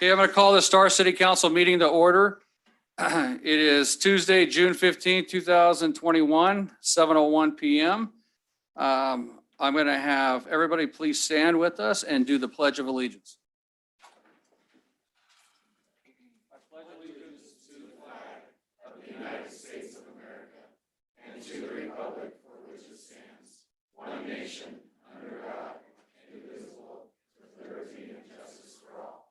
Okay, I'm going to call the Star City Council meeting to order. It is Tuesday, June 15th, 2021, 7:01 p.m. I'm going to have everybody please stand with us and do the Pledge of Allegiance. I pledge allegiance to the flag of the United States of America and to the republic for which it stands, one nation, under God, indivisible, with liberty and justice for all.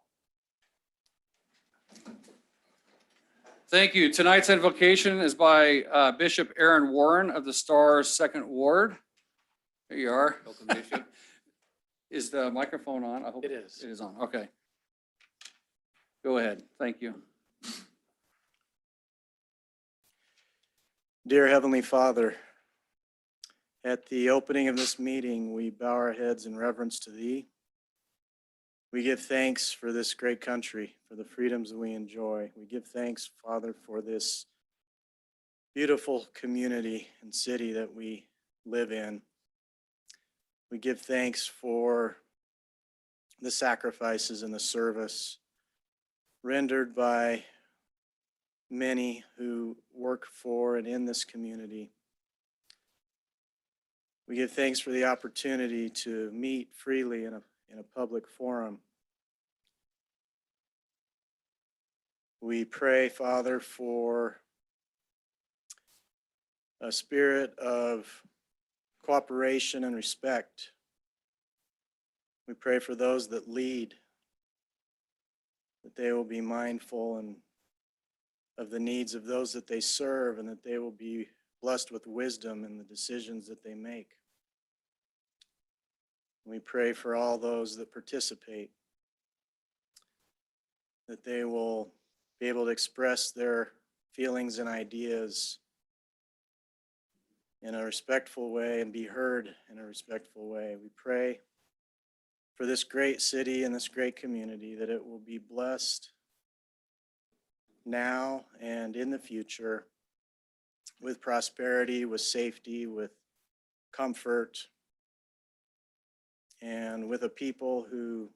Thank you. Tonight's invocation is by Bishop Aaron Warren of the Star's Second Ward. There you are. Welcome, Bishop. Is the microphone on? I hope It is. It is on. Okay. Go ahead. Thank you. Dear Heavenly Father, at the opening of this meeting, we bow our heads in reverence to Thee. We give thanks for this great country, for the freedoms that we enjoy. We give thanks, Father, for this beautiful community and city that we live in. We give thanks for the sacrifices and the service rendered by many who work for and in this community. We give thanks for the opportunity to meet freely in a public forum. We pray, Father, for a spirit of cooperation and respect. We pray for those that lead, that they will be mindful and of the needs of those that they serve, and that they will be blessed with wisdom in the decisions that they make. We pray for all those that participate, that they will be able to express their feelings and ideas in a respectful way and be heard in a respectful way. We pray for this great city and this great community, that it will be blessed now and in the future with prosperity, with safety, with comfort, and with a people who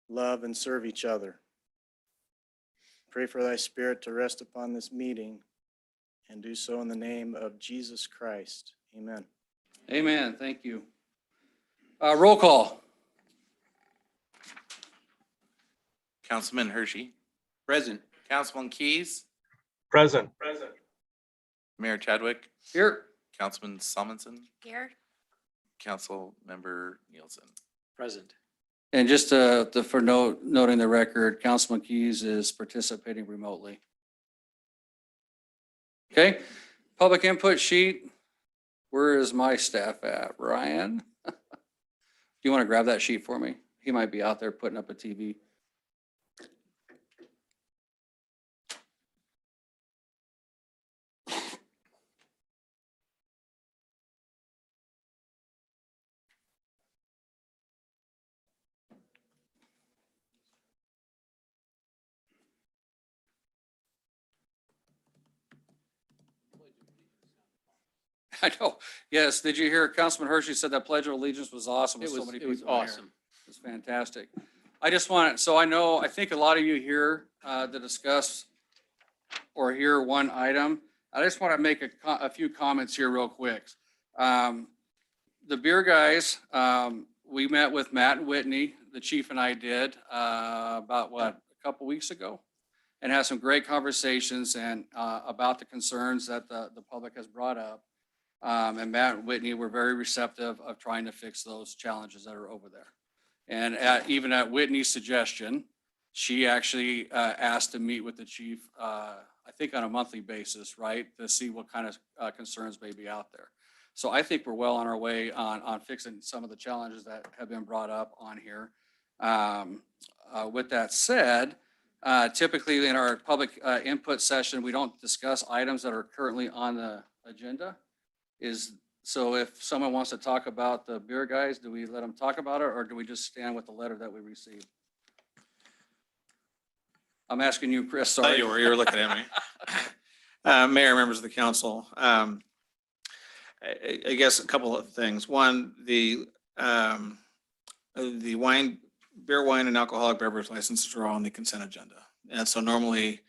love and serve each other. Pray for Thy Spirit to rest upon this meeting, and do so in the name of Jesus Christ. Amen. Amen. Thank you. Roll call. Councilman Hershey, Present. Councilman Keys, Present. Mayor Chadwick, Here. Councilman Salmonson, Here. Council Member Nielsen. Present. And just for noting the record, Councilman Keys is participating remotely. Okay, public input sheet. Where is my staff at? Ryan? Do you want to grab that sheet for me? He might be out there putting up a TV. I know. Yes. Did you hear Councilman Hershey said that Pledge of Allegiance was awesome? with so many It was people in here. awesome. It's fantastic. I just want, so I think a lot of you here to discuss or hear one item. I just want to make a few comments here real quick. The beer guys, we met with Matt and Whitney, the chief and I did, about a couple weeks ago, and had some great conversations and about the concerns that the public has brought up. And Matt and Whitney were very receptive of trying to fix those challenges that are over there. And even at Whitney's suggestion, she actually asked to meet with the chief, I think on a monthly basis, right, to see what kind of concerns may be out there. So I think we're well on our way on fixing some of the challenges that have been brought up on here. With that said, typically in our public input session, we don't discuss items that are currently on the agenda. So if someone wants to talk about the beer guys, do we let them talk about it, or do we just stand with the letter that we received? I'm asking you, Chris, sorry. You were looking at me. Mayor, members of the council. I guess a couple of things. One, the wine beer, wine, and alcoholic beverage licenses are all on the consent agenda. And so normally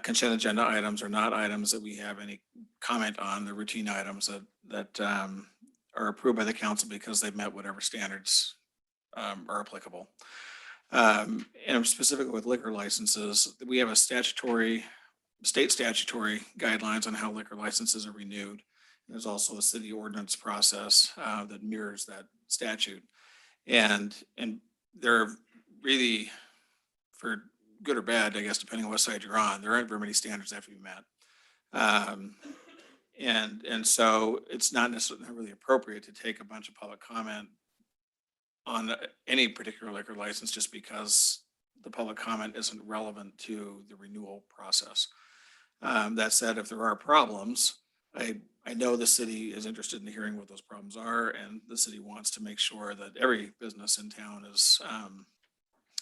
consent agenda items are not items that we have any comment on, the routine items that are approved by the council because they've met whatever standards are applicable. And specifically with liquor licenses, we have a state statutory guidelines on how liquor licenses are renewed. There's also a city ordinance process that mirrors that statute. And there are really, for good or bad, I guess, depending on what side you're on, there aren't very many standards that have to be met. And so it's not necessarily really appropriate to take a bunch of public comment on any particular liquor license just because the public comment isn't relevant to the renewal process. That said, if there are problems, I know the city is interested in hearing what those problems are, and the city wants to make sure that every business in town is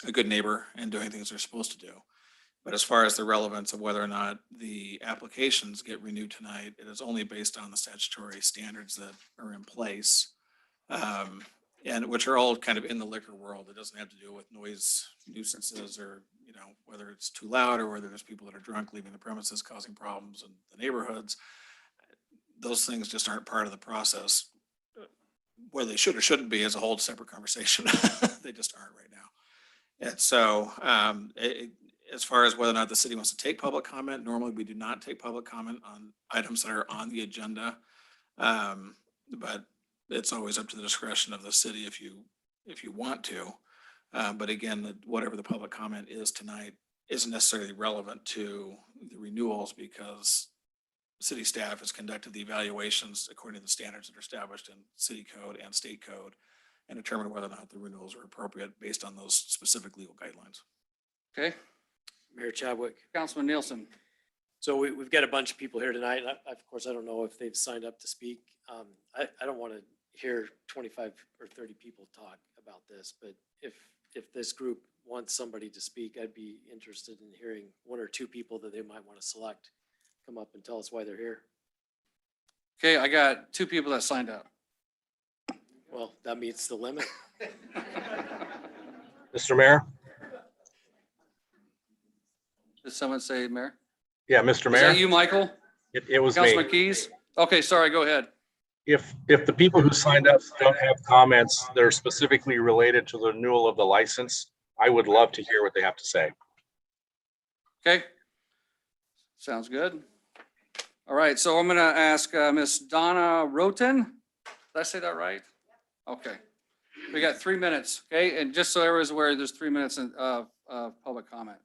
a good neighbor and doing things they're supposed to do. But as far as the relevance of whether or not the applications get renewed tonight, it is only based on the statutory standards that are in place, and which are all kind of in the liquor world. It doesn't have to do with noise nuisances or, you know, whether it's too loud or whether there's people that are drunk leaving the premises causing problems in the neighborhoods. Those things just aren't part of the process. Whether they should or shouldn't be is a whole separate conversation. They just aren't right now. And so as far as whether or not the city wants to take public comment, normally we do not take public comment on items that are on the agenda. But it's always up to the discretion of the city if you want to. But again, whatever the public comment is tonight isn't necessarily relevant to the renewals because city staff has conducted the evaluations according to the standards that are established in city code and state code and determined whether or not the renewals are appropriate based on those specific legal guidelines. Okay, Mayor Chadwick. Councilman Nielsen. So we've got a bunch of people here tonight. Of course, I don't know if they've signed up to speak. I don't want to hear 25 or 30 people talk about this, but if this group wants somebody to speak, I'd be interested in hearing one or two people that they might want to select come up and tell us why they're here. Okay, I got 2 people that signed up. Well, that meets the limit. Mr. Mayor? Did someone say Mayor? Yeah, Mr. Is that Mayor? you, Michael? It was Councilman me. Keys? Okay, sorry, go ahead. If the people who signed up don't have comments that are specifically related to the renewal of the license, I would love to hear what they have to say. Okay. Sounds good. All right, so I'm gonna ask Miss Donna Roten. Did I say that right? Okay. We got 3 minutes, okay? And just so everyone's aware, there's 3 minutes of public comment.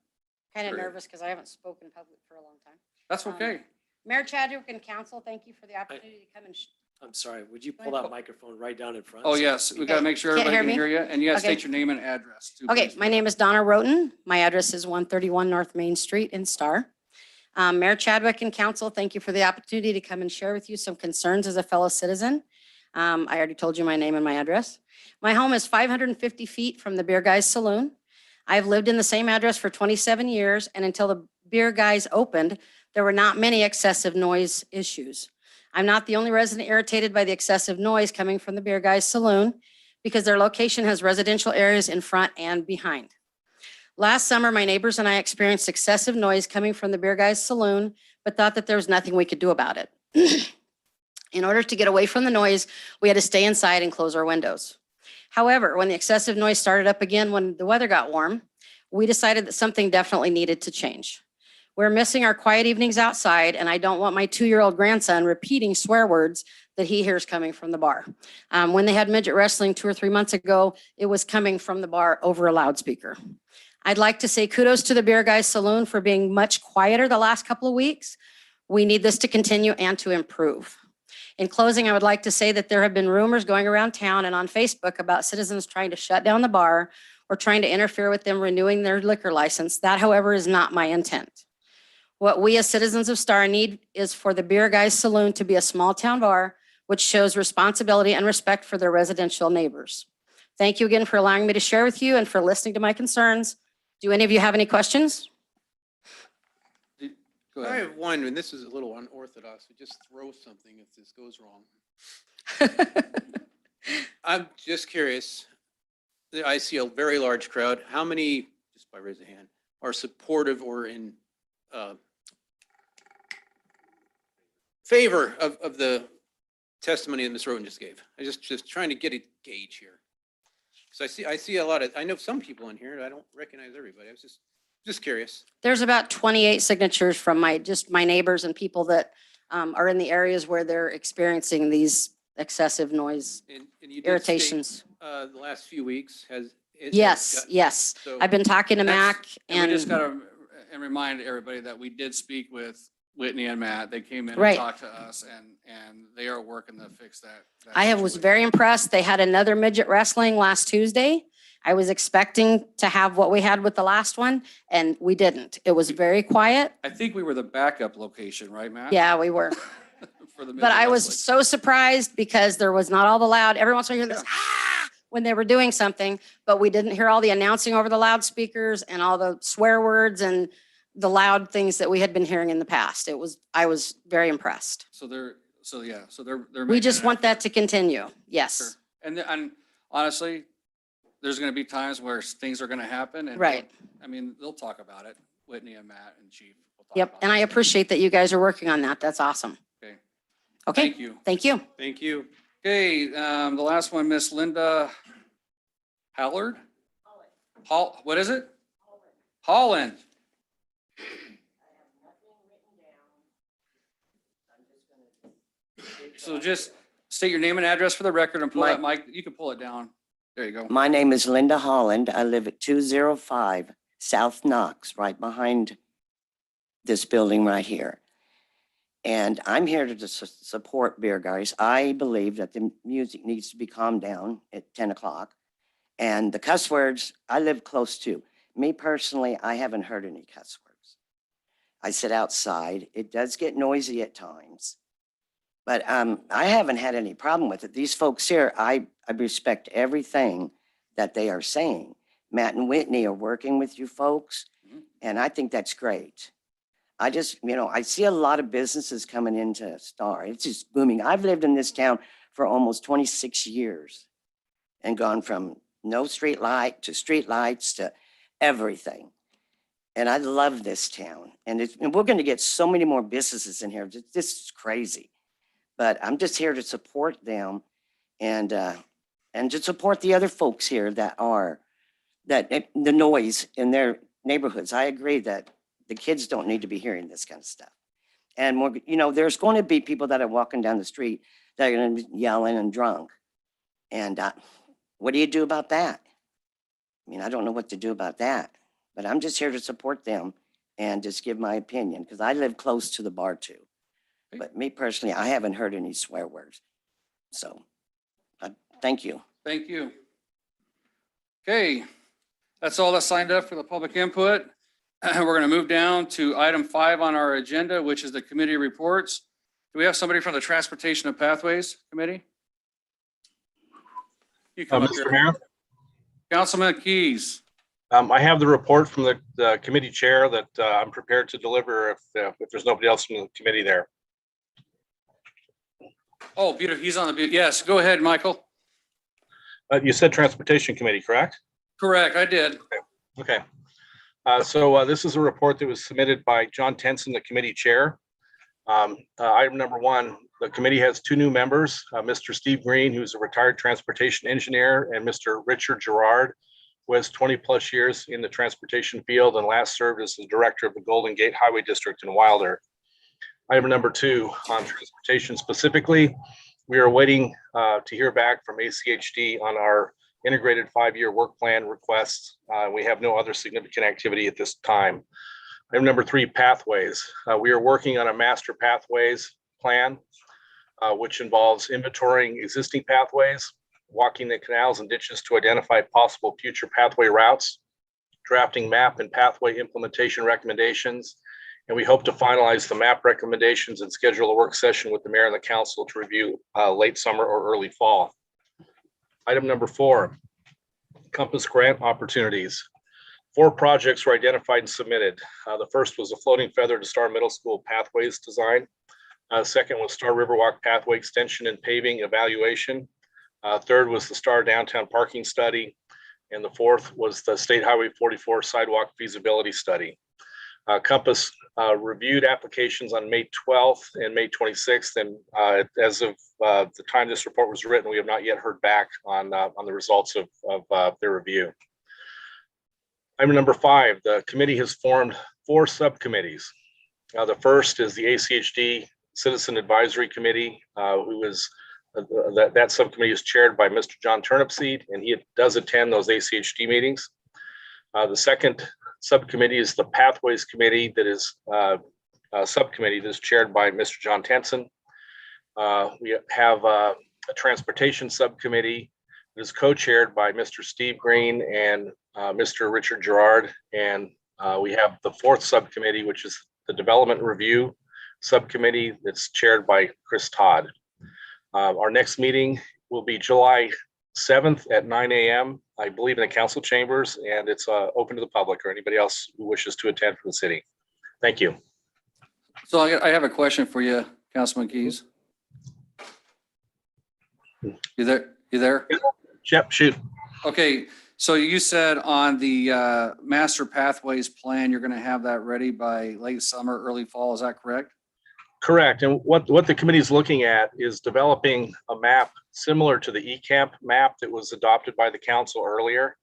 Kind of Great. nervous because I haven't spoken public for a long time. That's okay. Mayor Chadwick and council, thank you for the opportunity to come and. I'm sorry, would you pull that microphone right down in front? Oh, yes, we gotta make sure Can't everybody hear can me? hear you. And you gotta Okay. state your name and address too. Okay, please. my name is Donna Roten. My address is 131 North Main Street in Star. Mayor Chadwick and council, thank you for the opportunity to come and share with you some concerns as a fellow citizen. I already told you my name and my address. My home is 550 feet from the Beer Guys Saloon. I've lived in the same address for 27 years, and until the Beer Guys opened, there were not many excessive noise issues. I'm not the only resident irritated by the excessive noise coming from the Beer Guys Saloon because their location has residential areas in front and behind. Last summer, my neighbors and I experienced excessive noise coming from the Beer Guys Saloon, but thought that there was nothing we could do about it. In order to get away from the noise, we had to stay inside and close our windows. However, when the excessive noise started up again when the weather got warm, we decided that something definitely needed to change. We're missing our quiet evenings outside, and I don't want my 2-year-old grandson repeating swear words that he hears coming from the bar. When they had midget wrestling 2 or 3 months ago, it was coming from the bar over a loudspeaker. I'd like to say kudos to the Beer Guys Saloon for being much quieter the last couple of weeks. We need this to continue and to improve. In closing, I would like to say that there have been rumors going around town and on Facebook about citizens trying to shut down the bar or trying to interfere with them renewing their liquor license. That, however, is not my intent. What we as citizens of Star need is for the Beer Guys Saloon to be a small town bar which shows responsibility and respect for their residential neighbors. Thank you again for allowing me to share with you and for listening to my concerns. Do any of you have any questions? Go I ahead. have one, and this is a little unorthodox, so just throw something if this goes wrong. I'm just curious. I see a very large crowd. How many, just by raise of hand, are supportive or in favor of the testimony that Ms. Roten just gave? I just trying to get a gauge here. So I see a lot of, I know some people in here. I don't recognize everybody. I was just curious. There's about 28 signatures from my neighbors and people that are in the areas where they're experiencing these excessive noise And you did state, irritations. the last few weeks has. Yes, yes. So I've been talking to Mac And we just and, gotta remind everybody that we did speak with Whitney and Matt. They came in and Right. talked to us and they are working to fix that. was situation. very impressed. They had another midget wrestling last Tuesday. I was expecting to have what we had with the last one and we didn't. It was very quiet. I think we were the backup location, right, Matt? Yeah, we were. For the But I was wrestling. so surprised because there was not all the loud, every once in a while you hear this, when they were doing something, but we didn't hear all the announcing over the loudspeakers and all the swear words and the loud things that we had been hearing in the past. I was very impressed. So they're We making just an want effort. that to continue. Sure. Yes, And honestly, there's gonna be times where things are gonna happen and. right. I mean, they'll talk about it, Whitney and Matt and Chief. will talk Yep. about And I it. appreciate that you guys are working on that. That's awesome. Okay. Okay, Thank you. thank you. Thank you. Okay, the last one, Miss Linda Hallard? What is it? Holland. So just state your name and address for the record and pull that mic. You can pull it down. There you go. My name is Linda Holland. I live at 205 South Knox, right behind this building right here. And I'm here to support Beer Guys. I believe that the music needs to be calmed down at 10 o'clock. And the cuss words, I live close to. Me personally, I haven't heard any cuss words. I sit outside. It does get noisy at times. But I haven't had any problem with it. These folks here, I respect everything that they are saying. Matt and Whitney are working with you folks, and I think that's great. I just, I see a lot of businesses coming into Star. It's just booming. I've lived in this town for almost 26 years and gone from no street light to street lights to everything. And I love this town. And we're going to get so many more businesses in here. This is crazy. But I'm just here to support them and to support the other folks here that the noise in their neighborhoods. I agree that the kids don't need to be hearing this kind of stuff. And more, there's going to be people that are walking down the street that are going to be yelling and drunk. And what do you do about that? I mean, I don't know what to do about that, but I'm just here to support them and just give my opinion because I live close to the bar too. But me personally, I haven't heard any swear words. So, thank you. Thank you. Okay, that's all that signed up for the public input. We're going to move down to item 5 on our agenda, which is the committee reports. Do we have somebody from the Transportation and Pathways Committee? You come up Mr. here. Mayor, Councilman Keys. I have the report from the committee chair that I'm prepared to deliver if there's nobody else from the committee there. Oh, beautiful. He's on the, yes, go ahead, Michael. You said Transportation Committee, correct? Correct, I did. Okay. So this is a report that was submitted by John Tenson, the committee chair. Item number 1, the committee has 2 new members, Mr. Steve Green, who's a retired transportation engineer, and Mr. Richard Gerard, who has 20 plus years in the transportation field and last served as the director of the Golden Gate Highway District in Wilder. Item number 2, on transportation specifically, we are waiting to hear back from ACHD on our integrated 5-year work plan requests. We have no other significant activity at this time. Item number 3, pathways. We are working on a master pathways plan, which involves inventorying existing pathways, walking the canals and ditches to identify possible future pathway routes, drafting map and pathway implementation recommendations, and we hope to finalize the map recommendations and schedule a work session with the mayor and the council to review late summer or early fall. Item number 4, Compass grant opportunities. 4 projects were identified and submitted. The first was a floating feather to Star Middle School pathways design. Second was Star Riverwalk pathway extension and paving evaluation. Third was the Star downtown parking study. and the fourth was the State Highway 44 sidewalk feasibility study. Compass reviewed applications on May 12th and May 26th, and as of the time this report was written, we have not yet heard back on the results of their review. Item number 5, the committee has formed 4 subcommittees. The first is the ACHD Citizen Advisory Committee, who is that subcommittee is chaired by Mr. John Turnipseed, and he does attend those ACHD meetings. The second subcommittee is the Pathways Committee, that is a subcommittee that is chaired by Mr. John Tenson. We have a Transportation Subcommittee that is co-chaired by Mr. Steve Green and Mr. Richard Gerard. And we have the fourth subcommittee, which is the Development Review Subcommittee, that's chaired by Chris Todd. Our next meeting will be July 7th at 9 a.m., I believe, in the council chambers, and it's open to the public or anybody else who wishes to attend from the city. Thank you. So I have a question for you, Councilman Keys. You there? You there? Yep, shoot. Okay, so you said on the master pathways plan, you're going to have that ready by late summer, early fall. Is that correct? Correct. And what the committee is looking at is developing a map similar to the ECAMP map that was adopted by the council earlier.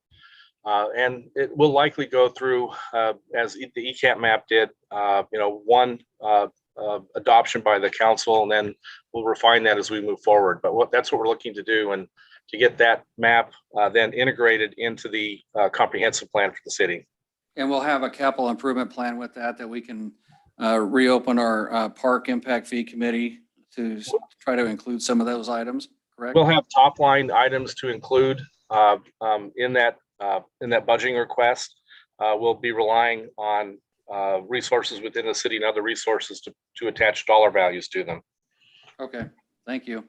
And it will likely go through, as the ECAMP map did, one adoption by the council, and then we'll refine that as we move forward. But that's what we're looking to do, and to get that map then integrated into the comprehensive plan for the city. And we'll have a capital improvement plan with that we can reopen our park impact fee committee to try to include some of those items, correct? We'll have top line items to include in that budgeting request. We'll be relying on resources within the city and other resources to attach dollar values to them. Okay, thank you.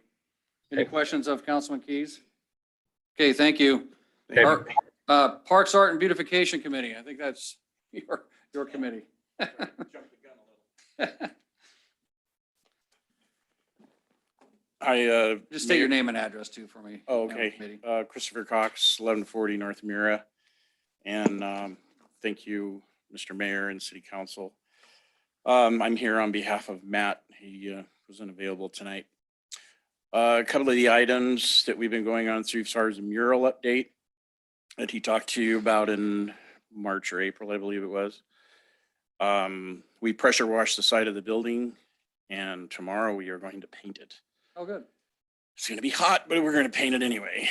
Any questions of Councilman Keys? Okay, thank you. Okay. Parks, Art, and Beautification Committee. I think that's your committee. Just state your name and address too for me. Oh, okay. Christopher Cox, 1140 North Mira. And thank you, Mr. Mayor and City Council. I'm here on behalf of Matt. He was unavailable tonight. A couple of the items that we've been going on through as far as the mural update that he talked to you about in March or April, I believe it was. We pressure washed the side of the building, and tomorrow we are going to paint it. Oh, good. It's going to be hot, but we're going to paint it anyway.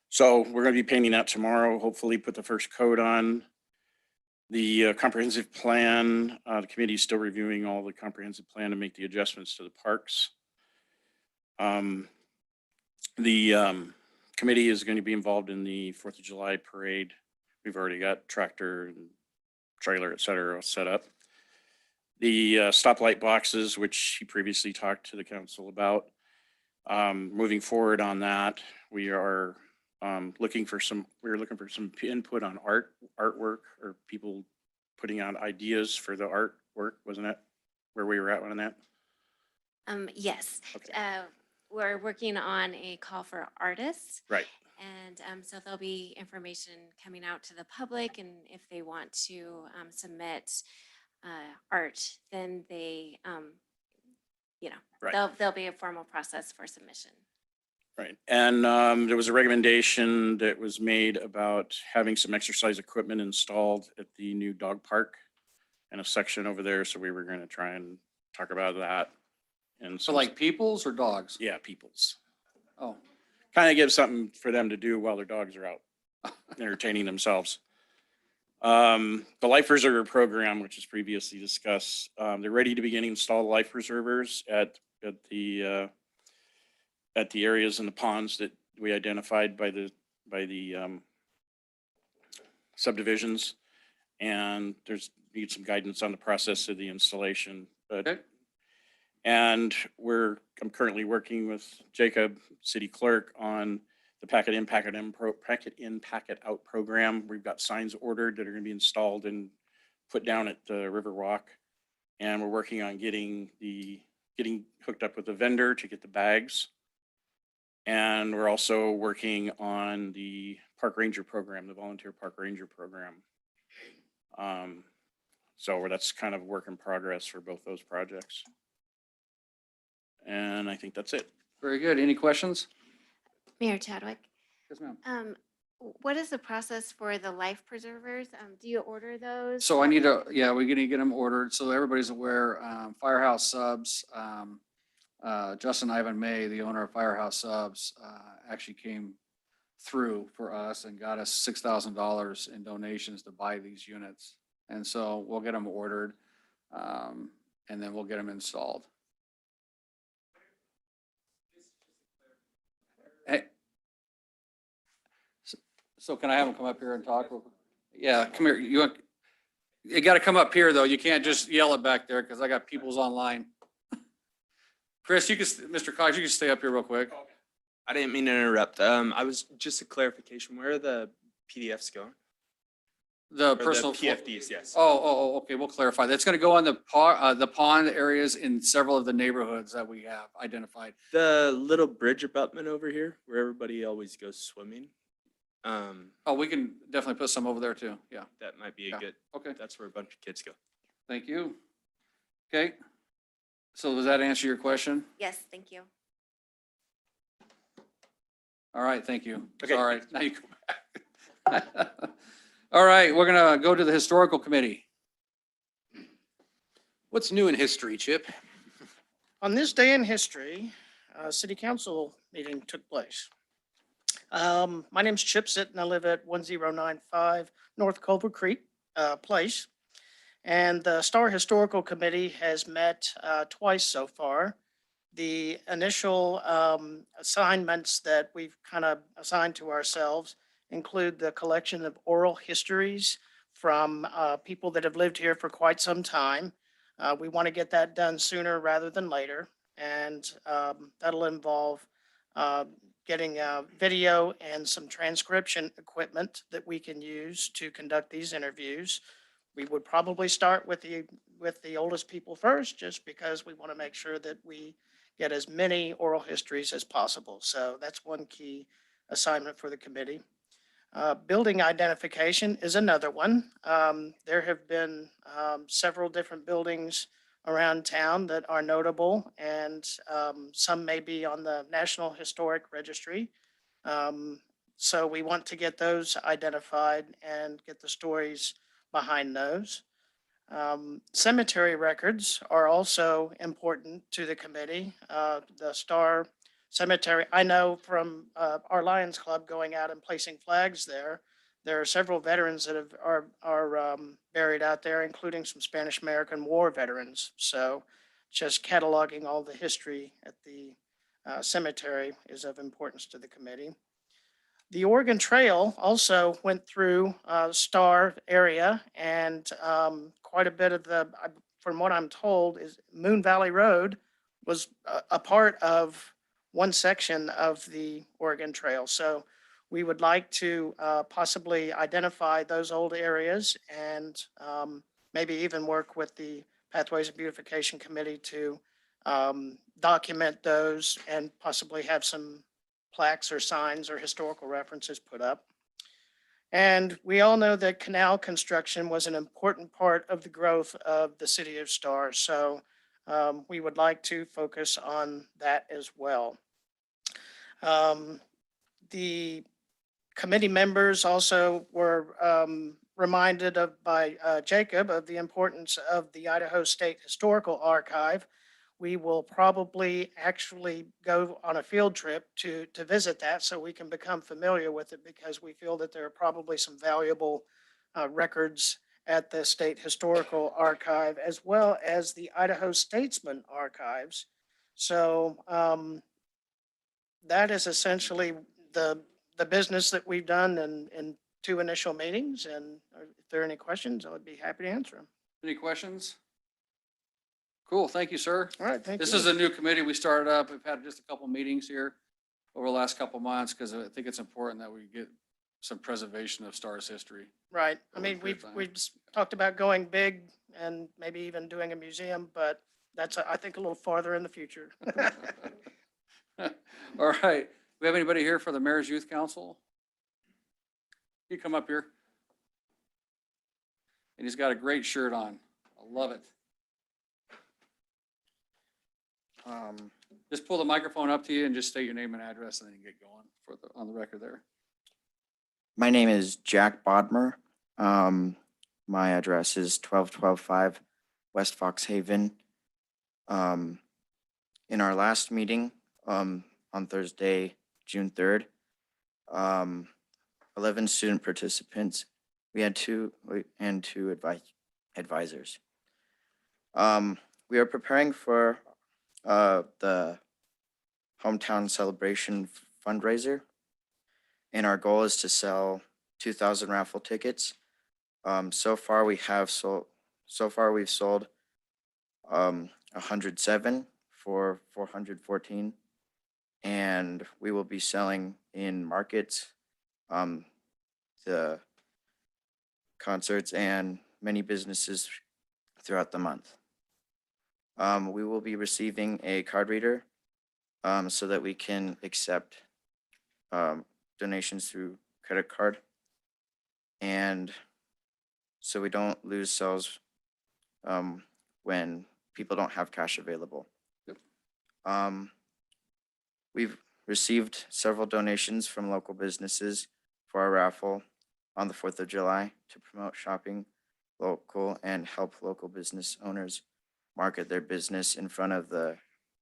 So we're going to be painting that tomorrow, hopefully put the first coat on. The comprehensive plan, the committee is still reviewing all the comprehensive plan to make the adjustments to the parks. The committee is going to be involved in the 4th of July parade. We've already got tractor and trailer, et cetera, set up. The stoplight boxes, which he previously talked to the council about. Moving forward on that, we are looking for some input on artwork, or people putting out ideas for the artwork. Wasn't that where we were at on that? Yes. Okay. We're working on a call for artists. Right. And so there'll be information coming out to the public, and if they want to submit art, then they, Right. there'll be a formal process for submission. Right. And there was a recommendation that was made about having some exercise equipment installed at the new dog park and a section over there. So we were going to try and talk about that. And So like peoples or dogs? yeah, people's. Oh, Kind of give something for them to do while their dogs are out entertaining themselves. The life preserver program, which was previously discussed, they're ready to begin install life preservers at the areas in the ponds that we identified by the subdivisions. And need some guidance on the process of the installation. But okay. and I'm currently working with Jacob, city clerk, on the packet in, packet out program. We've got signs ordered that are going to be installed and put down at the Riverwalk. And we're working on getting hooked up with a vendor to get the bags. And we're also working on the park ranger program, the volunteer park ranger program. So that's kind of work in progress for both those projects. And I think that's it. Very good. Any questions? Mayor Chadwick, Yes, ma'am. what is the process for the life preservers? Do you order those? So I or- need to, yeah, we're gonna get them ordered. So everybody's aware, Firehouse Subs, Justin Ivan May, the owner of Firehouse Subs, actually came through for us and got us $6,000 in donations to buy these units. And so we'll get them ordered, and then we'll get them installed. Hey. So can I have them come up here and talk? Yeah, come here. You gotta come up here, though. You can't just yell it back there because I got people's online. Chris, Mr. Cox, you can stay up here real quick. I didn't mean to interrupt. I was just a clarification. Where are the PDFs going? The Or personal. the PFDs, yes. Okay, we'll clarify. That's gonna go on the pond areas in several of the neighborhoods that we have identified. The little bridge abutment over here where everybody always goes swimming. We can definitely put some over there too. Yeah, That might be Yeah. a good, okay, that's where a bunch of kids go. thank you. Okay, so does that answer your question? Yes, thank you. All right, thank you. Okay. All right, now you go back. All right, we're gonna go to the Historical Committee. What's new in history, Chip? On this day in history, a city council meeting took place. My name's Chip Sitton. I live at 1095 North Culver Creek Place. And the Star Historical Committee has met twice so far. The initial assignments that we've kind of assigned to ourselves include the collection of oral histories from people that have lived here for quite some time. We want to get that done sooner rather than later. And that'll involve getting video and some transcription equipment that we can use to conduct these interviews. We would probably start with the oldest people first, just because we want to make sure that we get as many oral histories as possible. So that's one key assignment for the committee. Building identification is another one. There have been several different buildings around town that are notable, and some may be on the National Historic Registry. So we want to get those identified and get the stories behind those. Cemetery records are also important to the committee. The Star Cemetery, I know from our Lions Club going out and placing flags there, there are several veterans that are buried out there, including some Spanish American War veterans. So just cataloging all the history at the cemetery is of importance to the committee. The Oregon Trail also went through Star area, and quite a bit of from what I'm told, is Moon Valley Road was a part of one section of the Oregon Trail. So we would like to possibly identify those old areas and maybe even work with the Pathways and Beautification Committee to document those and possibly have some plaques or signs or historical references put up. And we all know that canal construction was an important part of the growth of the city of Star. So we would like to focus on that as well. The committee members also were reminded by Jacob of the importance of the Idaho State Historical Archive. We will probably actually go on a field trip to visit that so we can become familiar with it, because we feel that there are probably some valuable records at the State Historical Archive, as well as the Idaho Statesman Archives. So that is essentially the business that we've done in two initial meetings. And if there are any questions, I would be happy to answer them. Any questions? Cool, thank you, sir. All right, thank you. This is a new committee we started up. We've had just a couple meetings here over the last couple months because I think it's important that we get some preservation of Star's history. Right. I over mean, a period of we've time. just talked about going big and maybe even doing a museum, but that's, I think, a little farther in the future. All right, we we have anybody here for the Mayor's Youth Council? You come up here. And he's got a great shirt on. I love it. Just pull the microphone up to you and just state your name and address and then get going for the, on the record there. My name is Jack Bodmer. My address is 12125 West Fox Haven. In our last meeting, on Thursday, June 3rd, 11 student participants. We had two advisors. We are preparing for the hometown celebration fundraiser, and our goal is to sell 2,000 raffle tickets. So far we've sold 107 for 414, and we will be selling in markets, the concerts, and many businesses throughout the month. We will be receiving a card reader so that we can accept donations through credit card, and so we don't lose sales when people don't have cash available. Yep. We've received several donations from local businesses for our raffle on the 4th of July to promote shopping local and help local business owners market their business in front of the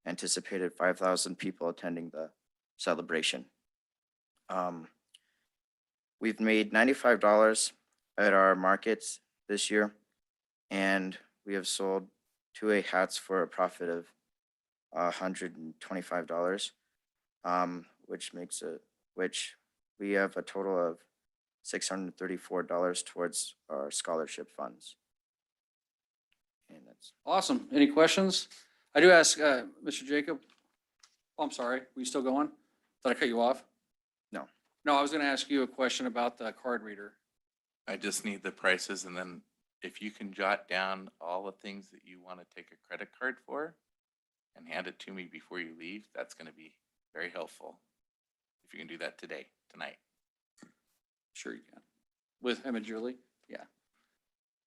anticipated 5,000 people attending the celebration. We've made $95 at our markets this year, and we have sold 2A hats for a profit of $125, which we have a total of $634 towards our scholarship funds. And that's Awesome. Any questions? I do ask, Mr. Jacob. Oh, I'm sorry. Were you still going? Did I cut you off? No. No, I was going to ask you a question about the card reader. I just need the prices, and then if you can jot down all the things that you want to take a credit card for and hand it to me before you leave, that's going to be very helpful. If you can do that tonight. Sure you can. With him and Julie? Yeah.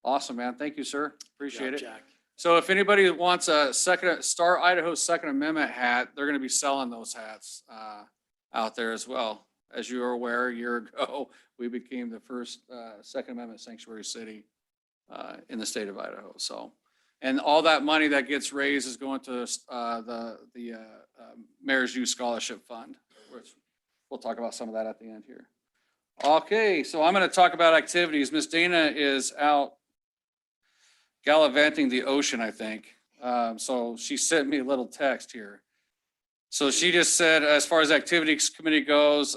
Awesome, man. Thank you, sir. Appreciate it. Jack. So if anybody wants a Star Idaho Second Amendment hat, they're going to be selling those hats out there as well. As you are aware, a year ago, we became the first Second Amendment sanctuary city in the state of Idaho. So, and all that money that gets raised is going to the Mayor's Youth Scholarship Fund, which we'll talk about some of that at the end here. Okay, so I'm going to talk about activities. Miss Dana is out gallivanting the ocean, I think. So she sent me a little text here. So she just said, as far as activities committee goes,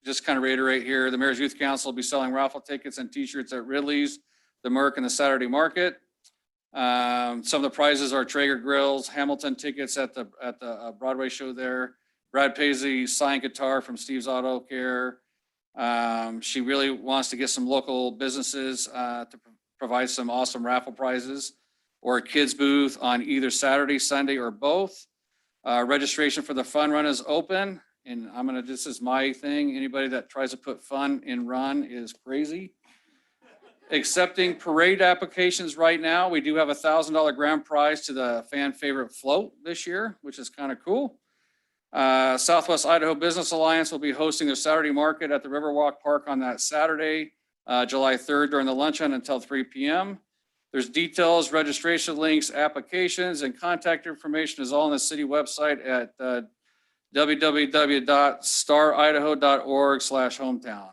just kind of reiterate here, the Mayor's Youth Council will be selling raffle tickets and t-shirts at Ridley's, the Merc, and the Saturday Market. Some of the prizes are Traeger grills, Hamilton tickets at the Broadway show there, Brad Paisley signed guitar from Steve's Auto Care. She really wants to get some local businesses to provide some awesome raffle prizes, or a kids booth on either Saturday, Sunday, or both. Registration for the fun run is open, and this is my thing. Anybody that tries to put fun in run is crazy. Accepting parade applications right now. We do have a $1,000 grand prize to the fan favorite float this year, which is kind of cool. Southwest Idaho Business Alliance will be hosting a Saturday market at the Riverwalk Park on that Saturday, July 3rd during the luncheon until 3 p.m. There's details, registration links, applications, and contact information is all on the city website at www.staridaho.org/hometown.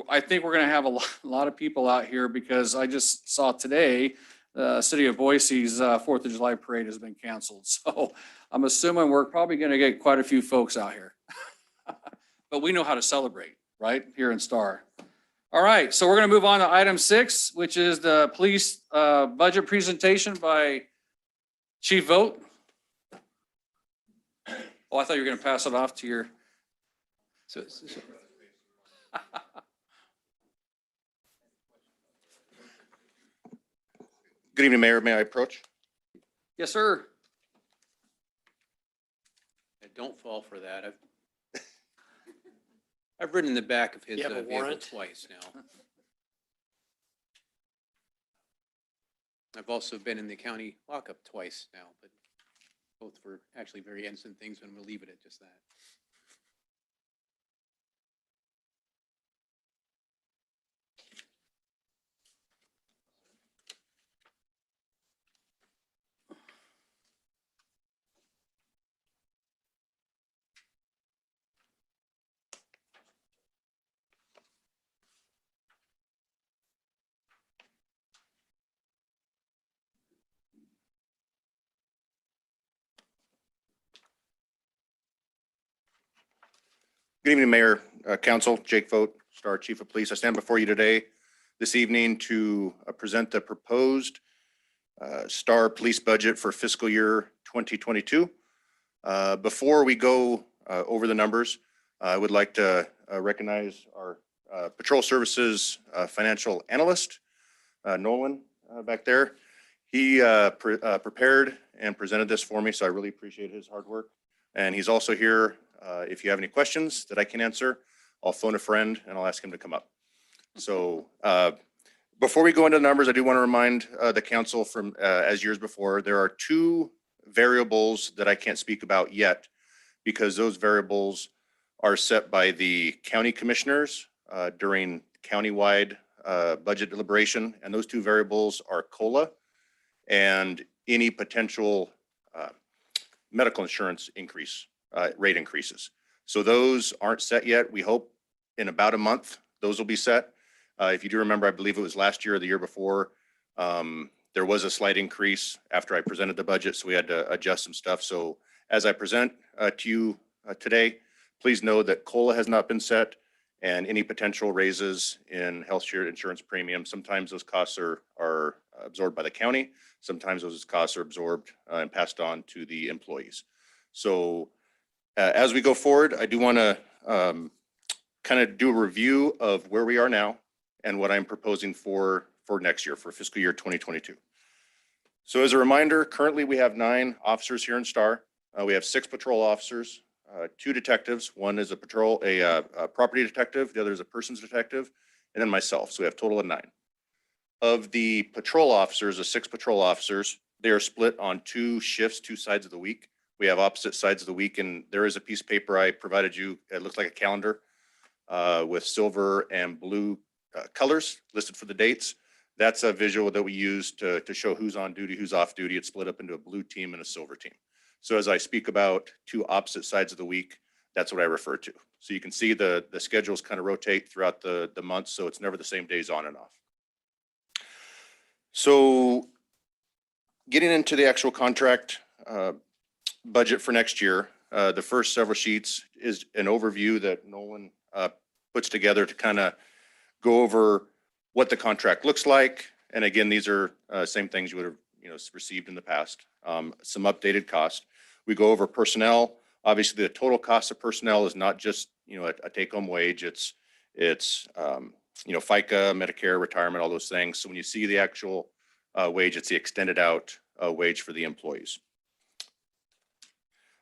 I think we're gonna have a lot of people out here because I just saw today the city of Boise's 4th of July parade has been canceled. So I'm assuming we're probably gonna get quite a few folks out here. But we know how to celebrate, right, here in Star. All right, so we're gonna move on to item 6, which is the police budget presentation by Chief Vogt. Oh, I thought you were gonna pass it off to your. Good evening, Mayor. May I approach? Yes, sir. don't fall for that. I've ridden in the back of his You have a vehicle warrant? twice now. I've also been in the county lockup twice now, but both were actually very innocent things, and we'll leave it at just that. Good evening, Mayor, Council, Jake Vogt, Star Chief of Police. I stand before you today, this evening, to present the proposed Star Police budget for fiscal year 2022. Before we go over the numbers, I would like to recognize our Patrol Services financial analyst, Nolan, back there. He prepared and presented this for me, so I really appreciate his hard work. And he's also here. If you have any questions that I can answer, I'll phone a friend and I'll ask him to come up. So before we go into the numbers, I do want to remind the council from as years before, there are two variables that I can't speak about yet because those variables are set by the county commissioners during countywide budget deliberation. And those two variables are COLA and any potential medical insurance increase. Rate increases. So those aren't set yet. We hope in about a month, those will be set. If you do remember, I believe it was last year or the year before, there was a slight increase after I presented the budget, so we had to adjust some stuff. So as I present to you today, please know that COLA has not been set and any potential raises in health insurance premium. Sometimes those costs are absorbed by the county. Sometimes those costs are absorbed and passed on to the employees. So as we go forward, I do want to kind of do a review of where we are now and what I'm proposing for next year, for fiscal year 2022. So as a reminder, currently we have 9 officers here in Star. We have 6 patrol officers, 2 detectives. One is a property detective, the other is a persons detective, and then myself. So we have a total of 9. Of the patrol officers, the 6 patrol officers, they are split on 2 shifts, 2 sides of the week. We have opposite sides of the week, and there is a piece of paper I provided you. It looks like a calendar with silver and blue colors listed for the dates. That's a visual that we use to show who's on duty, who's off duty. It's split up into a blue team and a silver team. So as I speak about 2 opposite sides of the week, that's what I refer to. So you can see the schedules kind of rotate throughout the month, so it's never the same days on and off. So getting into the actual contract budget for next year, the first several sheets is an overview that Nolan puts together to kind of go over what the contract looks like. And again, these are same things you would have received in the past. Some updated cost. We go over personnel. Obviously, the total cost of personnel is not just a take-home wage. It's FICA, Medicare, retirement, all those things. So when you see the actual wage, it's the extended out wage for the employees.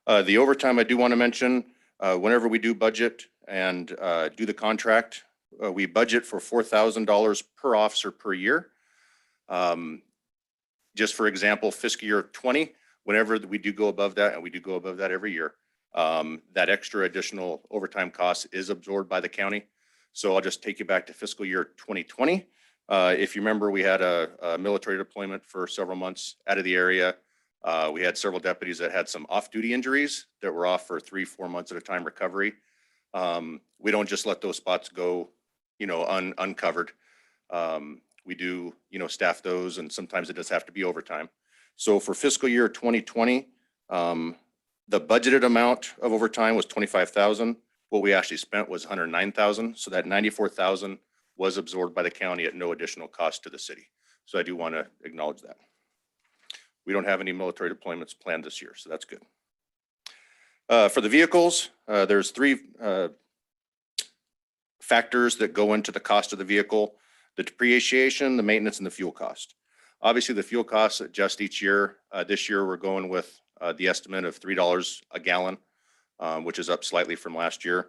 The overtime, I do want to mention, whenever we do budget and do the contract, we budget for $4,000 per officer per year. Just for example, fiscal year 20, whenever we do go above that, and we do go above that every year, that extra additional overtime cost is absorbed by the county. So I'll just take you back to fiscal year 2020. If you remember, we had a military deployment for several months out of the area. We had several deputies that had some off-duty injuries that were off for 3-4 months at a time recovery. We don't just let those spots go, uncovered. We do, staff those, and sometimes it does have to be overtime. So for fiscal year 2020, the budgeted amount of overtime was $25,000. What we actually spent was $109,000. So that $94,000 was absorbed by the county at no additional cost to the city. So I do want to acknowledge that. We don't have any military deployments planned this year, so that's good. For the vehicles, there's 3 factors that go into the cost of the vehicle: the depreciation, the maintenance, and the fuel cost. Obviously, the fuel costs adjust each year. This year, we're going with the estimate of $3 a gallon which is up slightly from last year.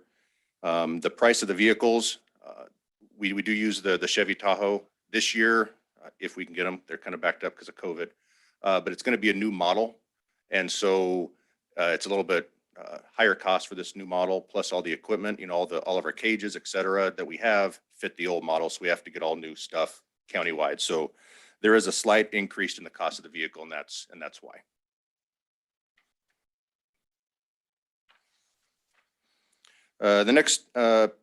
The price of the vehicles, we do use the Chevy Tahoe this year. If we can get them, they're kind of backed up because of COVID, but it's going to be a new model. And so it's a little bit higher cost for this new model, plus all the equipment, you know, all of our cages, et cetera, that we have fit the old model. So we have to get all new stuff countywide. So there is a slight increase in the cost of the vehicle, and that's why. The next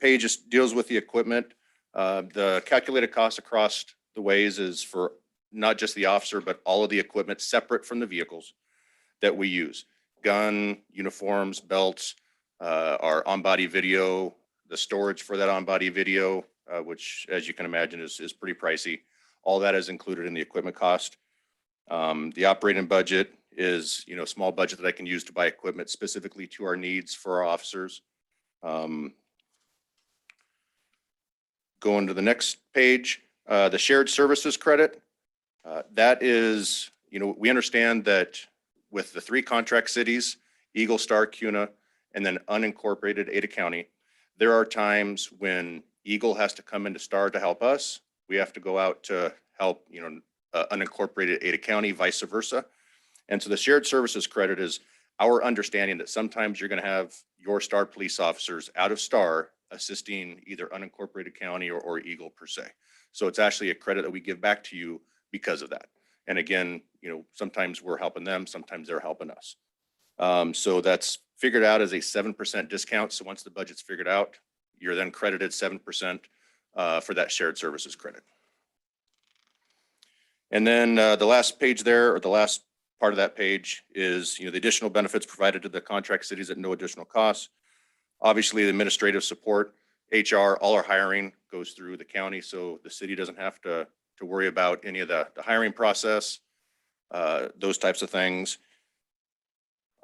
page just deals with the equipment. The calculated cost across the ways is for not just the officer, but all of the equipment separate from the vehicles that we use. Gun, uniforms, belts, our on-body video, the storage for that on-body video, which, as you can imagine, is pretty pricey. All that is included in the equipment cost. The operating budget is, you know, a small budget that I can use to buy equipment specifically to our needs for our officers. Going to the next page, the shared services credit. That is, you know, we understand that with the 3 contract cities, Eagle, Star, Cuna, and then unincorporated Ada County, there are times when Eagle has to come into Star to help us. We have to go out to help, you know, unincorporated Ada County, vice versa. And so the shared services credit is our understanding that sometimes you're going to have your Star police officers out of Star assisting either unincorporated county or Eagle per se. So it's actually a credit that we give back to you because of that. And again, you know, sometimes we're helping them, sometimes they're helping us. So that's figured out as a 7% discount. So once the budget's figured out, you're then credited 7% for that shared services credit. And then the last page there, or the last part of that page, is, you know, the additional benefits provided to the contract cities at no additional cost. Obviously, the administrative support, HR, all our hiring goes through the county, so the city doesn't have to worry about any of the hiring process, those types of things.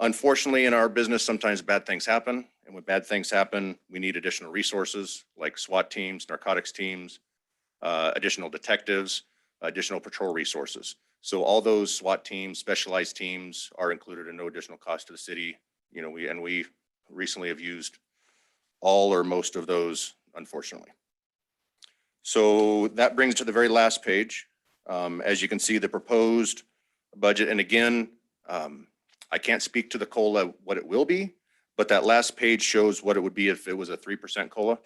Unfortunately, in our business, sometimes bad things happen. And when bad things happen, we need additional resources like SWAT teams, narcotics teams, additional detectives, additional patrol resources. So all those SWAT teams, specialized teams are included at no additional cost to the city. You know, we recently have used all or most of those, unfortunately. So that brings to the very last page. As you can see, the proposed budget, and again, I can't speak to the COLA, what it will be, but that last page shows what it would be if it was a 3% COLA.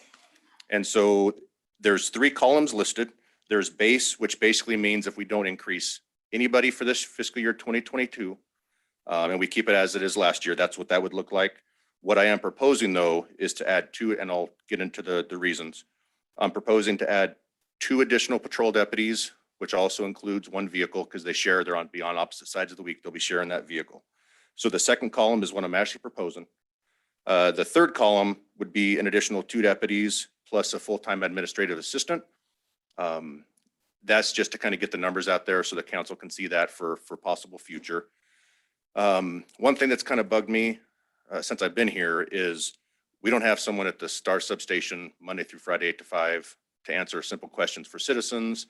And so there's 3 columns listed. There's base, which basically means if we don't increase anybody for this fiscal year 2022, and we keep it as it is last year, that's what that would look like. What I am proposing, though, is to add 2, and I'll get into the reasons. I'm proposing to add 2 additional patrol deputies, which also includes 1 vehicle because they share, they're on opposite sides of the week. They'll be sharing that vehicle. So the second column is what I'm actually proposing. The third column would be an additional 2 deputies plus a full-time administrative assistant. That's just to kind of get the numbers out there so the council can see that for possible future. One thing that's kind of bugged me since I've been here is we don't have someone at the Star substation Monday through Friday, 8 to 5 to answer simple questions for citizens,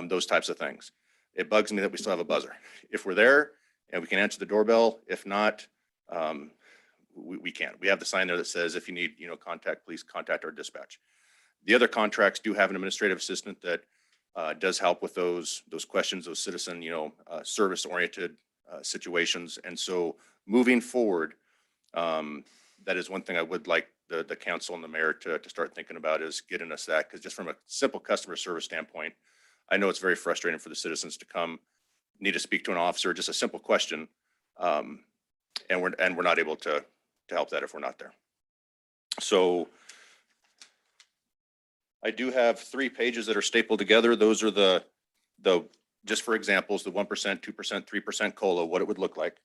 those types of things. It bugs me that we still have a buzzer. If we're there and we can answer the doorbell, if not, we can't. We have the sign there that says, if you need, you know, contact, please contact our dispatch. The other contracts do have an administrative assistant that does help with those questions, those citizen, you know, service-oriented situations. And so moving forward, that is one thing I would like the council and the mayor to start thinking about, is getting us that, because just from a simple customer service standpoint, I know it's very frustrating for the citizens to come, need to speak to an officer, just a simple question, and we're not able to help that if we're not there. So I do have 3 pages that are stapled together. Those are the just for examples, the 1%, 2%, 3% COLA, what it would look like.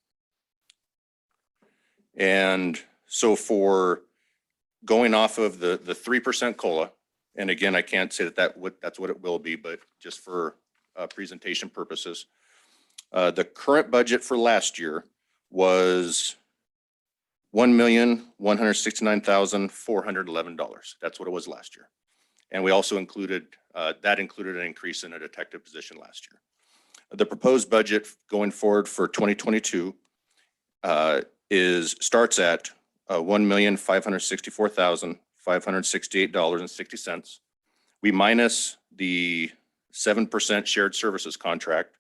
And so for going off of the 3% COLA, and again, I can't say that's what it will be, but just for presentation purposes, the current budget for last year was $1,169,411. That's what it was last year. And we also included an increase in a detective position last year. The proposed budget going forward for 2022 starts at $1,564,568.60. We minus the 7% shared services contract,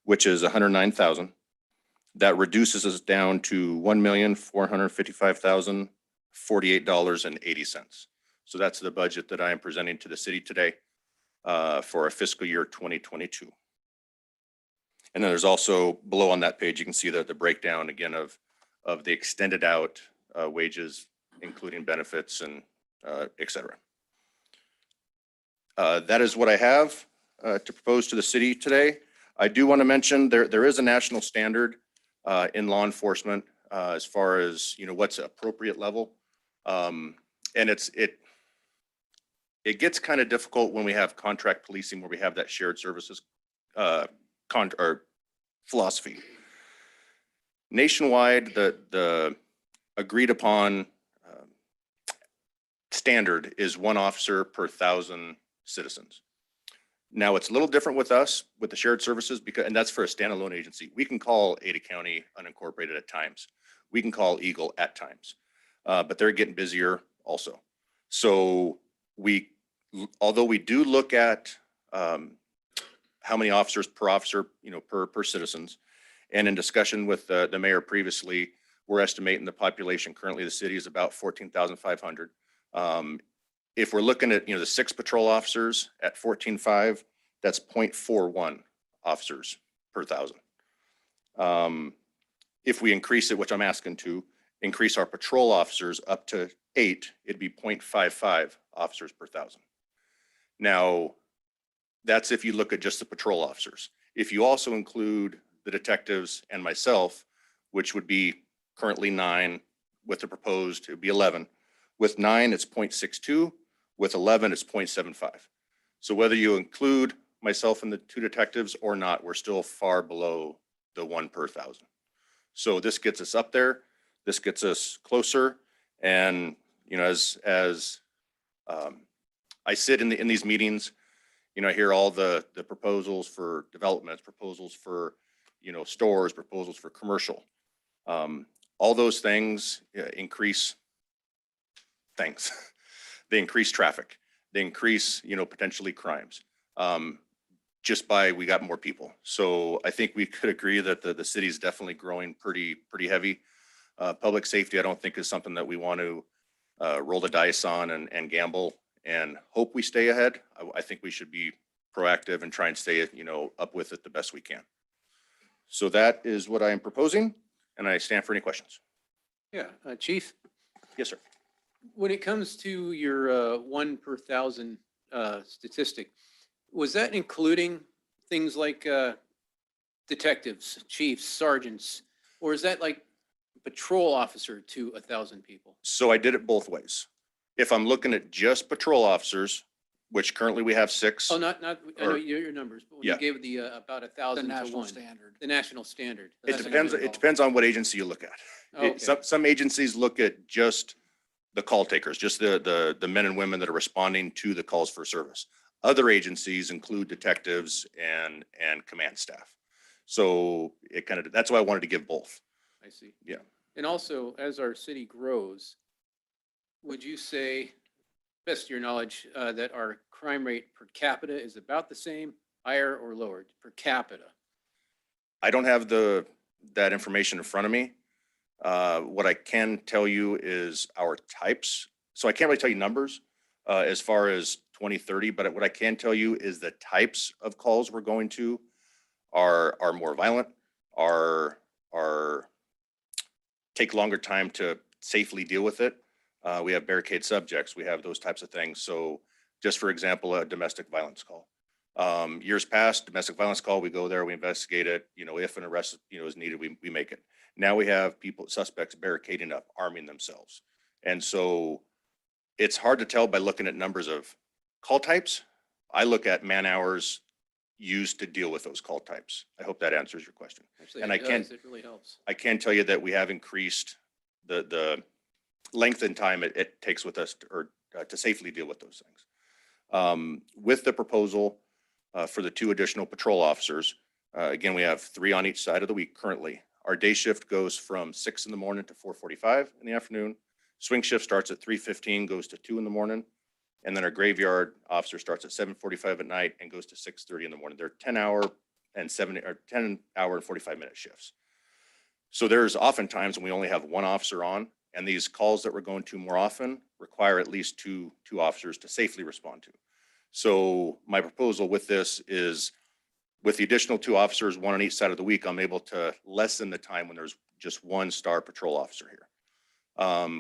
which is $109,000. That reduces us down to $1,455,048.80. So that's the budget that I am presenting to the city today for a fiscal year 2022. And then there's also below on that page, you can see the breakdown again of the extended out wages, including benefits and et cetera. That is what I have to propose to the city today. I do want to mention there is a national standard in law enforcement as far as, you know, what's appropriate level. And it gets kind of difficult when we have contract policing where we have that shared services or philosophy. Nationwide, the agreed upon standard is 1 officer per 1,000 citizens. Now it's a little different with us with the shared services because, and that's for a standalone agency. We can call Ada County unincorporated at times. We can call Eagle at times, but they're getting busier also. So although we do look at how many officers per officer, you know, per citizens, and in discussion with the mayor previously, we're estimating the population currently the city is about 14,500. If we're looking at, you know, the 6 patrol officers at 14.5, that's 0.41 officers per 1,000. If we increase it, which I'm asking to increase our patrol officers up to 8, it'd be 0.55 officers per 1,000. Now, that's if you look at just the patrol officers. If you also include the detectives and myself, which would be currently 9, with the proposed, it would be 11. With 9, it's 0.62. With 11, it's 0.75. So whether you include myself and the 2 detectives or not, we're still far below the 1 per 1,000. So this gets us up there. This gets us closer. And, you know, as I sit in these meetings, you know, I hear all the proposals for developments, proposals for, you know, stores, proposals for commercial. All those things increase things. They increase traffic. They increase, you know, potentially crimes. Just by we got more people. So I think we could agree that the city is definitely growing pretty heavy. Public safety, I don't think is something that we want to roll the dice on and gamble and hope we stay ahead. I think we should be proactive and try and stay, you know, up with it the best we can. So that is what I am proposing, and I stand for any questions. Yeah, Chief, Yes, sir. when it comes to your 1 per 1,000 statistic, was that including things like detectives, chiefs, sergeants, or is that like patrol officer to 1,000 people? So I did it both ways. If I'm looking at just patrol officers, which currently we have 6. Oh, not, I know your numbers, but when Yeah. you gave the about 1,000 to 1. standard. The national standard. It depends on what agency you look at. Okay. Some agencies look at just the call takers, just the men and women that are responding to the calls for service. Other agencies include detectives and command staff. So it kind of, that's why I wanted to give both. I see. Yeah. And also, as our city grows, would you say, best to your knowledge, that our crime rate per capita is about the same, higher or lower per capita? I don't have that information in front of me. What I can tell you is our types. So I can't really tell you numbers as far as 2030, but what I can tell you is the types of calls we're going to are more violent, are take longer time to safely deal with it. We have barricade subjects, we have those types of things. So just for example, a domestic violence call. Years past, domestic violence call, we go there, we investigate it, you know, if an arrest, you know, is needed, we make it. Now we have suspects barricading up, arming themselves. And so it's hard to tell by looking at numbers of call types. I look at man hours used to deal with those call types. I hope that answers your question. Actually, And it does. It really helps. I can tell you that we have increased the length and time it takes with us to safely deal with those things. With the proposal for the 2 additional patrol officers, again, we have 3 on each side of the week currently Our day shift goes from 6 in the morning to 4:45 in the afternoon. Swing shift starts at 3:15, goes to 2 in the morning. And then our graveyard officer starts at 7:45 at night and goes to 6:30 in the morning. They're 10-hour and 10-hour and 45-minute shifts. So there's often times when we only have one officer on, and these calls that we're going to more often require at least two officers to safely respond to. So my proposal with this is, with the additional 2 officers, 1 on each side of the week, I'm able to lessen the time when there's just 1 star patrol officer here.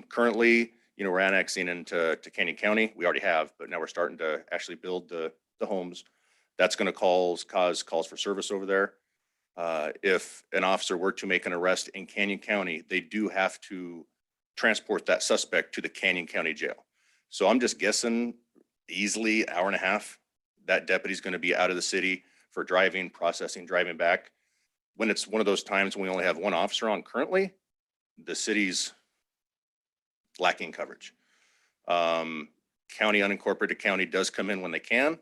Currently, we're annexing into Canyon County. We already have, but now we're starting to actually build the homes. That's going to cause calls for service over there. If an officer were to make an arrest in Canyon County, they do have to transport that suspect to the Canyon County jail. So I'm just guessing easily an hour and a half, that deputy's going to be out of the city for driving, processing, driving back. When it's one of those times when we only have 1 officer on currently, the city's lacking coverage. County, unincorporated county does come in when they can,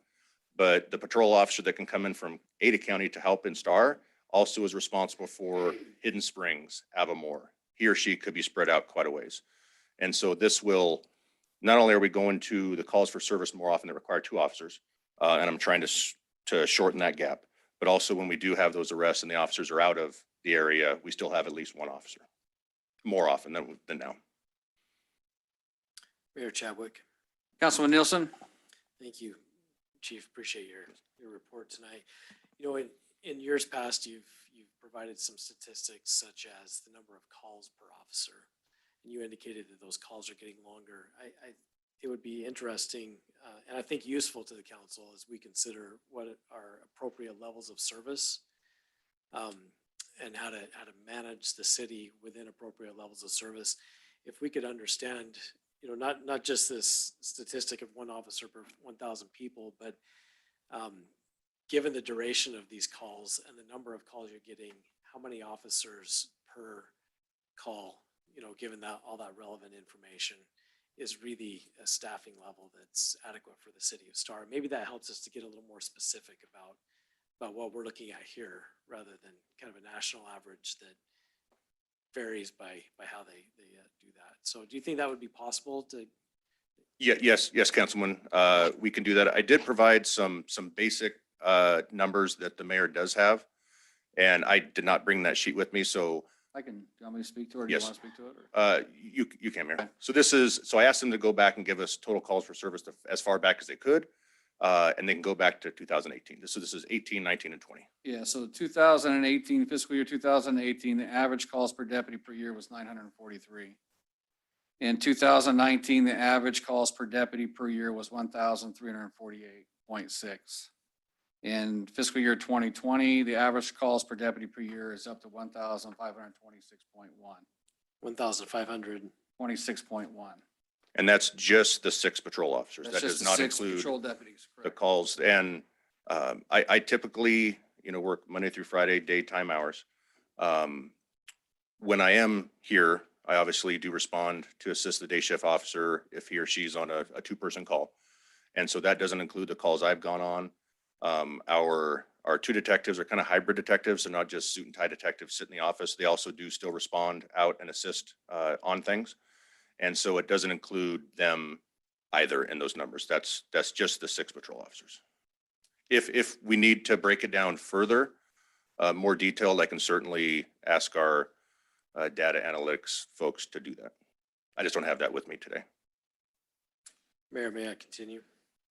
but the patrol officer that can come in from Ada County to help in Star also is responsible for Hidden Springs, Avamore. He or she could be spread out quite a ways. And so this will, not only are we going to the calls for service more often that require 2 officers, and I'm trying to shorten that gap, but also when we do have those arrests and the officers are out of the area, we still have at least 1 officer, more often than now. Mayor Chadwick. Councilman Nielsen? Thank you, Chief. Appreciate your report tonight. In years past, you've provided some statistics such as the number of calls per officer, and you indicated that those calls are getting longer. It would be interesting, and I think useful to the council as we consider what are appropriate levels of service, and how to manage the city within appropriate levels of service. If we could understand, not just this statistic of 1 officer per 1,000 people, but given the duration of these calls and the number of calls you're getting, how many officers per call, given that all that relevant information, is really a staffing level that's adequate for the city of Star. Maybe that helps us to get a little more specific about what we're looking at here, rather than kind of a national average that varies by how they do that. So do you think that would be possible to? Yes, Councilman. We can do that. I did provide some basic numbers that the mayor does have, and I did not bring that sheet with me. So Do you want me to speak to it, or do you yes, want to speak to it? Or? You can, Mayor. So I asked them to go back and give us total calls for service as far back as they could, and they can go back to 2018. This is 18, 19, and 20. Yeah, so 2018, fiscal year 2018, the average calls per deputy per year was 943. In 2019, the average calls per deputy per year was 1,348.6. In fiscal year 2020, the average calls per deputy per year is up to 1,526.1. 1,500. 26.1. And that's just the 6 patrol officers. That's That just does the not 6 include patrol deputies. the Correct. calls. And I typically, work Monday through Friday, daytime hours. When I am here, I obviously do respond to assist the day shift officer if he or she's on a 2-person call. And so that doesn't include the calls I've gone on. Our 2 detectives are kind of hybrid detectives. They're not just suit and tie detectives sit in the office. They also do still respond out and assist on things. And so it doesn't include them either in those numbers. That's just the 6 patrol officers. If we need to break it down further, more detailed, I can certainly ask our data analytics folks to do that. I just don't have that with me today. Mayor, may I continue?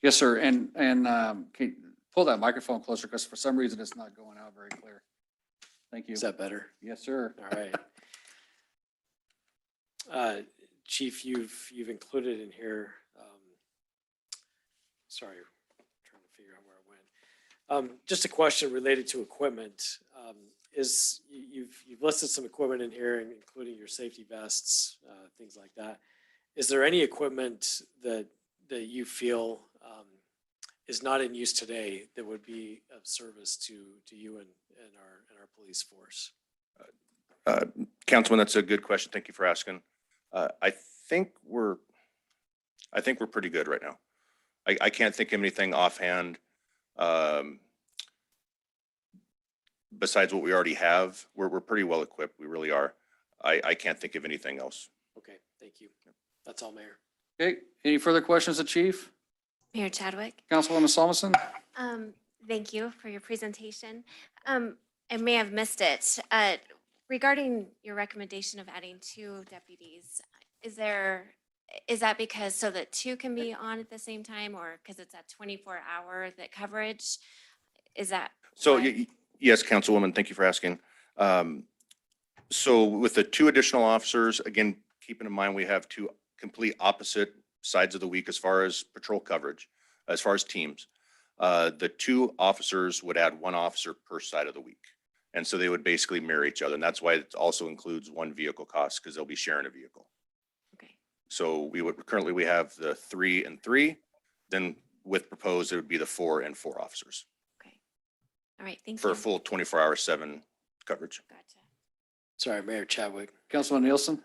Yes, sir. And can you pull that microphone closer, because for some reason it's not going out very clear. Thank you. Is that better? Yes, sir. All right. Chief, you've included in here, sorry, I'm trying to figure out where it went. Just a question related to equipment. You've listed some equipment in here, including your safety vests, things like that. Is there any equipment that you feel is not in use today that would be of service to you and our police force? Councilman, that's a good question. Thank you for asking. I think we're pretty good right now. I can't think of anything offhand. besides what we already have, we're pretty well equipped. We really are. I can't think of anything else. Okay, thank you. That's all, Mayor. Okay, any further questions of Chief? Mayor Chadwick. Councilwoman Solomon? Thank you for your presentation. I may have missed it. Regarding your recommendation of adding 2 deputies, is that because so that 2 can be on at the same time, or because it's at 24-hour that coverage? Is that? So why? yes, Councilwoman, thank you for asking. So with the 2 additional officers, again, keeping in mind, we have 2 complete opposite sides of the week as far as patrol coverage, as far as teams. The 2 officers would add 1 officer per side of the week. And so they would basically mirror each other. And that's why it also includes 1 vehicle cost, because they'll be sharing a vehicle. Okay. So currently we have the 3 and 3. Then with proposed, it would be the 4 and 4 officers Okay. All right, thank for you. a full 24-hour 7 coverage. Gotcha. Sorry, Mayor Chadwick, Councilman Nielsen?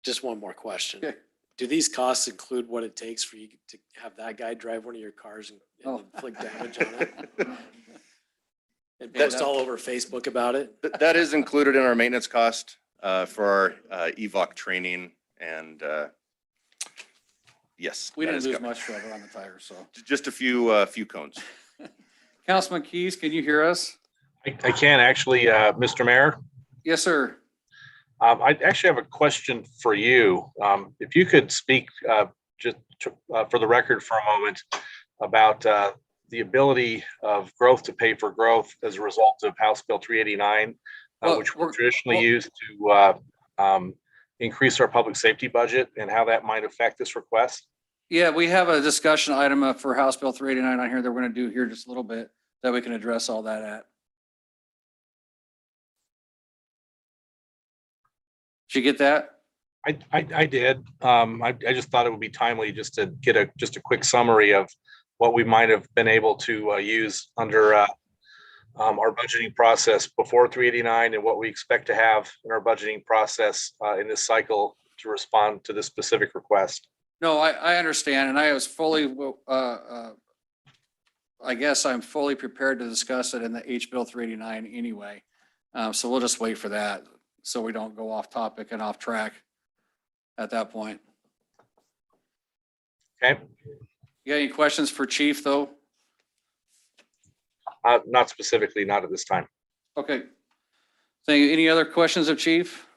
just one more question. Okay. Do these costs include what it takes for you to have that guy drive one of your cars and Oh. inflict damage on it? And Yeah, post that- all over Facebook about it? That is included in our maintenance cost for our EVOC training and yes. We that didn't is lose covered. much rubber on the tires, so. Just a few cones. Councilman Keys, can you hear us? I can actually, Mr. Mayor. Yes, sir. I actually have a question for you. If you could speak for the record for a moment about the ability of growth to pay for growth as a result of House Bill 389, Well, which we're- we traditionally well- use to increase our public safety budget, and how that might affect this request. Yeah, we have a discussion item for House Bill 389 on here that we're going to do here just a little bit, that we can address all that at. Did you get that? I did. I just thought it would be timely just to get a quick summary of what we might have been able to use under our budgeting process before 389, and what we expect to have in our budgeting process in this cycle to respond to this specific request. No, I understand, and I was fully, I guess I'm fully prepared to discuss it in the H Bill 389 anyway. So we'll just wait for that, so we don't go off topic and off track at that point. Okay, You got any questions for Chief, though? not specifically, not at this time. Okay. Thank you. Any other questions of Chief?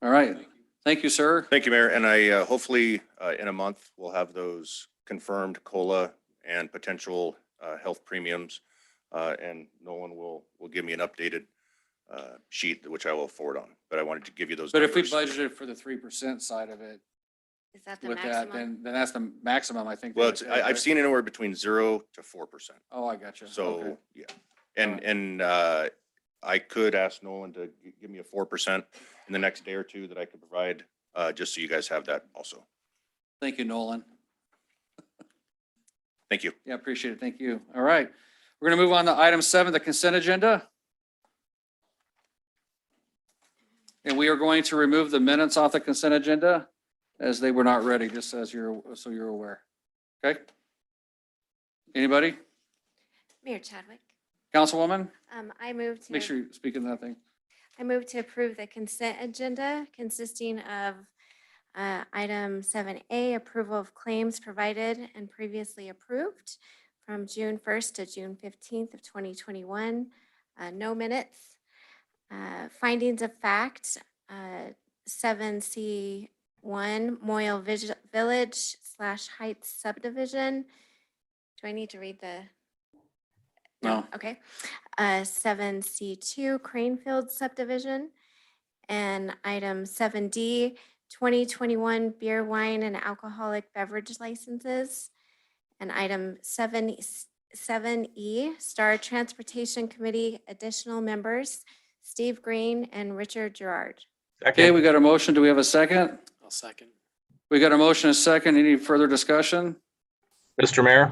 All right. Thank you, sir. Thank you, Mayor. And I hopefully in a month, we'll have those confirmed COLA and potential health premiums. And Nolan will give me an updated sheet, which I will forward on. But I wanted to give you those. But if we numbers. budgeted for the 3% side of it Is that the with that, maximum? then that's the maximum, I think. Well, that we said, I've right? seen anywhere between 0 to 4%. Oh, I got you. Okay. So, yeah. Alright. And I could ask Nolan to give me a 4% in the next day or two that I could provide, just so you guys have that also. Thank you, Nolan. Thank you. Yeah, appreciate it. Thank you. All right. We're going to move on to item 7, the consent agenda. And we are going to remove the minutes off the consent agenda as they were not ready, just as so you're aware. Okay? Anybody? Mayor Chadwick. Councilwoman? I move Make to, sure you speak in that thing. I move to approve the consent agenda consisting of item 7A, approval of claims provided and previously approved from June 1st to June 15th of 2021. No minutes. Findings of fact, 7C1, Moyle Village / Heights Subdivision. Do I need to read the? No. Okay. 7C2, Cranefield Subdivision. And item 7D, 2021 beer, wine, and alcoholic beverage licenses. And item 7E, Star Transportation Committee, additional members, Steve Green and Richard Gerard. Okay, we got a motion. Do we have a second? I'll second. We got a motion, a second. Any further discussion? Mr. Mayor,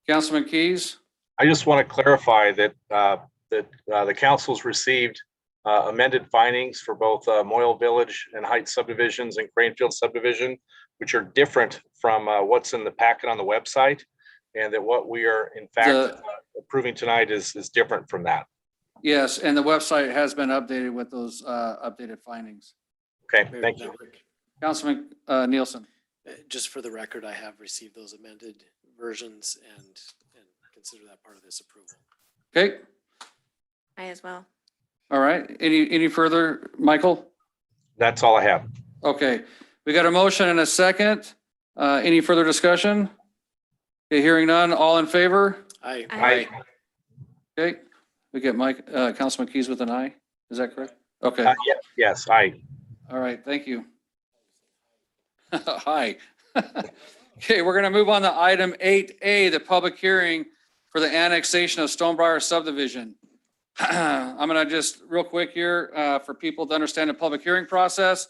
Councilman Keys? I just want to clarify that the council's received amended findings for both Moyle Village and Heights subdivisions and Cranefield subdivision, which are different from what's in the packet on the website, and that what we are in fact approving tonight is different from that. Yes, and the website has been updated with those updated findings. Okay, Mayor thank you. Chadwick, Councilman Nielsen. just for the record, I have received those amended versions and consider that part of this approval. Okay, I as well. all right. Any further, Michael? That's all I have. Okay, we got a motion and a second. Any further discussion? Okay, hearing none, all in favor? Aye. Okay, we get Mike, Councilman Keys with an aye. Is that correct? Okay, Yes, aye. all right, thank you. Hi. Okay, we're gonna move on to item 8A, the public hearing for the annexation of Stonebriar subdivision. I'm gonna just real quick here, for people to understand the public hearing process.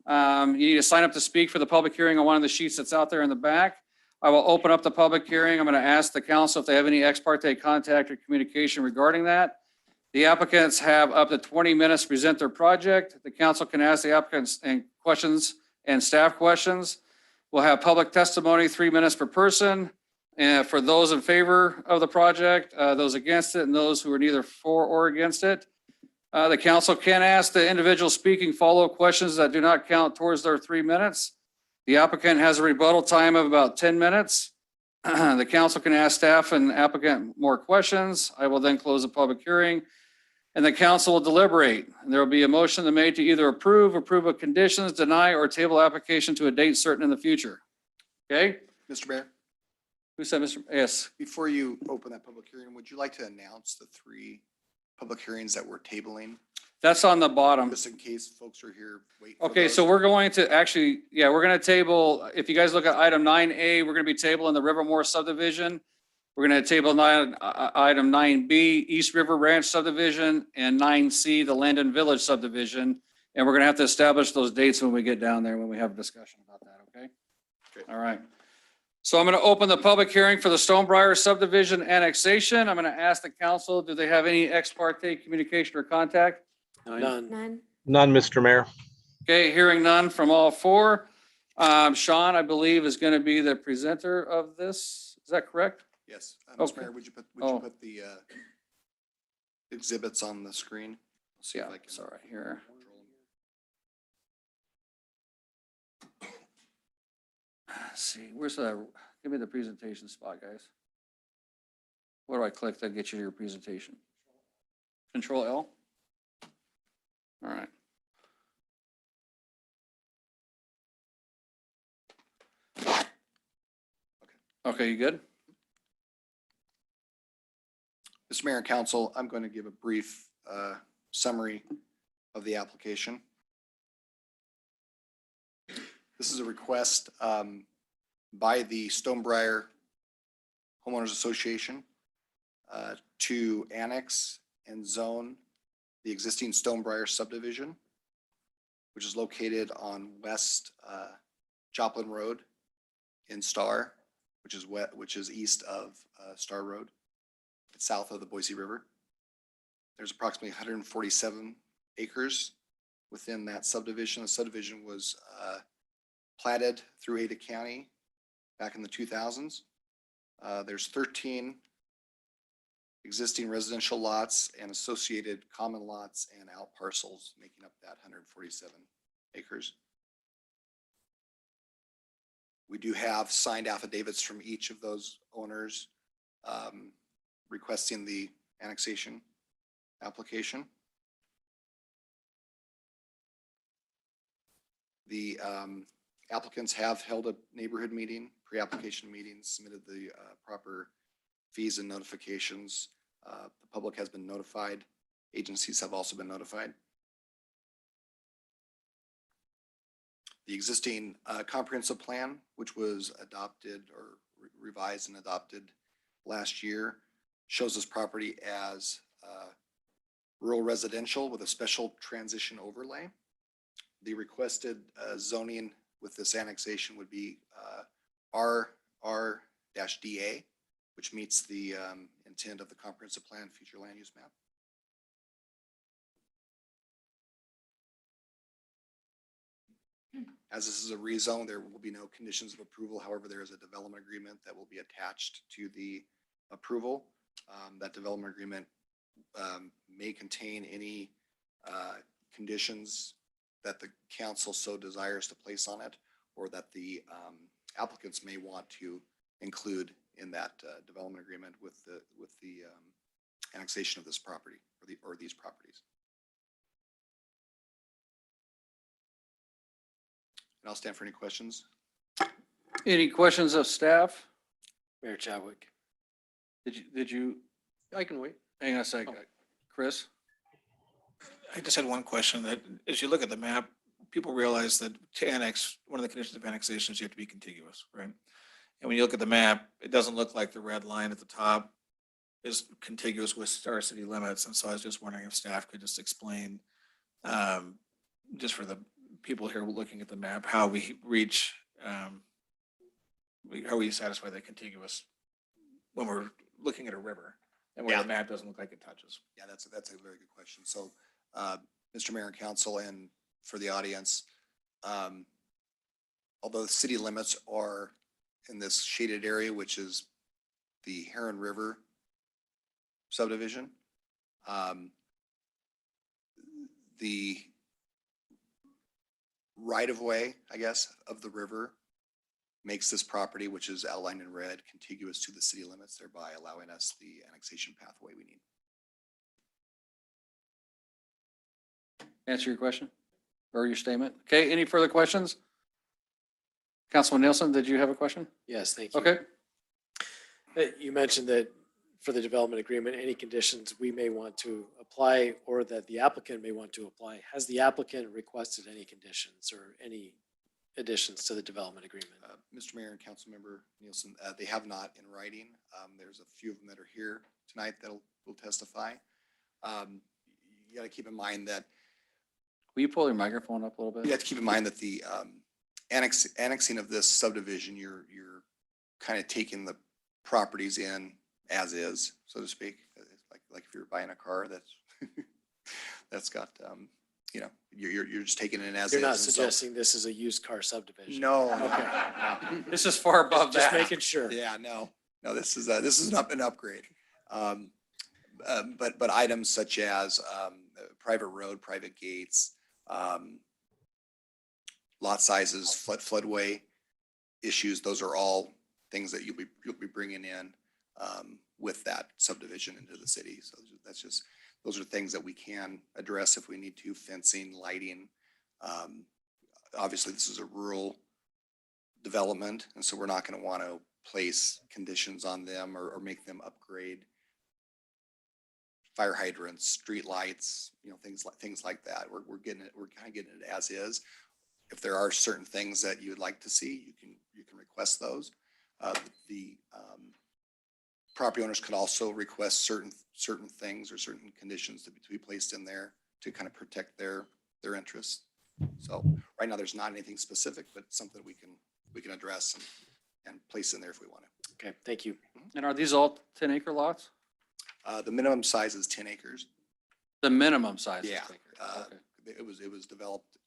You need to sign up to speak for the public hearing on one of the sheets that's out there in the back. I will open up the public hearing. I'm gonna ask the council if they have any ex parte contact or communication regarding that. The applicants have up to 20 minutes to present their project. The council can ask the applicants and questions and staff questions. We'll have public testimony, 3 minutes per person. And for those in favor of the project, those against it, and those who are neither for or against it. The council can ask the individual speaking follow-up questions that do not count towards their 3 minutes. The applicant has a rebuttal time of about 10 minutes. The council can ask staff and applicant more questions. I will then close the public hearing. And the council will deliberate. And there will be a motion made to either approve of conditions, deny, or table application to a date certain in the future. Okay? Mr. Mayor, Who said, Mr.? Yes. before you open that public hearing, would you like to announce the 3 public hearings that we're tabling, That's on the bottom. just in case folks are here waiting? for Okay, so those? we're going to actually, yeah, we're gonna table, if you guys look at item 9A, we're gonna be tabling the Rivermore subdivision. We're gonna table item 9B, East River Ranch subdivision, and 9C, the Landon Village subdivision. And we're gonna have to establish those dates when we get down there, when we have a discussion about that, okay? Okay. All right. So I'm gonna open the public hearing for the Stonebriar subdivision annexation. I'm gonna ask the council, do they have any ex parte communication or contact? None. None. None, Mr. Mayor. Okay, hearing none from all 4. Sean, I believe, is gonna be the presenter of this. Is that correct? Yes, Okay. Mr. Mayor, would you Oh. put the exhibits on the screen? Let's see if Yeah, I can it's all right here. control them. Let's see, where's the, give me the presentation spot, guys. Where do I click to get you your presentation? Control L? All right. Okay, you good? Mr. Mayor and Council, I'm going to give a brief summary of the application. This is a request by the Stonebriar Homeowners Association to annex and zone the existing Stonebriar subdivision, which is located on West Joplin Road in Star, which is east of Star Road. It's south of the Boise River. There's approximately 147 acres within that subdivision. The subdivision was platted through Ada County back in the 2000s. There's 13 existing residential lots and associated common lots and out parcels making up that 147 acres. We do have signed affidavits from each of those owners requesting the annexation application. The applicants have held a neighborhood meeting, pre-application meetings, submitted the proper fees and notifications. The public has been notified. Agencies have also been notified. The existing comprehensive plan, which was adopted or revised and adopted last year, shows this property as rural residential with a special transition overlay. The requested zoning with this annexation would be RR-DA, which meets the intent of the comprehensive plan future land use map. As this is a rezone, there will be no conditions of approval. However, there is a development agreement that will be attached to the approval. That development agreement may contain any conditions that the council so desires to place on it, or that the applicants may want to include in that development agreement with the annexation of this property or these properties. And I'll stand for any questions. Any questions of staff? Mayor Chadwick. Did you, I can wait. hang on a second, Chris? I just had one question that as you look at the map, people realize that to annex, one of the conditions of annexation is you have to be contiguous, right? And when you look at the map, it doesn't look like the red line at the top is contiguous with our city limits. And so I was just wondering if staff could just explain, just for the people here looking at the map, how we reach, how we satisfy the contiguous when we're looking at a river and where the map doesn't look like it touches. Yeah, that's a very good question. So, Mr. Mayor and Council, and for the audience, although the city limits are in this shaded area, which is the Heron River subdivision, the right-of-way, I guess, of the river makes this property, which is outlined in red, contiguous to the city limits, thereby allowing us the annexation pathway we need. Answer your question or your statement? Okay, any further questions? Councilman Nielsen, did you have a question? Yes, thank you. Okay, You mentioned that for the development agreement, any conditions we may want to apply or that the applicant may want to apply. Has the applicant requested any conditions or any additions to the development agreement? Mr. Mayor and Councilmember Nielsen, they have not in writing. There's a few of them that are here tonight that will testify. You got to keep in mind that will you pull your microphone up a little you bit? have to keep in mind that the annexing of this subdivision, you're kind of taking the properties in as is, so to speak. It's like if you're buying a car that's got you're just taking it in as is. You're not And so- suggesting this is a used car subdivision? No. Okay. This is far above Just that. making sure. Yeah, no, this is an upgrade. But items such as private road, private gates, lot sizes, floodway issues, those are all things that you'll be bringing in with that subdivision into the city. So those are things that we can address if we need to: fencing, lighting. Obviously, this is a rural development, and so we're not going to want to place conditions on them or make them upgrade fire hydrants, street lights, things like that. We're kind of getting it as is. If there are certain things that you would like to see, you can request those. The property owners could also request certain things or certain conditions to be placed in there to kind of protect their interests. So right now, there's not anything specific, but something we can address and place in there if we want to. Okay, thank you. And are these all 10-acre lots? The minimum size is 10 acres. The minimum size is Yeah. 10 acres. Okay. It was developed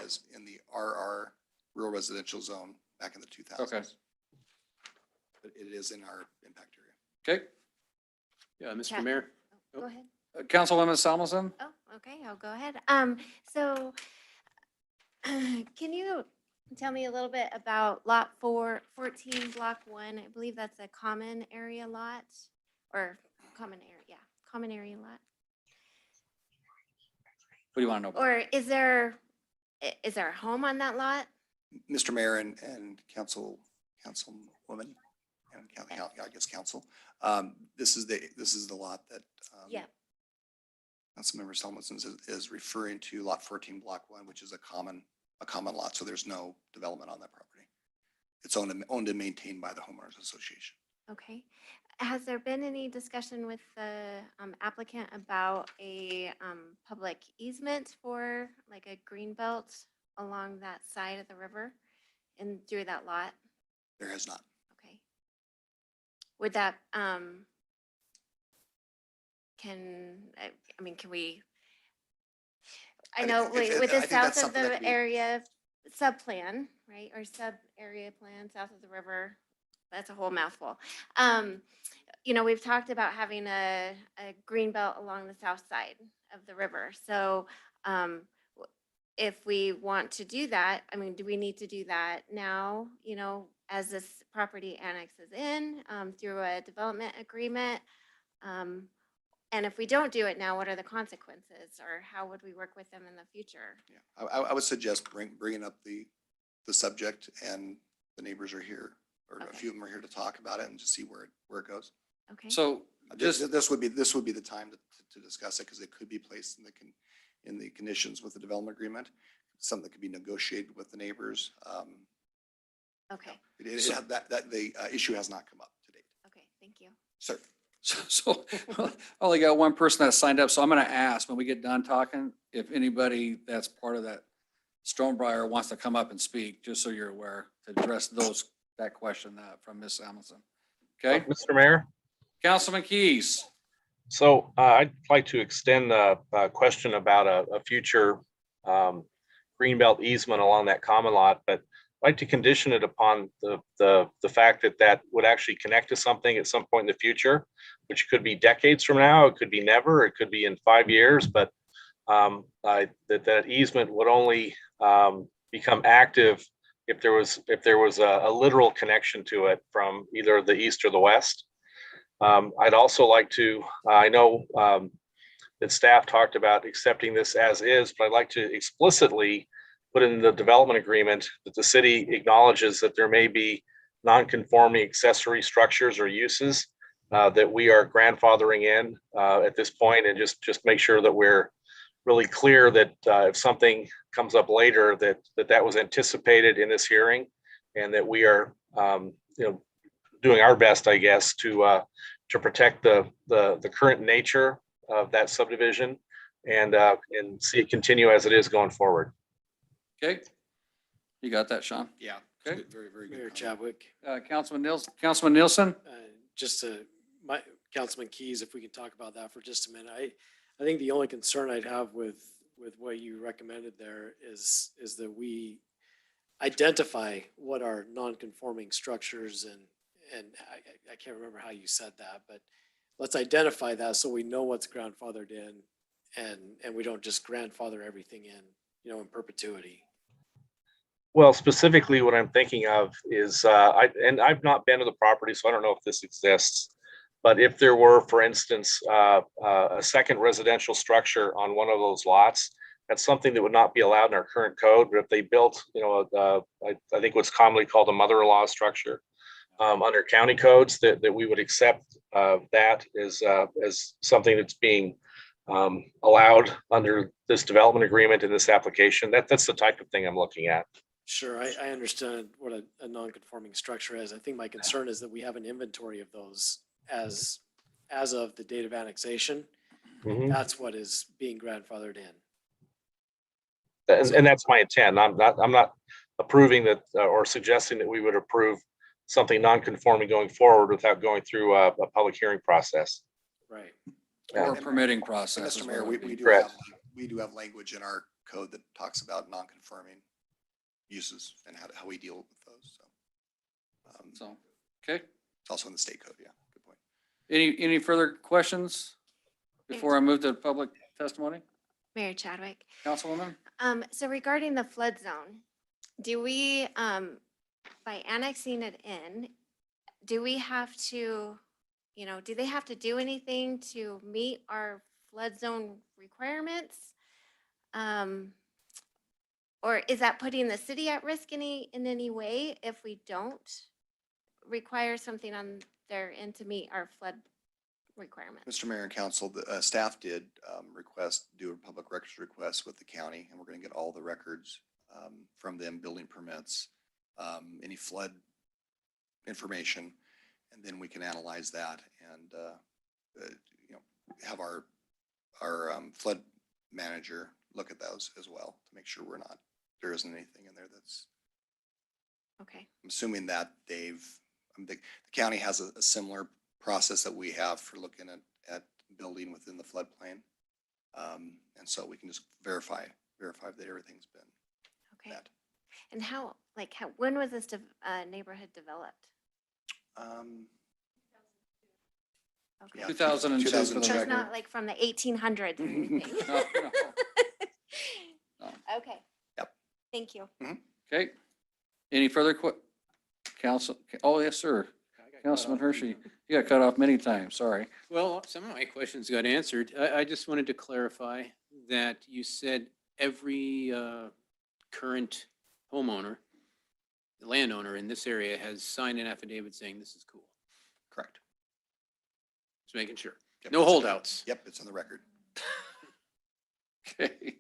as in the RR, rural residential zone, back in the 2000s. Okay. But it is in our impact area. Okay, Yeah, Mr. Yeah. Mayor. Go ahead. Councilwoman Salmonson? Oh, okay, I'll go ahead. So can you tell me a little bit about lot 14, block 1? I believe that's a common area lot or common area lot. What do you want to know about? Or is there a home on that lot? Mr. Mayor and councilwoman and I guess council, this is the lot that Yeah. Councilmember Salmonson is referring to, lot 14, block 1, which is a common lot. So there's no development on that property. It's owned and maintained by the homeowners association. Okay. Has there been any discussion with the applicant about a public easement for like a green belt along that side of the river and through that lot? There has not. Okay. Would that, can we, I know with the I think that's south of something that the could be- area sub-plan, right? Or sub-area plan south of the river, that's a whole mouthful. You know, we've talked about having a green belt along the south side of the river. So if we want to do that, I mean, do we need to do that now, you know, as this property annexes in through a development agreement? And if we don't do it now, what are the consequences, or how would we work with them in the future? Yeah, I would suggest bringing up the subject, and the neighbors are here, or a Okay. few of them are here to talk about it and just see where it goes. Okay. So just, This would be the time to discuss it, because it could be placed in the conditions with the development agreement, something that could be negotiated with the neighbors. Okay. The issue has not come up to date. Okay. Thank you. Sir. so I only got one person that signed up, so I'm going to ask when we get done talking, if anybody that's part of that Stonebriar wants to come up and speak, just so you're aware, to address that question from Ms. Amundson. Okay, Mr. Mayor, Councilman Keys. so I'd like to extend a question about a future greenbelt easement along that common lot, but I'd like to condition it upon the fact that would actually connect to something at some point in the future, which could be decades from now, it could be never, it could be in 5 years, but that easement would only become active if there was a literal connection to it from either the east or the west. I'd also like to, I know that staff talked about accepting this as is, but I'd like to explicitly put in the development agreement that the city acknowledges that there may be non-conforming accessory structures or uses that we are grandfathering in at this point, and just make sure that we're really clear that if something comes up later, that was anticipated in this hearing, and that we are doing our best, I guess, to protect the current nature of that subdivision and see it continue as it is going forward. Okay, you got that, Sean? Yeah. Okay. Very, very good. Mayor comment. Chadwick, Councilman Nielsen. Councilman Keys, if we can talk about that for just a minute. I think the only concern I'd have with what you recommended there is that we identify what are non-conforming structures, and I can't remember how you said that, but let's identify that so we know what's grandfathered in, and we don't just grandfather everything in perpetuity. Well, specifically what I'm thinking of is, I've not been to the property, so I don't know if this exists. But if there were, for instance, a second residential structure on one of those lots, that's something that would not be allowed in our current code. But if they built, I think what's commonly called a mother-in-law structure under county codes, that we would accept that as something that's being allowed under this development agreement in this application. That's the type of thing I'm looking at. Sure, I understand what a non-conforming structure is. I think my concern is that we have an inventory of those as of the date of annexation. Mhm. That's what is being grandfathered in. And that's my intent. I'm not approving that or suggesting that we would approve something non-conforming going forward without going through a public hearing process. Right. Or And- permitting process. Mr. is Mayor, what it would be. Correct. we do have language in our code that talks about non-conforming uses and how we deal with those. So, okay. It's also in the state code. Yeah, good point. Any further questions before I move to public testimony? Mayor Chadwick. Councilwoman? So regarding the flood zone, do we, by annexing it in, do we have to, do they have to do anything to meet our flood zone requirements? Or is that putting the city at risk in any way if we don't require something on their end to meet our flood requirements? Mr. Mayor and Council, the staff did do a public records request with the county, and we're going to get all the records from them, building permits, any flood information, and then we can analyze that and have our flood manager look at those as well to make sure there isn't anything in there that's. Okay. I'm assuming that the county has a similar process that we have for looking at building within the floodplain. And so we can just verify that everything's been Okay. met. And when was this neighborhood developed? Okay. 2002 for the So it's record. not like from the 1800s or anything. No, no. No. Okay. Yep. Thank you. Okay. Any further council? Oh, yes, sir. Councilman Hershey, you got cut off many times. Sorry. Well, some of my questions got answered. I just wanted to clarify that you said every current homeowner, landowner in this area has signed an affidavit saying this is cool. Correct. Just making sure. Yep, No it's in the- holdouts. Yep, it's on the record. Okay.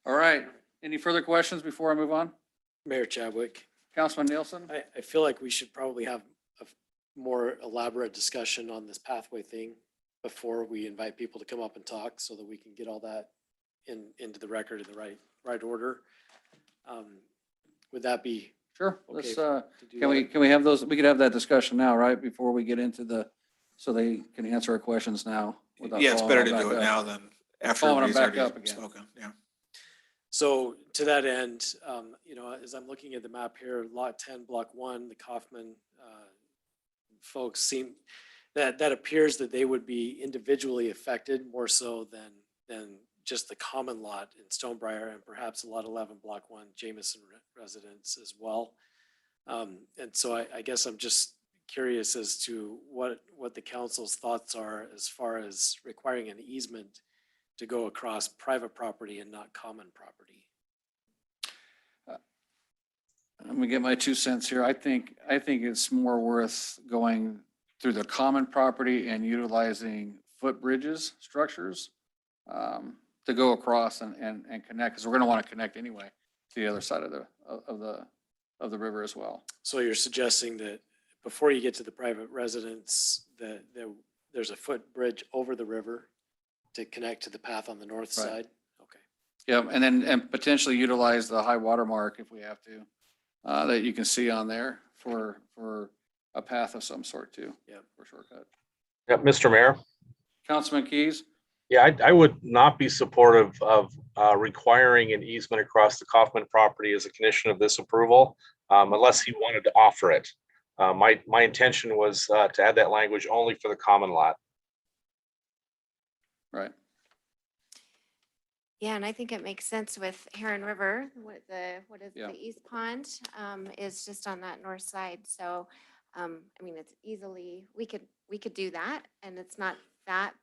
All right. Any further questions before I move on? Mayor Chadwick, Councilman Nielsen? I feel like we should probably have a more elaborate discussion on this pathway thing before we invite people to come up and talk so that we can get all that into the record in the right order. Would that be Sure. okay Let's, to do can that? we have those, we could have that discussion now, right? Before we get into so they can answer our questions now. without Yeah, it's following better to them do back it up. now than after Following them everybody's back up already again. spoken, yeah. So to that end, as I'm looking at the map here, lot 10, block 1, the Kaufman folks seem, that appears that they would be individually affected more so than just the common lot in Stonebriar and perhaps lot 11, block 1, Jameson residents as well. And so I guess I'm just curious as to what the council's thoughts are as far as requiring an easement to go across private property and not common property. Let me get my 2 cents here. I think it's more worth going through the common property and utilizing footbridges, structures, to go across and connect, because we're gonna want to connect anyway to the other side of the river as well. So you're suggesting that before you get to the private residence, that there's a footbridge over the river to connect to the path on the north Right. side? Okay. Yeah, and potentially utilize the high water mark if we have to, that you can see on there for a path of some sort too. Yep. For shortcut. Yeah, Mr. Mayor. Councilman Keys? Yeah, I would not be supportive of requiring an easement across the Kaufman property as a condition of this approval, unless he wanted to offer it. My intention was to add that language only for the common lot. Right. Yeah, and I think it makes sense with Heron River, what is Yeah. the East Pond, is just on that north side. So, I mean, it's easily, we could do that and it's not that,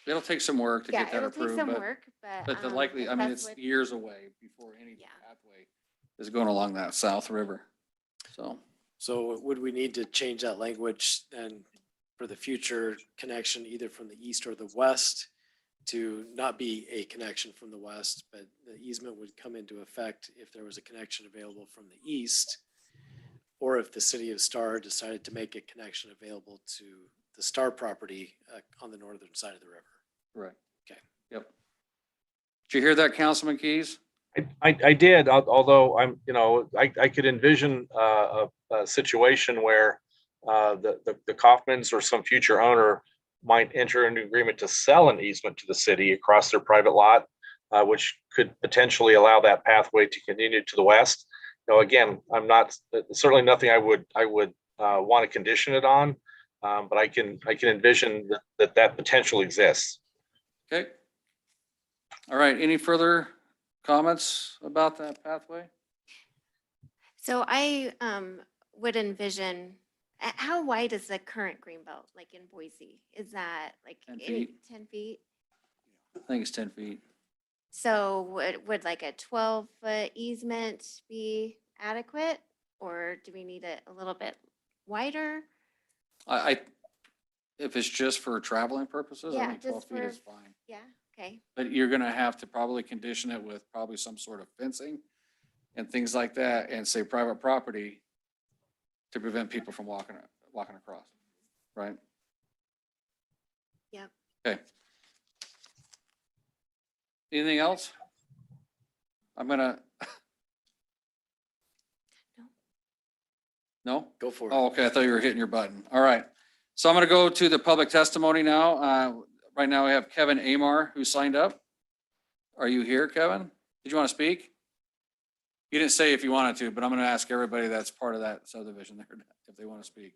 It'll take some work to yeah, get that it'll take approved, some but, work, but. but the if likely, I mean, that's it's what- years away before any Yeah. pathway is going along that South River. So would we need to change that language then for the future connection either from the east or the west to not be a connection from the west, but the easement would come into effect if there was a connection available from the east, or if the city of Star decided to make a connection available to the Star property on the northern side of the river? Right. Okay. Yep. Did you hear that, Councilman Keys? I did, although I could envision a situation where the Kaufmans or some future owner might enter into agreement to sell an easement to the city across their private lot, which could potentially allow that pathway to continue to the west. Now, again, I'm not, certainly nothing I would want to condition it on, but I can envision that potential exists. Okay. All right. Any further comments about that pathway? So I would envision, how wide is the current greenbelt, like in Boise? Is that like 10 feet. 10 feet? I think it's 10 feet. So would like a 12-foot easement be adequate? Or do we need it a little bit wider? If it's just for traveling purposes, I Yeah, think 12 just feet for, is fine. yeah, okay. But you're gonna have to probably condition it with probably some sort of fencing and things like that, and say private property to prevent people from walking across, right? Yep. Okay. Anything else? I'm gonna. No? Go for it. Oh, okay, I thought you were hitting your button. All right. So I'm gonna go to the public testimony now. Right now we have Kevin Amar who signed up. Are you here, Kevin? Did you want to speak? You didn't say if you wanted to, but I'm going to ask everybody that's part of that subdivision there if they want to speak.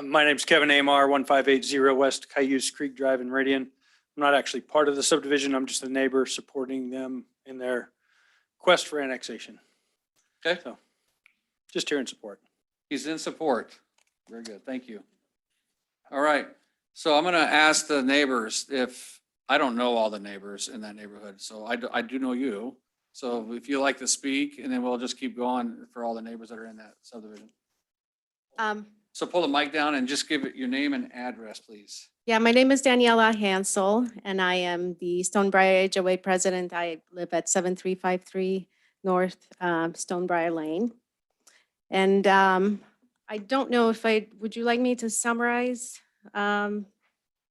My name's Kevin Amar, 1580 West Cayuse Creek Drive in Meridian. I'm not actually part of the subdivision. I'm just a neighbor supporting them in their quest for annexation. Okay. So just here in support. He's in support. Very good. Thank you. All right. So I'm going to ask the neighbors if, I don't know all the neighbors in that neighborhood, so I do know you. So if you like to speak, and then we'll just keep going for all the neighbors that are in that subdivision. So pull the mic down and just give it your name and address, please. Yeah, my name is Daniela Hansel, and I am the Stonebriar HOA president. I live at 7353 North Stonebriar Lane. And I don't know if would you like me to summarize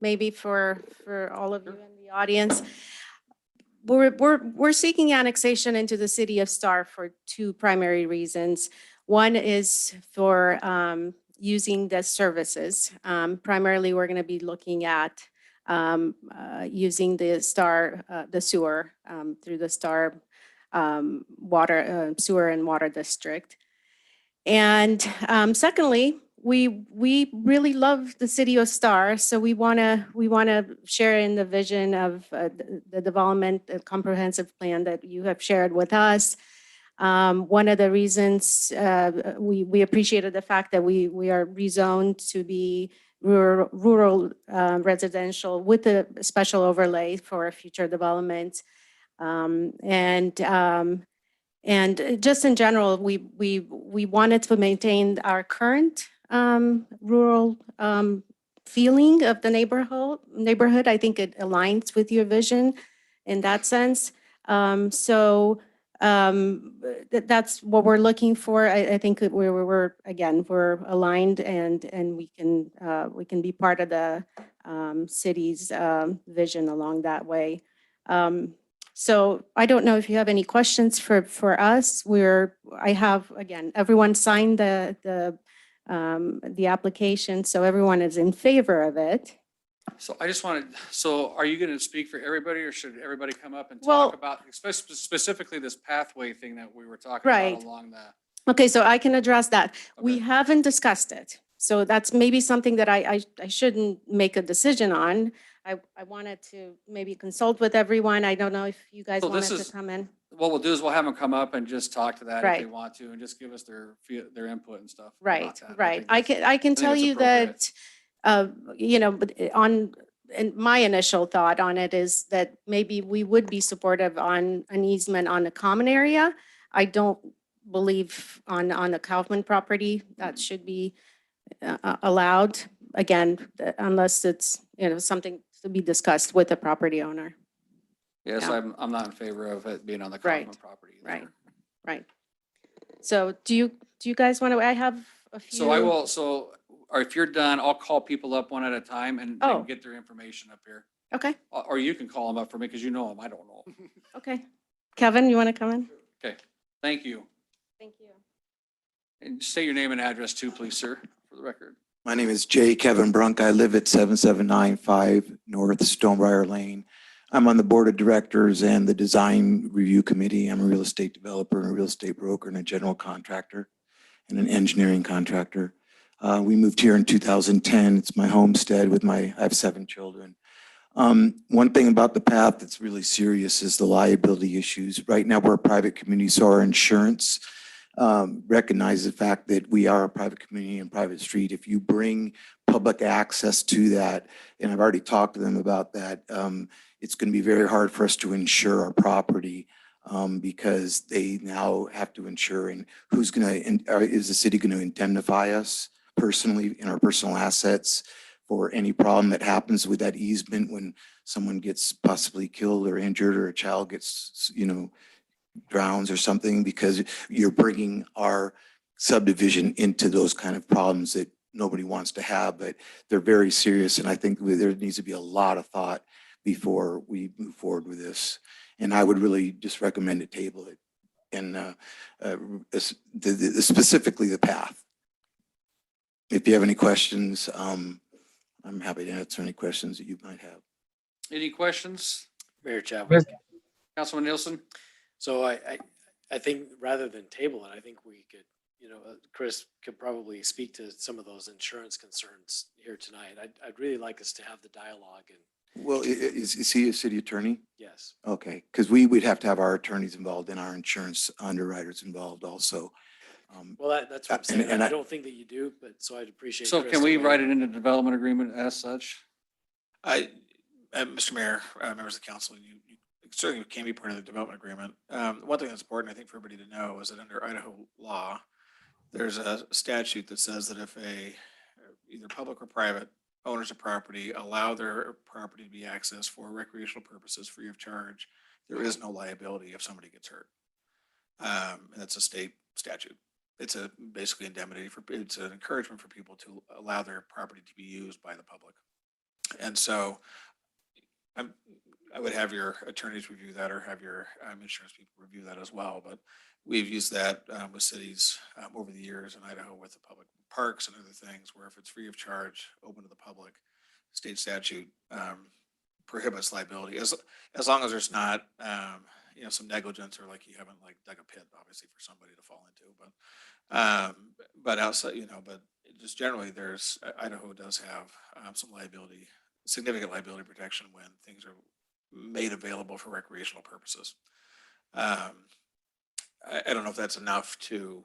maybe for all of you in the audience? We're seeking annexation into the city of Star for two primary reasons. One is for using the services. Primarily, we're going to be looking at using the Star, the sewer through the Star water, sewer and water district. And secondly, we really love the city of Star, so we want to share in the vision of the development, the comprehensive plan that you have shared with us. One of the reasons we appreciated the fact that we are rezoned to be rural residential with a special overlay for future development. And just in general, we wanted to maintain our current rural feeling of the neighborhood. I think it aligns with your vision in that sense. So that's what we're looking for. I think that we're aligned, and we can be part of the city's vision along that way. So I don't know if you have any questions for us. I have, again, everyone signed the application, so everyone is in favor of it. So I just wanted, so are you going to speak for everybody, or should everybody come up and Well- talk about specifically this pathway thing that we were talking Right. about along the? Okay, so I can address that. We Okay. haven't discussed it. So that's maybe something that I shouldn't make a decision on. I wanted to maybe consult with everyone. I don't know if you guys So this wanted is- to come in. What we'll do is we'll have them come up and just talk to that if they Right. want to, and just give us their input and stuff. about Right, that. right. think that's- I can think tell it's you appropriate. that, and my initial thought on it is that maybe we would be supportive on an easement on the common area. I don't believe on the Kaufman property that should be allowed, again, unless it's, something to be discussed with the property owner. Yes, Yeah. I'm not in favor of it being on the Right, Kaufman property. either. right. Right. So do you guys want to, I have a few. So I will, or if you're done, I'll call people up one at a time and they Oh. can get their information up here. Okay, Or you can call them up for me because you know them. I don't know 'em. okay. Kevin, you want to come in? Okay, thank you. Thank you. And state your name and address too, please, sir, for the record. My name is J. Kevin Brunk. I live at 7795 North Stonebriar Lane. I'm on the board of directors and the design review committee. I'm a real estate developer and a real estate broker and a general contractor and an engineering contractor. We moved here in 2010. It's my homestead I have 7 children. One thing about the path that's really serious is the liability issues. Right now, we're a private community, so our insurance recognize the fact that we are a private community and private street. If you bring public access to that, and I've already talked to them about that, it's going to be very hard for us to insure our property because they now have to insure. And who's going to, is the city going to indemnify us personally in our personal assets for any problem that happens with that easement when someone gets possibly killed or injured, or a child gets, drowns or something, because you're bringing our subdivision into those kind of problems that nobody wants to have, but they're very serious. And I think there needs to be a lot of thought before we move forward with this. And I would really just recommend to table it, and specifically the path. If you have any questions, I'm happy to answer any questions that you might have. Any questions? Mayor Chadwick. Councilman Nielsen? So I I think rather than table it, I think we could, Chris could probably speak to some of those insurance concerns here tonight. I'd really like us to have the dialogue and, Well, is he a city attorney? yes. Okay, because we would have to have our attorneys involved and our insurance underwriters involved also. Well, that's what I'm saying. and I I- don't think that you do, but so I'd appreciate. So Chris can to we weigh write in. it into the development agreement as such? Mr. Mayor, members of the council, you certainly can be part of the development agreement. One thing that's important, I think, for everybody to know is that under Idaho law, there's a statute that says that if either public or private owners of property allow their property to be accessed for recreational purposes free of charge, there is no liability if somebody gets hurt. And that's a state statute. It's basically indemnity it's an encouragement for people to allow their property to be used by the public. And so I would have your attorneys review that or have your insurance people review that as well. But we've used that with cities over the years in Idaho with the public parks and other things where if it's free of charge, open to the public, state statute prohibits liability as long as there's not some negligence or like you haven't like dug a pit obviously for somebody to fall into. But outside, but just generally Idaho does have some significant liability protection when things are made available for recreational purposes. I don't know if that's enough to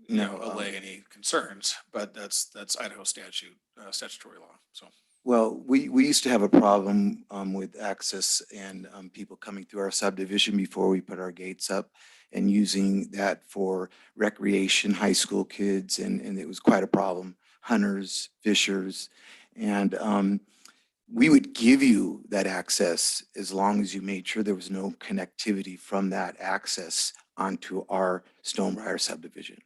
allay any concerns, but that's Idaho statutory law. So. Well, we used to have a problem with access and people coming through our subdivision before we put our gates up and using that for recreation, high school kids, and it was quite a problem. Hunters, fishers, and we would give you that access as long as you made sure there was no connectivity from that access onto our Stonebriar subdivision.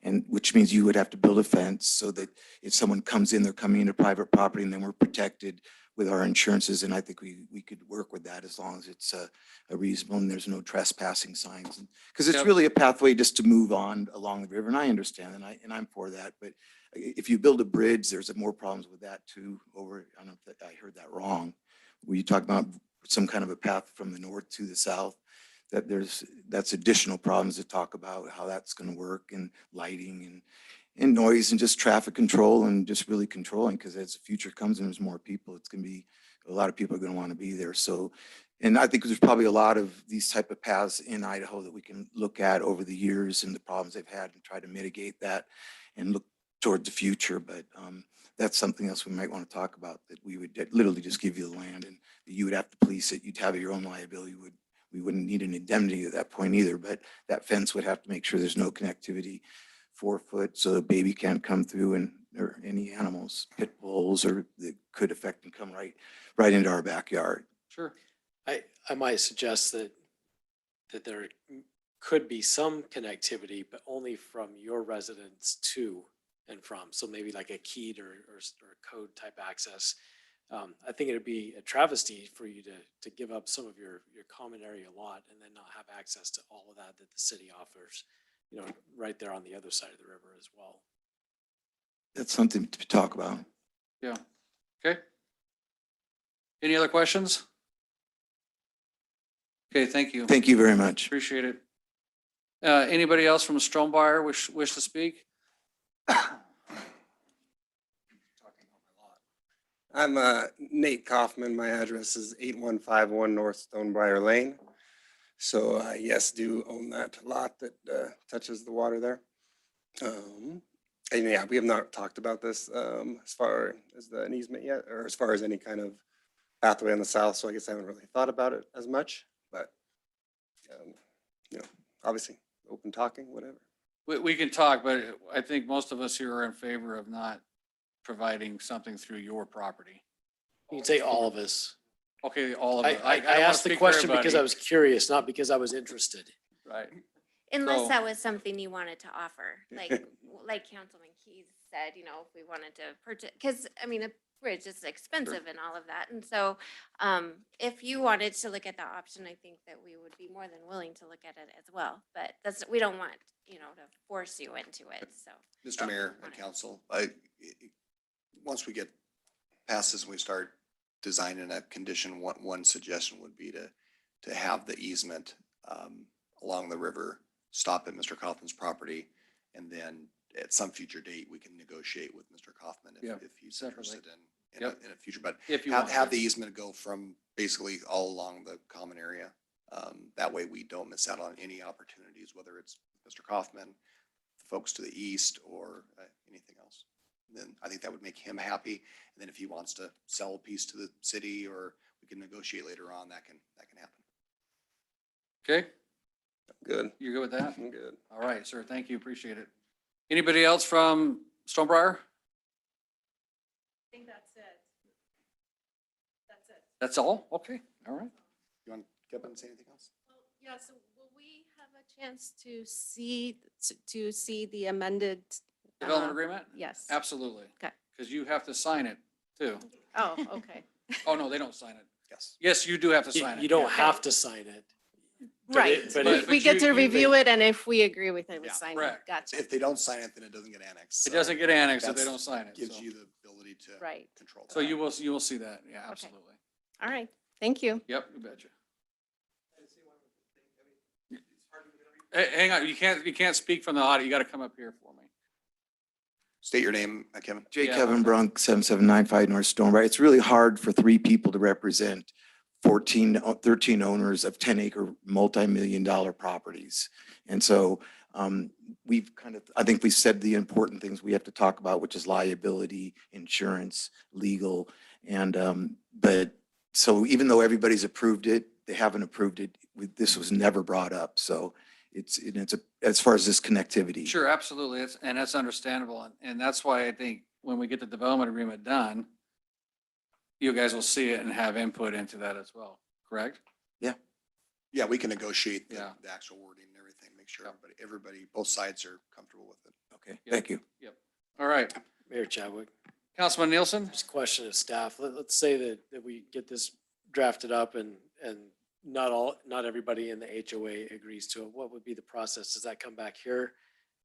And which means you would have to build a fence so that if someone comes in, they're coming into private property and then we're protected with our insurances. And I think we could work with that as long as it's a reasonable and there's no trespassing signs. Because it's Yep. really a pathway just to move on along the river. And I understand and I'm for that. But if you build a bridge, there's more problems with that too. I don't know if I heard that wrong. Were you talking about some kind of a path from the north to the south? That's additional problems to talk about how that's going to work and lighting and noise and just traffic control and just really controlling because as the future comes and there's more people, it's going to be a lot of people are going to want to be there. So, and I think there's probably a lot of these type of paths in Idaho that we can look at over the years and the problems they've had and try to mitigate that and look toward the future. But that's something else we might want to talk about, that we would literally just give you the land and you would have to police it. You'd have your own liability. We wouldn't need an indemnity at that point either, but that fence would have to make sure there's no connectivity 4 foot so the baby can't come through or any animals, pit bulls or that could affect and come right into our backyard. Sure. I might suggest that there could be some connectivity, but only from your residence to and from. So maybe like a keyed or code type access. I think it'd be a travesty for you to give up some of your common area lot and then not have access to all of that the city offers, right there on the other side of the river as well. That's something to talk about. Yeah. Okay. Any other questions? Okay, thank you. Thank you very much. Appreciate it. Anybody else from Stonebriar wish to speak? I'm Nate Kaufman. My address is 8151 North Stonebriar Lane. So yes, do own that lot that touches the water there. And yeah, we have not talked about this as far as an easement yet, or as far as any kind of pathway on the south. So I guess I haven't really thought about it as much, but obviously open talking, whatever. We can talk, but I think most of us here are in favor of not providing something through your property. You can say all of us. Okay, all of I it. don't wanna asked the speak for question because I everybody. was curious, not because I was interested. Right. Unless So- that was something you wanted to offer, like Councilman Keys said, if we wanted to purchase, because I mean, a bridge is expensive and all of that. And so if you wanted to look at that option, I think that we would be more than willing to look at it as well. But we don't want, to force you into it, so. Mr. Mayor and Council, once we get past this and we start designing a condition, one suggestion would be to have the easement along the river, stop at Mr. Kaufman's property, and then at some future date, we can negotiate with Mr. Kaufman Yep, if he's separately. interested in Yep. in a future, but If you have, want have to. the easement go from basically all along the common area. That way we don't miss out on any opportunities, whether it's Mr. Kaufman, folks to the east, or anything else. Then I think that would make him happy. And then if he wants to sell a piece to the city, or we can negotiate later on, that can happen. Okay, Good. you're good with that? I'm good. All right, sir. Thank you. Appreciate it. Anybody else from Stonebriar? I think that's it. That's it. That's all? Okay, all right. You want to get up and say anything else? Yeah, so will we have a chance to see the amended? Development agreement? Yes. Absolutely. Okay. Because you have to sign it too. Oh, okay. Oh, no, they don't sign it. Yes. Yes, you do have to sign it. You don't yeah. have to sign it. But Right. it- but But- it- We get to you review may- it, and if we agree with it, we Yeah, sign it. correct. Gotcha. If they don't sign it, then it doesn't get annexed. It So doesn't get annexed if they that's- don't sign it. Gives so. you the ability to Right. control. So that. you will see that. Yeah, absolutely. All right. Thank you. Yep, you betcha. Hey, hang on, you can't speak from the audio. You got to come up here for me. State your name, Kevin. J. Yeah, Kevin okay. Brunk, 7795 North Stonebriar. It's really hard for three people to represent 13 owners of 10-acre multi-million-dollar properties. And so we've I think we've said the important things we have to talk about, which is liability, insurance, legal. And, but, so even though everybody's approved it, they haven't approved it. This was never brought up. So it's as far as this connectivity. Sure, absolutely. And that's understandable. And that's why I think when we get the development agreement done, you guys will see it and have input into that as well, correct? Yeah, we can negotiate Yeah. the actual wording and everything, make sure everybody, both sides are comfortable with it. Okay, Yep. thank you. Yep. All right. Mayor Chadwick, Councilman Nielsen? just a question of staff. Let's say that we get this drafted up and not everybody in the HOA agrees to it. What would be the process? Does that come back here?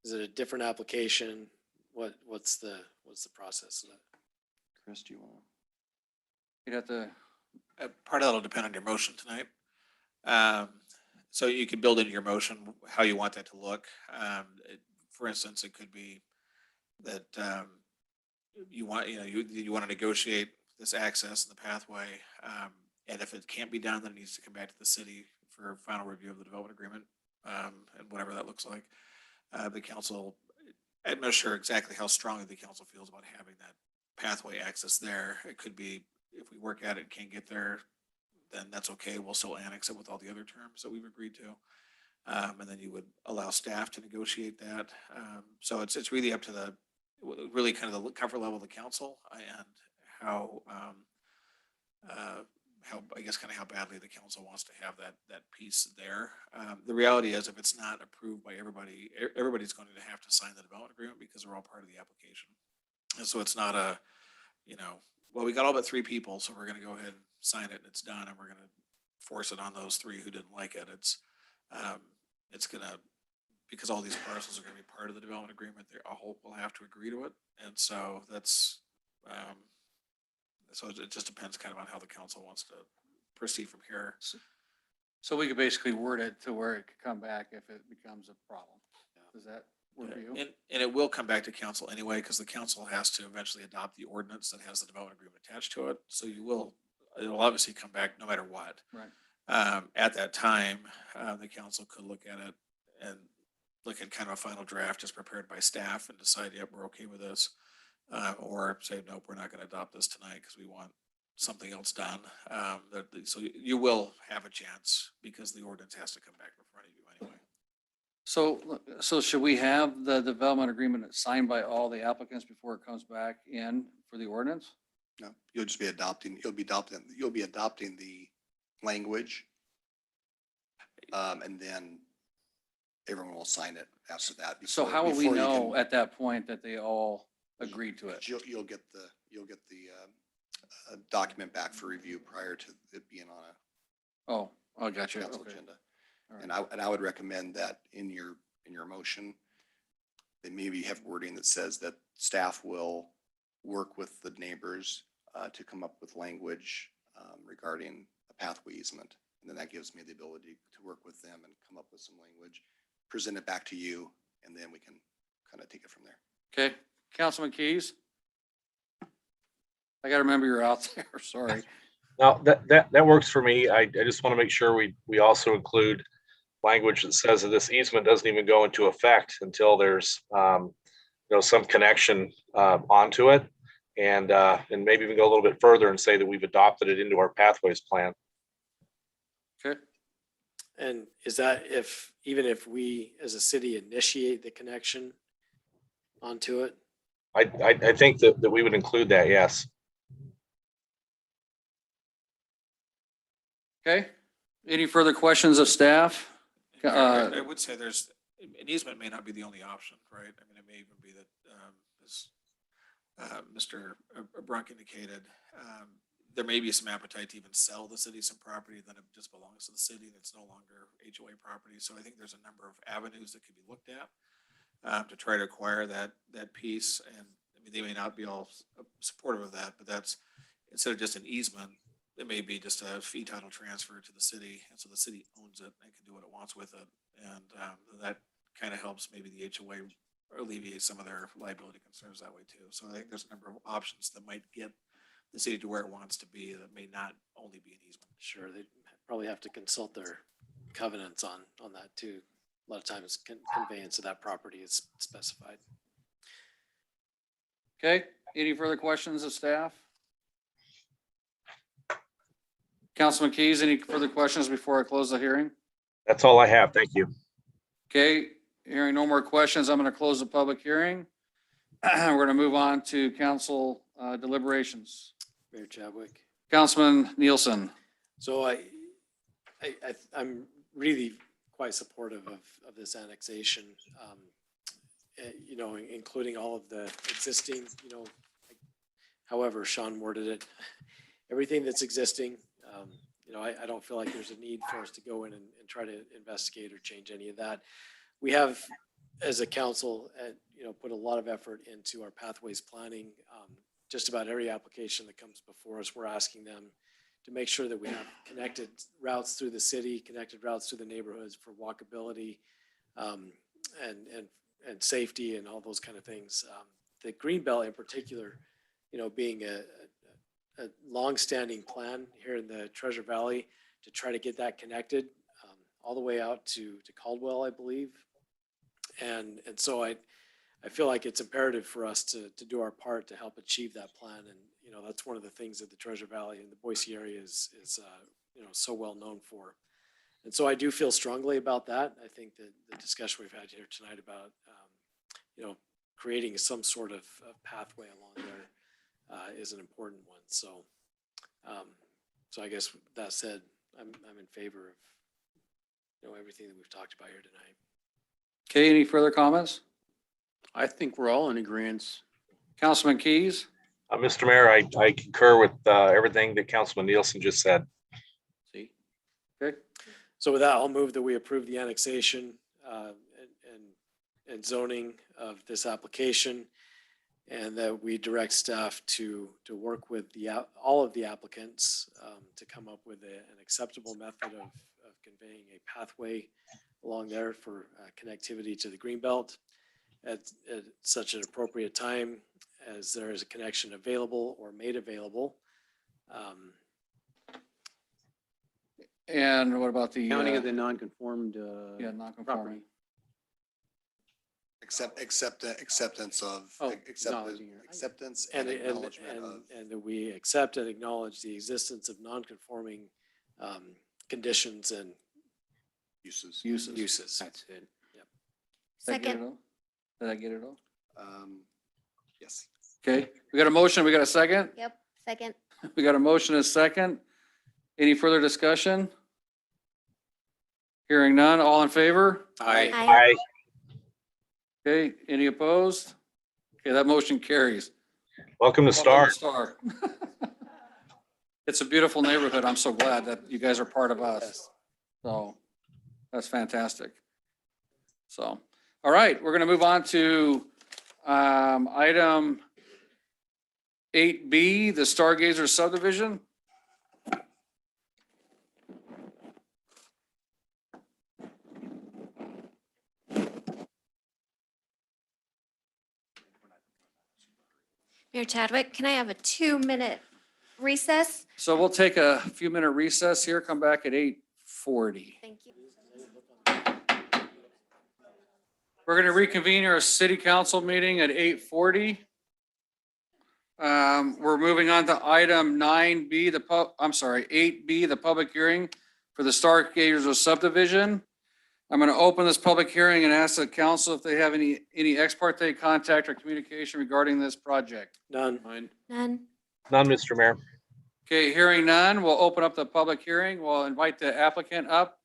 Is it a different application? What's the process of that? Chris, do you want to? You'd have to, Part of that'll depend on your motion tonight. So you can build into your motion how you want that to look. For instance, it could be that you want to negotiate this access and the pathway. And if it can't be done, then it needs to come back to the city for final review of the development agreement, and whatever that looks like. The council, I'm not sure exactly how strongly the council feels about having that pathway access there. It could be, if we work at it, can't get there, then that's okay. We'll still annex it with all the other terms that we've agreed to. And then you would allow staff to negotiate that. So it's really up to really kind of the comfort level of the council and how, I guess, kind of how badly the council wants to have that piece there. The reality is, if it's not approved by everybody, everybody's going to have to sign the development agreement because they're all part of the application. And so it's not well, we got all but 3 people, so we're going to go ahead and sign it and it's done, and we're going to force it on those 3 who didn't like it. It's going to, because all these parcels are going to be part of the development agreement, they all will have to agree to it. And so that's, so it just depends kind of on how the council wants to proceed from here. so we could basically word it to where it could come back if it becomes a problem. Does that work for you? And it will come back to council anyway, because the council has to eventually adopt the ordinance that has the development agreement attached to it. So it'll obviously come back no matter what. Right. At that time, the council could look at it and look at kind of a final draft as prepared by staff and decide, yep, we're okay with this. Or say, nope, we're not going to adopt this tonight because we want something else done. So you will have a chance because the ordinance has to come back in front of you anyway. So should we have the development agreement signed by all the applicants before it comes back in for the ordinance? No, you'll just be adopting the language. And then everyone will sign it after that. So how will we before you know can- at that point that they all agreed to it? You'll get the document back for review prior to it being on Oh, I got a you. council Okay. agenda. All right. And I would recommend that in your motion, that maybe have wording that says that staff will work with the neighbors to come up with language regarding a pathway easement And then that gives me the ability to work with them and come up with some language, present it back to you, and then we can kind of take it from there. Okay, Councilman Keys? I gotta remember you're out there, sorry. Now, that works for me. I just want to make sure we also include language that says that this easement doesn't even go into effect until there's, some connection onto it. And maybe even go a little bit further and say that we've adopted it into our pathways plan. Okay. And is that even if we as a city initiate the connection onto it? I think that we would include that, yes. Okay, any further questions of staff? I would say an easement may not be the only option, right? I mean, it may even be that, as Mr. Brunk indicated, there may be some appetite to even sell the city some property that just belongs to the city that's no longer HOA property. So I think there's a number of avenues that could be looked at to try to acquire that piece. And I mean, they may not be all supportive of that, but that's, instead of just an easement, it may be just a fee title transfer to the city, and so the city owns it and can do what it wants with it. And that kind of helps maybe the HOA alleviate some of their liability concerns that way too. So I think there's a number of options that might get the city to where it wants to be that may not only be an easement. Sure, they probably have to consult their covenants on that too. A lot of times conveyance of that property is specified. Okay, any further questions of staff? Councilman Keys, any further questions before I close the hearing? That's all I have. Thank you. Okay, hearing no more questions, I'm going to close the public hearing. We're going to move on to council deliberations. Mayor Chadwick. Councilman Nielsen. So I'm really quite supportive of this annexation, including all of the existing, however Sean worded it, everything that's existing. I don't feel like there's a need for us to go in and try to investigate or change any of that. We have, as a council, put a lot of effort into our pathways planning. Just about every application that comes before us, we're asking them to make sure that we have connected routes through the city, connected routes through the neighborhoods for walkability and safety and all those kind of things. The Greenbelt in particular, being a longstanding plan here in the Treasure Valley to try to get that connected all the way out to Caldwell, I believe. And so I feel like it's imperative for us to do our part to help achieve that plan. And, that's one of the things that the Treasure Valley and the Boise area is so well known for. And so I do feel strongly about that. I think that the discussion we've had here tonight about, creating some sort of pathway along there is an important one. So, I guess with that said, I'm in favor of, everything that we've talked about here tonight. Okay, any further comments? I think we're all in agreement. Councilman Keys? Mr. Mayor, I concur with everything that Councilman Nielsen just said. See? Okay. So with that, I'll move that we approve the annexation and zoning of this application, and that we direct staff to work with all of the applicants to come up with an acceptable method of conveying a pathway along there for connectivity to the Greenbelt at such an appropriate time as there is a connection available or made available. And what about the Counting of the non-conformed non-conforming. property. Acceptance of, acceptance and acknowledgement of. And that we accept and acknowledge the existence of non-conforming conditions and Uses. uses. That's it. Yep. Second. Did I get it all? Yes. Okay, we got a motion, we got a second? Yep, second. We got a motion and a second. Any further discussion? Hearing none, all in favor? Aye. Aye. Okay, any opposed? Okay, that motion carries. Welcome to Star. Star. It's a beautiful neighborhood. I'm so glad that you guys are part of us. So that's fantastic. So, all right, we're going to move on to item 8B, the Stargazer subdivision. Mayor Chadwick, can I have a 2-minute recess? So we'll take a few minute recess here, come back at 8:40. Thank you. We're going to reconvene our city council meeting at 8:40. We're moving on to item 9B, 8B, the public hearing for the Gators subdivision. I'm going to open this public hearing and ask the council if they have any ex parte contact or communication regarding this project. None. None. None, Mr. Mayor. Okay, hearing none, we'll open up the public hearing. We'll invite the applicant up.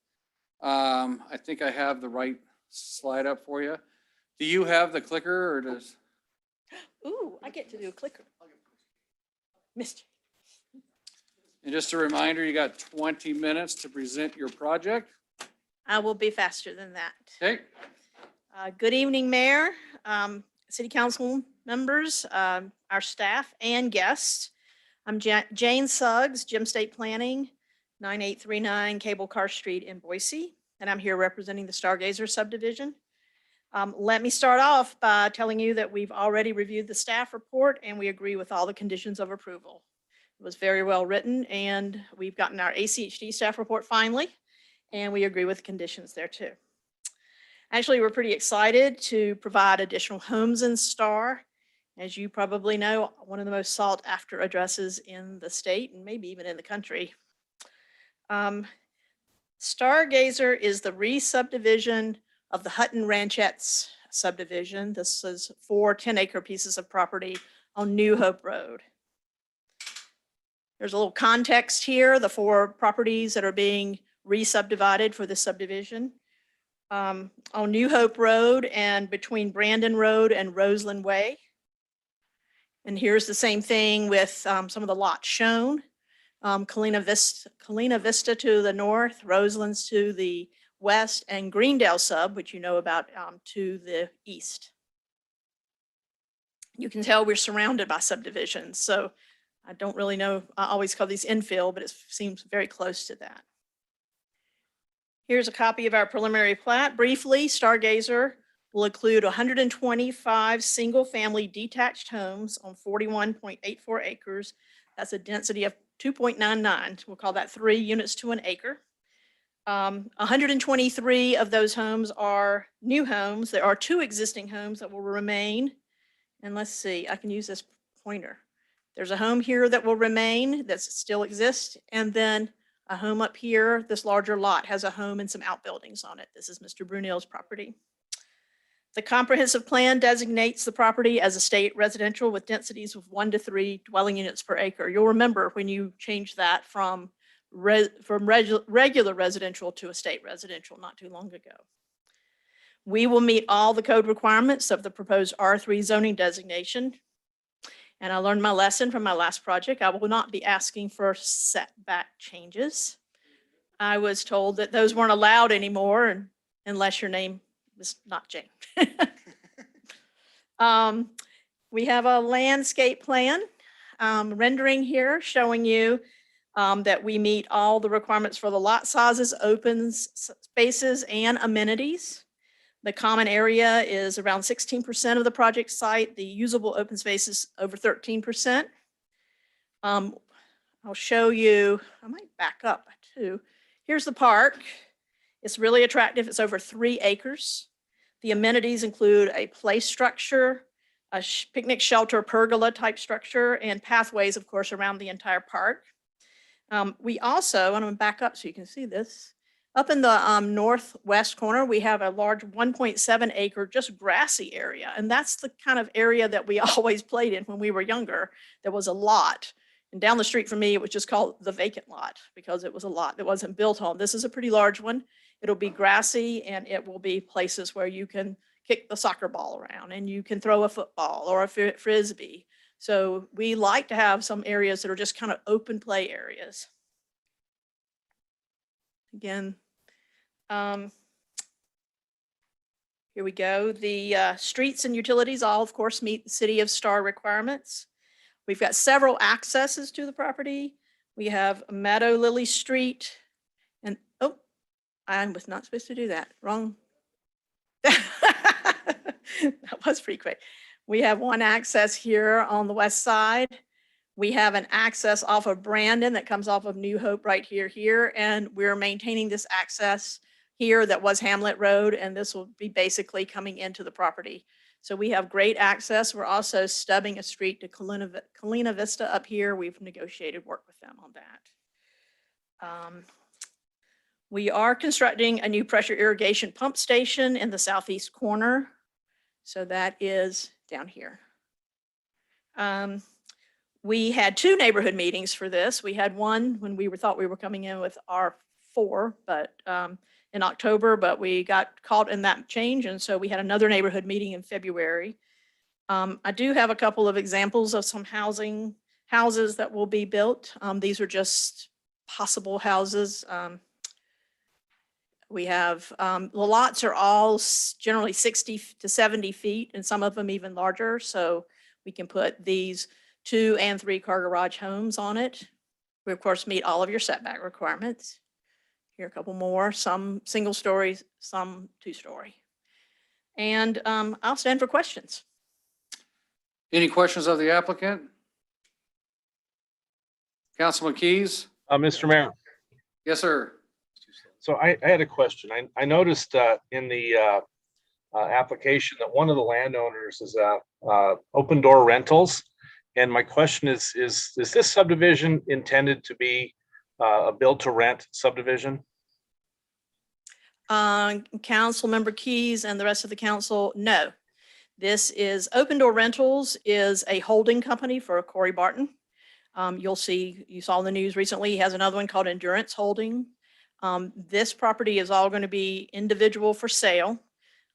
I think I have the right slide up for you. Do you have the clicker or does? Ooh, I get to do a clicker. Missed you. And just a reminder, you got 20 minutes to present your project. I will be faster than that. Okay, Good evening, Mayor, City Council members, our staff and guests. I'm Jane Suggs, Gem State Planning, 9839 Cable Car Street in Boise, and I'm here representing the Stargazer subdivision. Let me start off by telling you that we've already reviewed the staff report and we agree with all the conditions of approval. It was very well written and we've gotten our ACHD staff report finally, and we agree with the conditions there too. Actually, we're pretty excited to provide additional homes in Star. As you probably know, one of the most sought after addresses in the state and maybe even in the country. Stargazer is the re-subdivision of the Hutton Ranchettes subdivision. This is 4 10-acre pieces of property on New Hope Road. There's a little context here, the 4 properties that are being re-subdivided for this subdivision. On New Hope Road and between Brandon Road and Roseland Way. And here's the same thing with some of the lots shown. Kalina Vista to the north, Roseland's to the west, and Greendale sub, which you know about, to the east. You can tell we're surrounded by subdivisions, so I don't really know, I always call these infill, but it seems very close to that. Here's a copy of our preliminary plat. Briefly, Stargazer will include 125 single-family detached homes on 41.84 acres. That's a density of 2.99. We'll call that 3 units to an acre. 123 of those homes are new homes. There are 2 existing homes that will remain. And let's see, I can use this pointer. There's a home here that will remain, that still exists, and then a home up here. This larger lot has a home and some outbuildings on it. This is Mr. Brunel's property. The comprehensive plan designates the property as a state residential with densities of 1 to 3 dwelling units per acre. You'll remember when you changed that from regular residential to a state residential not too long ago. We will meet all the code requirements of the proposed R3 zoning designation. And I learned my lesson from my last project. I will not be asking for setback changes. I was told that those weren't allowed anymore unless your name is not Jane. We have a landscape plan rendering here showing you that we meet all the requirements for the lot sizes, open spaces, and amenities. The common area is around 16% of the project site. The usable open space is over 13%. I'll show you, I might back up too. Here's the park. It's really attractive. It's over 3 acres. The amenities include a play structure, a picnic shelter, pergola type structure, and pathways, of course, around the entire park. We also, and I'm gonna back up so you can see this, up in the northwest corner, we have a large 1.7 acre just grassy area. And that's the kind of area that we always played in when we were younger. There was a lot. And down the street from me, it was just called the vacant lot because it was a lot that wasn't built on. This is a pretty large one. It'll be grassy and it will be places where you can kick the soccer ball around and you can throw a football or a frisbee. So we like to have some areas that are just kind of open play areas. Again, here we go. The streets and utilities all, of course, meet the City of Star requirements. We've got several accesses to the property. We have Meadow Lily Street and, oh, I was not supposed to do that. Wrong. That was pretty quick. We have one access here on the west side. We have an access off of Brandon that comes off of New Hope right here, and we're maintaining this access here that was Hamlet Road, and this will be basically coming into the property. So we have great access. We're also stubbing a street to Colina Vista up here. We've negotiated work with them on that. We are constructing a new pressure irrigation pump station in the southeast corner. So that is down here. We had 2 neighborhood meetings for this. We had one when we thought we were coming in with R4, but in October, but we got caught in that change. And so we had another neighborhood meeting in February. I do have a couple of examples of some houses that will be built. These are just possible houses. We have, the lots are all generally 60 to 70 feet and some of them even larger. So we can put these 2 and 3 car garage homes on it. We of course meet all of your setback requirements. Here are a couple more, some single stories, some 2-story. And I'll stand for questions. Any questions of the applicant? Councilman Keys? Mr. Mayor, Yes, sir. so I had a question. I noticed in the application that one of the landowners is Open Door Rentals. And my question is this subdivision intended to be a build to rent subdivision? Council Member Keys and the rest of the council, no. This is Open Door Rentals is a holding company for Corey Barton. You'll see, you saw in the news recently, he has another one called Endurance Holding. This property is all going to be individual for sale.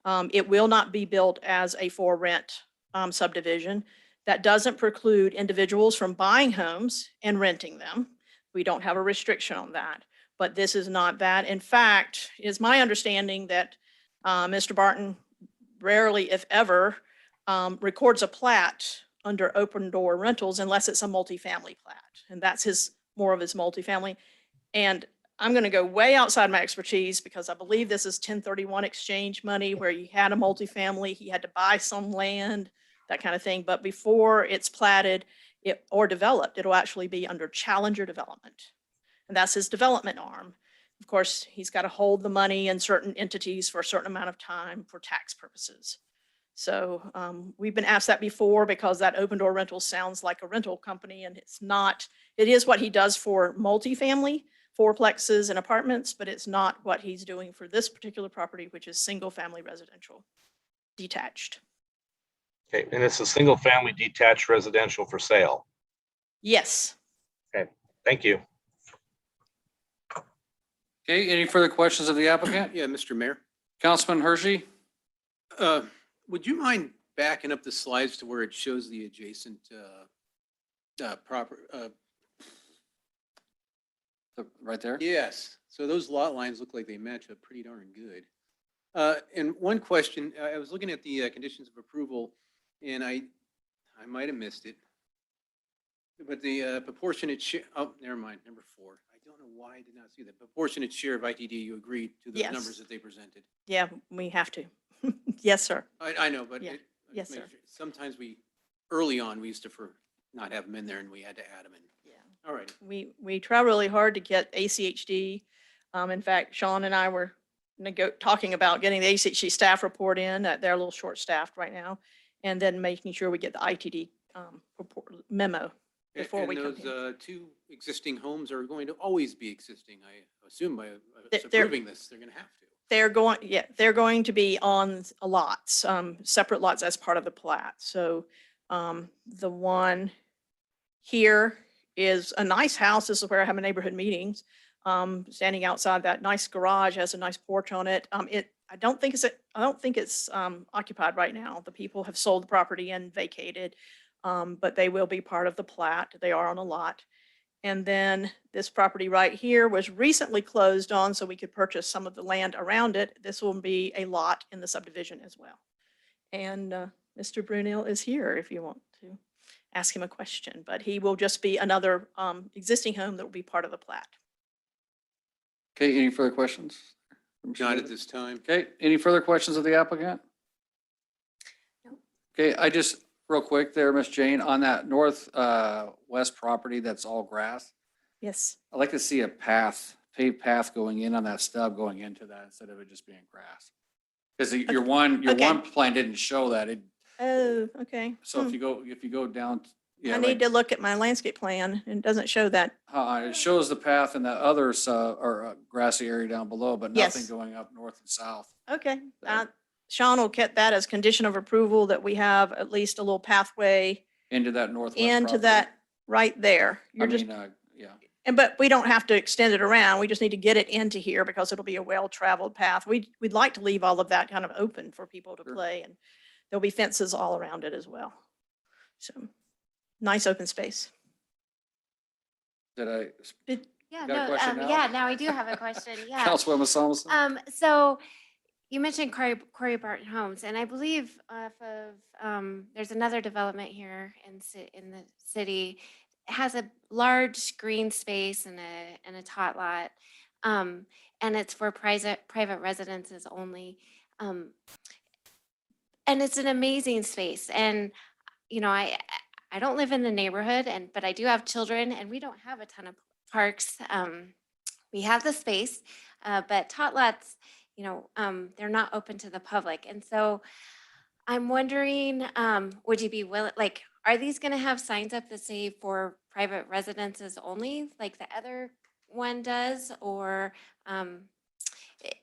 It will not be built as a for rent subdivision. That doesn't preclude individuals from buying homes and renting them. We don't have a restriction on that, but this is not that. In fact, it's my understanding that Mr. Barton rarely, if ever, records a plat under Open Door Rentals unless it's a multifamily plat. And that's more of his multifamily. And I'm going to go way outside my expertise because I believe this is 1031 exchange money where you had a multifamily, he had to buy some land, that kind of thing. But before it's platted or developed, it'll actually be under Challenger Development. And that's his development arm. Of course, he's got to hold the money in certain entities for a certain amount of time for tax purposes. So we've been asked that before because that Open Door Rental sounds like a rental company, and it's not. It is what he does for multifamily, fourplexes and apartments, but it's not what he's doing for this particular property, which is single family residential, detached. Okay, and it's a single family detached residential for sale. Yes. Okay, thank you. Okay, any further questions of the applicant? Yeah, Mr. Mayor. Councilman Hershey? Would you mind backing up the slides to where it shows the adjacent Right there? Yes, so those lot lines look like they match up pretty darn good. And one question, I was looking at the conditions of approval, and I might have missed it. But the proportionate share, oh, never mind, number 4. I don't know why I did not see that. Proportionate share of ITD, you agreed to those Yes. numbers that they presented. Yeah, we have to. Yes, sir. I know, but Yeah. Yes, sir. sometimes early on, we used to not have them in there and we had to add them in. Yeah. All right. We try really hard to get ACHD. In fact, Sean and I were talking about getting the ACHD staff report in. They're a little short staffed right now. And then making sure we get the ITD memo before we come in. Those 2 existing homes are going to always be existing. I assume by us They're- approving this, they're going to have to. They're going to be on lots, separate lots as part of the plat. So the one here is a nice house. This is where I have my neighborhood meetings. Standing outside that nice garage, has a nice porch on it. I don't think it's occupied right now. The people have sold the property and vacated, but they will be part of the plat. They are on a lot. And then this property right here was recently closed on so we could purchase some of the land around it. This will be a lot in the subdivision as well. And Mr. Brunel is here if you want to ask him a question, but he will just be another existing home that will be part of the plat. Okay, any further questions? Not at this time. Okay, any further questions of the applicant? No. Okay, real quick there, Miss Jane, on that west property that's all grass. Yes. I'd like to see a path, paved path going in on that stub going into that instead of it just being grass. Because your Okay. one plan didn't show that. Oh, okay. So if you go down, yeah, I need to look at my landscape plan and it doesn't show that. it shows the path in that other, or grassy area down below, but nothing Yes. going up north and south. Okay. There. Sean will get that as condition of approval that we have at least a little pathway Into that northwest into property. that right there. I You're just, mean, yeah. but we don't have to extend it around. We just need to get it into here because it'll be a well-traveled path. We'd like to leave all of that kind of open for people to Sure. play, and there'll be fences all around it as well. So nice open space. Did I? Yeah, Got a no, question now? yeah, now I do have a question. Yeah. Councilwoman Solomon? So you mentioned Corey Barton Homes, and I believe off of, there's another development here in the city. It has a large green space and a tot lot. And it's for private residences only. And it's an amazing space. And, you know, I don't live in the neighborhood, but I do have children, and we don't have a ton of parks. We have the space, but tot lots, you know, they're not open to the public. And so I'm wondering, would you be willing, like, are these going to have signs up that say for private residences only, like the other one does? Or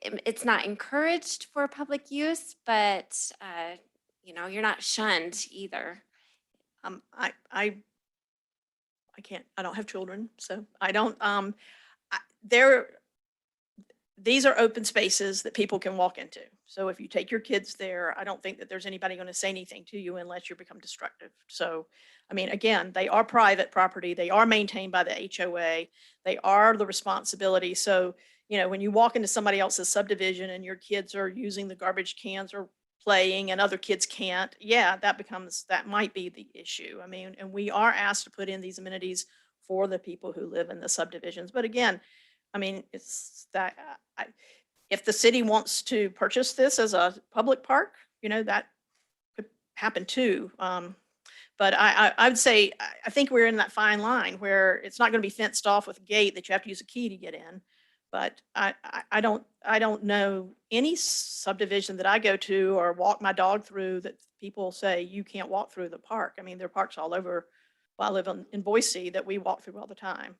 it's not encouraged for public use, but, you know, you're not shunned either. I can't, I don't have children, so I don't, these are open spaces that people can walk into. So if you take your kids there, I don't think that there's anybody going to say anything to you unless you become destructive. So, I mean, again, they are private property. They are maintained by the HOA. They are the responsibility. So, you know, when you walk into somebody else's subdivision and your kids are using the garbage cans or playing and other kids can't, yeah, that might be the issue. I mean, and we are asked to put in these amenities for the people who live in the subdivisions. But again, I mean, it's that, if the city wants to purchase this as a public park, you know, that could happen too. But I would say, I think we're in that fine line where it's not going to be fenced off with a gate that you have to use a key to get in. But I don't know any subdivision that I go to or walk my dog through that people say you can't walk through the park. I mean, there are parks all over. Well, I live in Boise that we walk through all the time.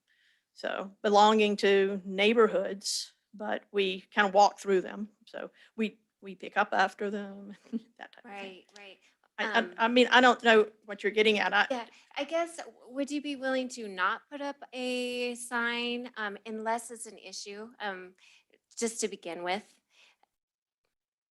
So belonging to neighborhoods, but we kind of walk through them. So we pick up after them, that type of thing. Right. I mean, I don't know what you're getting at. Yeah, I guess, would you be willing to not put up a sign unless it's an issue, just to begin with?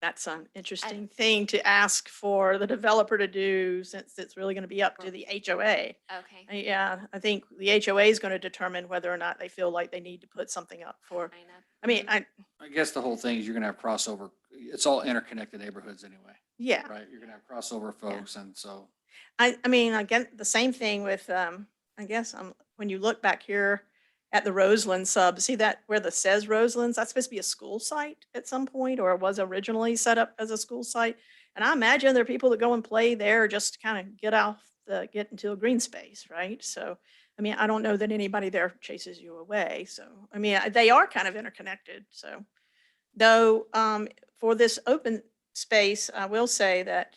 That's an interesting thing to ask for the developer to do, since it's really going to be up to the HOA. Okay. Yeah, I think the HOA is going to determine whether or not they feel like they need to put something up for, I mean, I guess the whole thing is you're gonna have crossover. It's all interconnected neighborhoods anyway, yeah. right? You're gonna have crossover folks, and so. I mean, again, the same thing with, I guess, when you look back here at the Roseland sub, see that where the says Roselands, that's supposed to be a school site at some point, or it was originally set up as a school site. And I imagine there are people that go and play there just to kind of get into a green space, right? So, I mean, I don't know that anybody there chases you away. So, I mean, they are kind of interconnected. So, though, for this open space, I will say that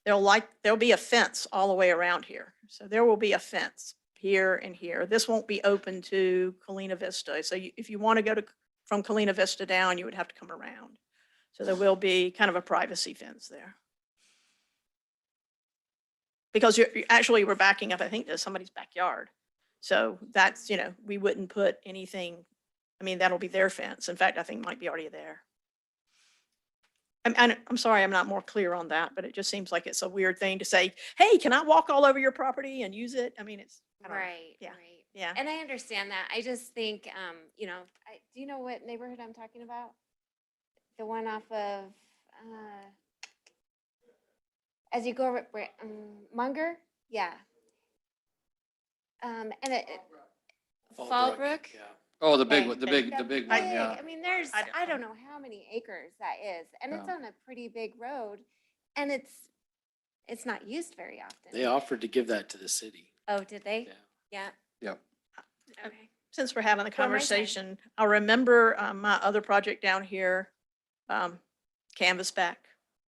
there'll be a fence all the way around here. So there will be a fence here and here. This won't be open to Colina Vista. So if you want to go from Colina Vista down, you would have to come around. So there will be kind of a privacy fence there. Because we're backing up, I think, to somebody's backyard. So that's, you know, we wouldn't put anything, I mean, that'll be their fence. In fact, I think it might be already there. I'm sorry, I'm not more clear on that, but it just seems like it's a weird thing to say, hey, can I walk all over your property and use it? I mean, it's. Right. Yeah. And I understand that. I just think, you know, do you know what neighborhood I'm talking about? The one off of, as you go, Munger? Yeah. And Fallbrook? Yeah. Oh, the big Okay. one, the big one, yeah. I mean, there's, I don't know how many acres that is, and it's Yeah. on a pretty big road, and it's It's not used very often. They offered to give that to the city. Oh, did they? Yeah. Yeah. Yep. Okay. Since we're having the For my side. conversation, I remember my other project down here, Canvasback.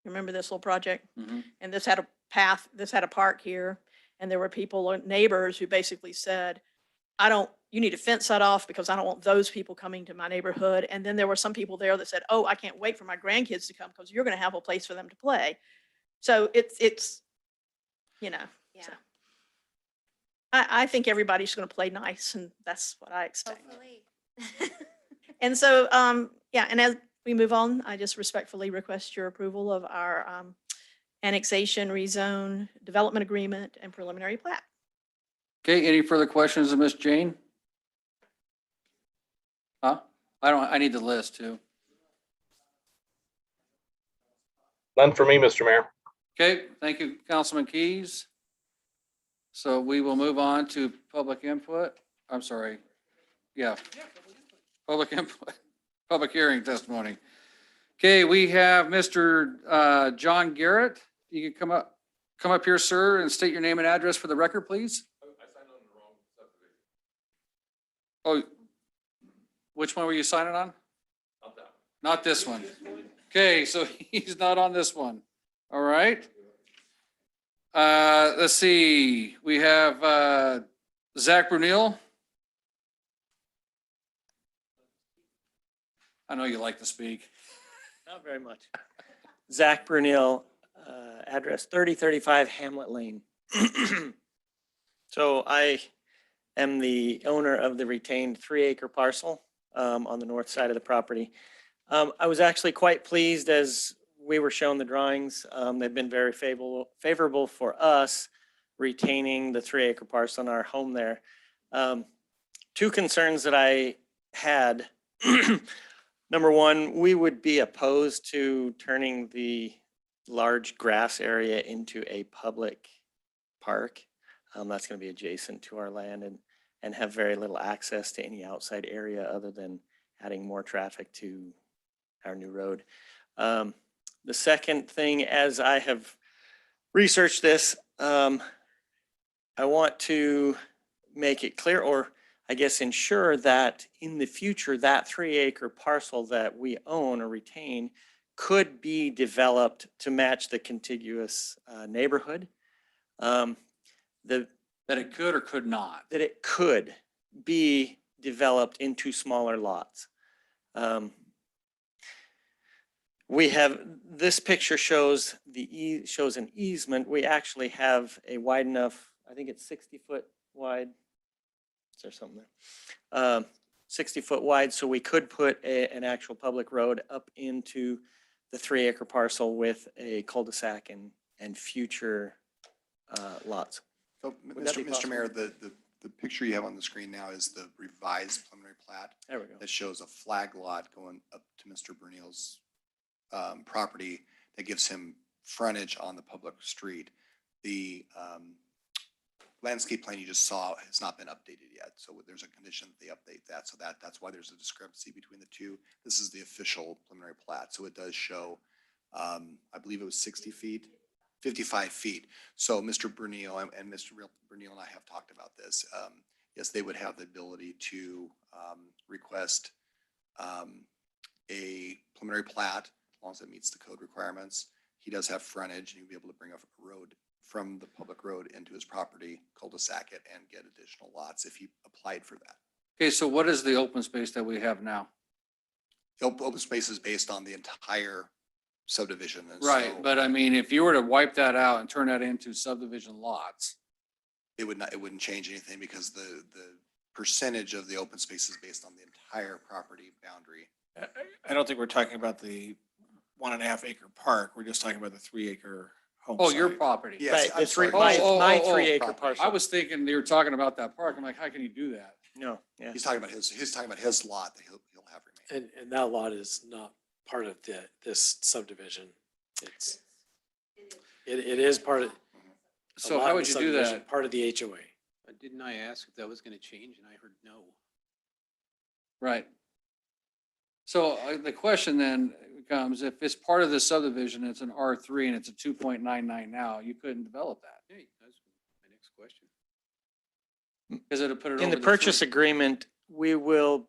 Remember this little project? Mhm. And this had a path, this had a park here, and there were people, neighbors who basically said, you need to fence that off because I don't want those people coming to my neighborhood. And then there were some people there that said, oh, I can't wait for my grandkids to come because you're going to have a place for them to play. So it's, you know. Yeah. So. I think everybody's going to play nice, and that's what I expect. Hopefully. And so, yeah, and as we move on, I just respectfully request your approval of our annexation, rezone, development agreement, and preliminary plat. Okay, any further questions of Ms. Jane? Huh? I need the list too. None for me, Mr. Mayor. Okay, thank you, Councilman Keys. So we will move on to public input. I'm sorry. Yeah. Public input, public hearing testimony. Okay, we have Mr. John Garrett. You can come up here, sir, and state your name and address for the record, please. I signed on the wrong subdivision. Oh, which one were you signing on? Not that one. Not this one. Okay, so he's not on this one. All right. Let's see, we have Zach Brunel. I know you like to speak. Not very much. Zach Brunel, address 3035 Hamlet Lane. So I am the owner of the retained 3-acre parcel on the north side of the property. I was actually quite pleased as we were shown the drawings. They've been very favorable for us retaining the 3-acre parcel in our home there. Two concerns that I had. Number one, we would be opposed to turning the large grass area into a public park. That's going to be adjacent to our land and have very little access to any outside area other than adding more traffic to our new road. The second thing, as I have researched this, I want to make it clear, or I guess ensure that in the future, that 3-acre parcel that we own or retain could be developed to match the contiguous neighborhood. That it could or could not? That it could be developed into smaller lots. We have, this picture shows shows an easement. We actually have a wide enough, I think it's 60-foot wide. Is there something there? 60-foot wide, so we could put an actual public road up into the 3-acre parcel with a cul-de-sac and future lots. So, Would that be Mr. Mayor, possible? the picture you have on the screen now is the revised preliminary plat. There we go. That shows a flag lot going up to Mr. Brunel's property that gives him frontage on the public street. The landscape plan you just saw has not been updated yet, so there's a condition that they update that. So that's why there's a discrepancy between the two. This is the official preliminary plat, so it does show, I believe it was 60 feet, 55 feet. So Mr. Brunel and Mr. Brunel and I have talked about this. Yes, they would have the ability to request a preliminary plat as long as it meets the code requirements. He does have frontage, and he'll be able to bring a road from the public road into his property, cul-de-sac it, and get additional lots if he applied for that. Okay, so what is the open space that we have now? The open space is based on the entire subdivision. And Right, so but I mean, if you were to wipe that out and turn that into subdivision lots, it wouldn't change anything because the percentage of the open space is based on the entire property boundary. I don't think we're talking about the 1.5 acre park. We're just talking about the 3-acre home. oh, your site. property. Yes, Right, I'm it's sorry. my 3-acre property. parcel. I was thinking you were talking about that park. I'm like, how can you do that? No, yeah. He's talking about his lot that he'll have remaining. And that lot is not part of this subdivision. It is part of. a So lot how of would the you do subdivision, that? Part of the HOA. Didn't I ask if that was going to change and I heard no? Right. So the question then, becomes, if it's part of the subdivision, it's an R3 and it's a 2.99 now, you couldn't develop that. Hey, that's my next question. Because it'll put it In over the purchase 3. agreement, we will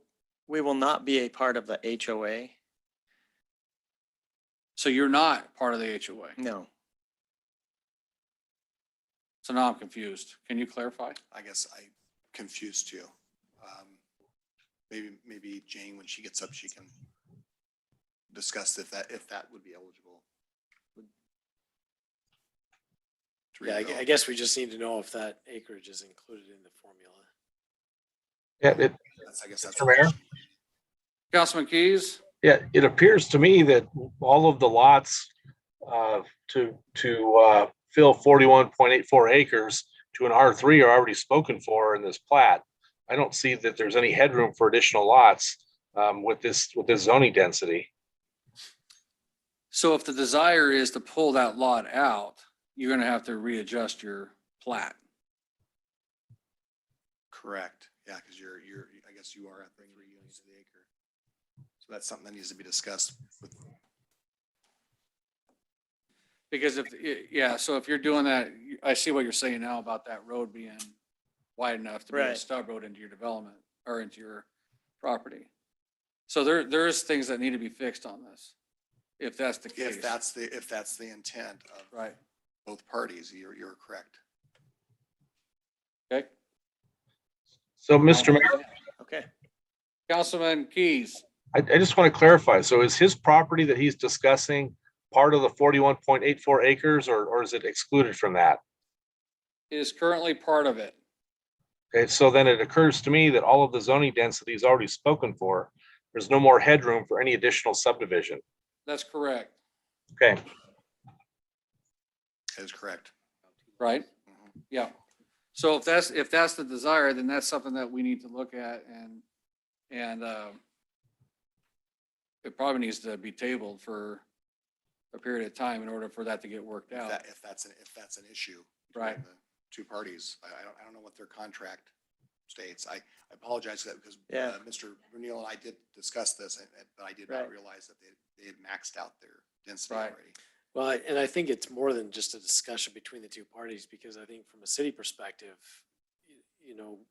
not be a part of the HOA. So you're not part of the HOA. No. So now I'm confused. Can you clarify? I guess I confused too. Maybe Jane, when she gets up, she can discuss if that would be eligible. to Yeah, redevelop. I guess we just need to know if that acreage is included in the formula. Yeah, I guess that's. Mr. Mayor? Councilman Keys? Yeah, it appears to me that all of the lots to fill 41.84 acres to an R3 are already spoken for in this plat. I don't see that there's any headroom for additional lots with this zoning density. So if the desire is to pull that lot out, you're gonna have to readjust your plat. Correct. Yeah, because I guess you are at the 3 units of the acre. So that's something that needs to be discussed with. Because so if you're doing that, I see what you're saying now about that road being wide enough to be a Right. stub road into your development or into your property. So there's things that need to be fixed on this, if that's the case. If that's the intent of Right. both parties, you're correct. Okay. So, Mr. Mayor, Okay. Councilman Keys, I just want to clarify. So is his property that he's discussing part of the 41.84 acres or is it excluded from that? is currently part of it. Okay, so then it occurs to me that all of the zoning density is already spoken for. There's no more headroom for any additional subdivision. That's correct, Okay, That is correct. right? Mhm. Yeah. So if that's the desire, then that's something that we need to look at and it probably needs to be tabled for a period of time in order for that to get worked out. If that's an issue. between Right. the two parties, I don't know what their contract states. I apologize for that because Yeah. Mr. Brunel and I did discuss this, but I did not Right. realize that they had maxed out their density Right. already. Well, and I think it's more than just a discussion between the two parties, because I think from a city perspective, you know,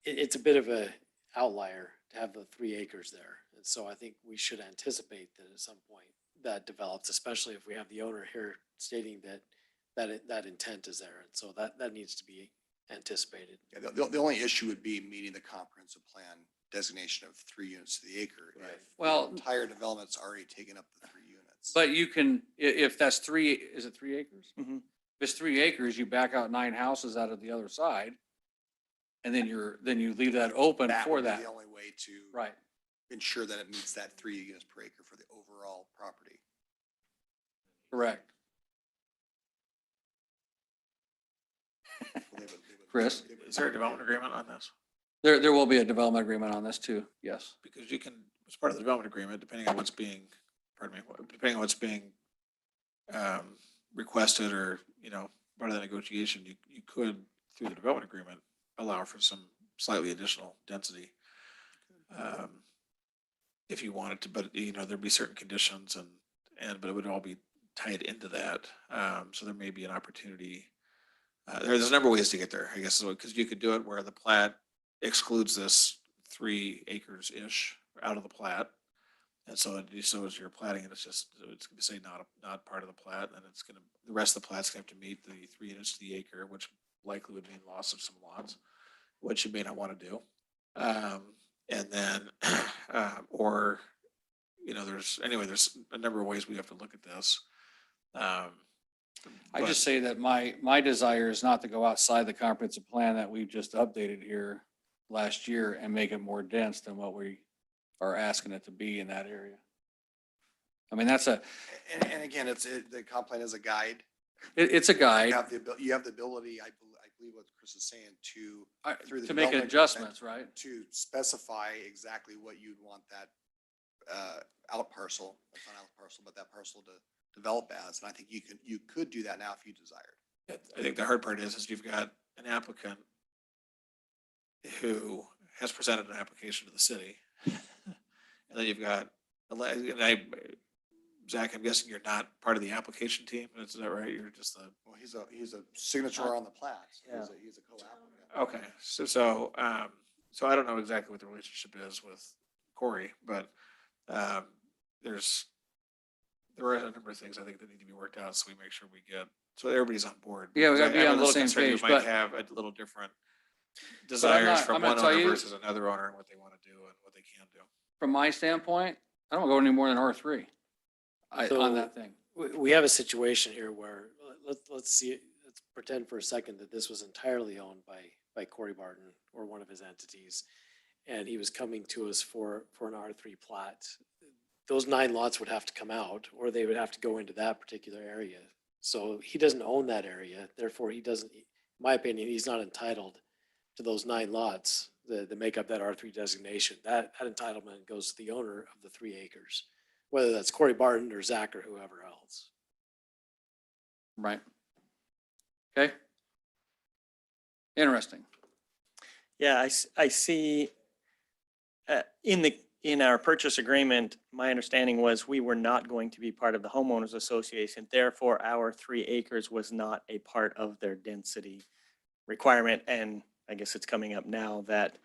it's a bit of a outlier to have the 3 acres there. And so I think we should anticipate that at some point that develops, especially if we have the owner here stating that intent is there. And so that needs to be anticipated. Yeah, the only issue would be meeting the comprehensive plan designation of 3 units to the acre. Right. If Well- the entire development's already taken up the 3 units. But you can, if that's is it 3 acres? Mhm. If it's 3 acres, you back out 9 houses out of the other side. And then you leave that open That for would be that. the only way to Right. ensure that it meets that 3 units per acre for the overall property. Correct. They would- Chris? they would- Is there a development agreement on this? There will be a development agreement on this too. Yes. Because you can, as part of the development agreement, depending on what's being, depending on what's being requested or, part of the negotiation, you could, through the development agreement, allow for some slightly additional density. If you wanted to, but there'd be certain conditions but it would all be tied into that. So there may be an opportunity. There's a number of ways to get there, I guess, because you could do it where the plat excludes this 3 acres-ish out of the plat. And so as you're platting it, it's going to say not part of the plat, and the rest of the plat's going to have to meet the 3 units to the acre, which likely would mean loss of some lots, which you may not want to do. And then, there's a number of ways we have to look at this. I just say that my desire is not to go outside the comprehensive plan that we've just updated here last year and make it more dense than what we are asking it to be in that area. I mean, that's And again, the comp plan is a guide. it's a guide You have the ability, I believe what Chris is saying, through the to make development adjustments, right? to specify exactly what you'd want that out parcel, that's not out parcel, but that parcel to develop as. And I think you could do that now if you desired. I think the hard part is you've got an applicant who has presented an application to the city. And then you've got, Zach, I'm guessing you're not part of the application team, is that right? You're just the. Well, he's a signature on the plat. Yeah. He's a co-applicant. Okay, so I don't know exactly what the relationship is with Corey, but there are a number of things I think that need to be worked out, so we make sure we get, so everybody's on board. Yeah, we gotta be I'm a on the little same concerned page, you might but- have a little different desires not- from I'm gonna one tell owner you- versus another owner and what they want to do and what they can do. From my standpoint, I don't go any more than R3 on So- that thing. We have a situation here where, let's see, let's pretend for a second that this was entirely owned by Corey Barton or one of his entities. And he was coming to us for an R3 plat. Those 9 lots would have to come out, or they would have to go into that particular area. So he doesn't own that area, therefore he doesn't, in my opinion, he's not entitled to those 9 lots that make up that R3 designation. That entitlement goes to the owner of the 3 acres, whether that's Corey Barton or Zach or whoever else. Right. Okay. Interesting. Yeah, I see, in our purchase agreement, my understanding was we were not going to be part of the homeowners association. Therefore, our 3 acres was not a part of their density requirement. And I guess it's coming up now that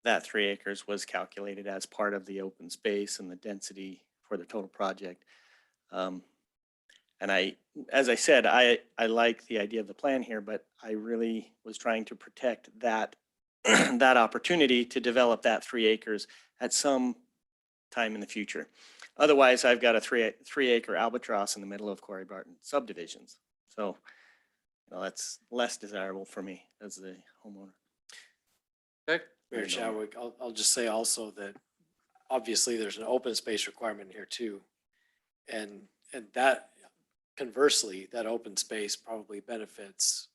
that 3 acres was calculated as part of the open space and the density for the total project. And as I said, I like the idea of the plan here, but I really was trying to protect that that opportunity to develop that 3 acres at some time in the future. Otherwise, I've got a 3 acre albatross in the middle of Corey Barton subdivisions. So, that's less desirable for me as the homeowner. Okay. Mayor Chadwick, I'll just say also that obviously there's an open space requirement here too. And that conversely, that open space probably benefits,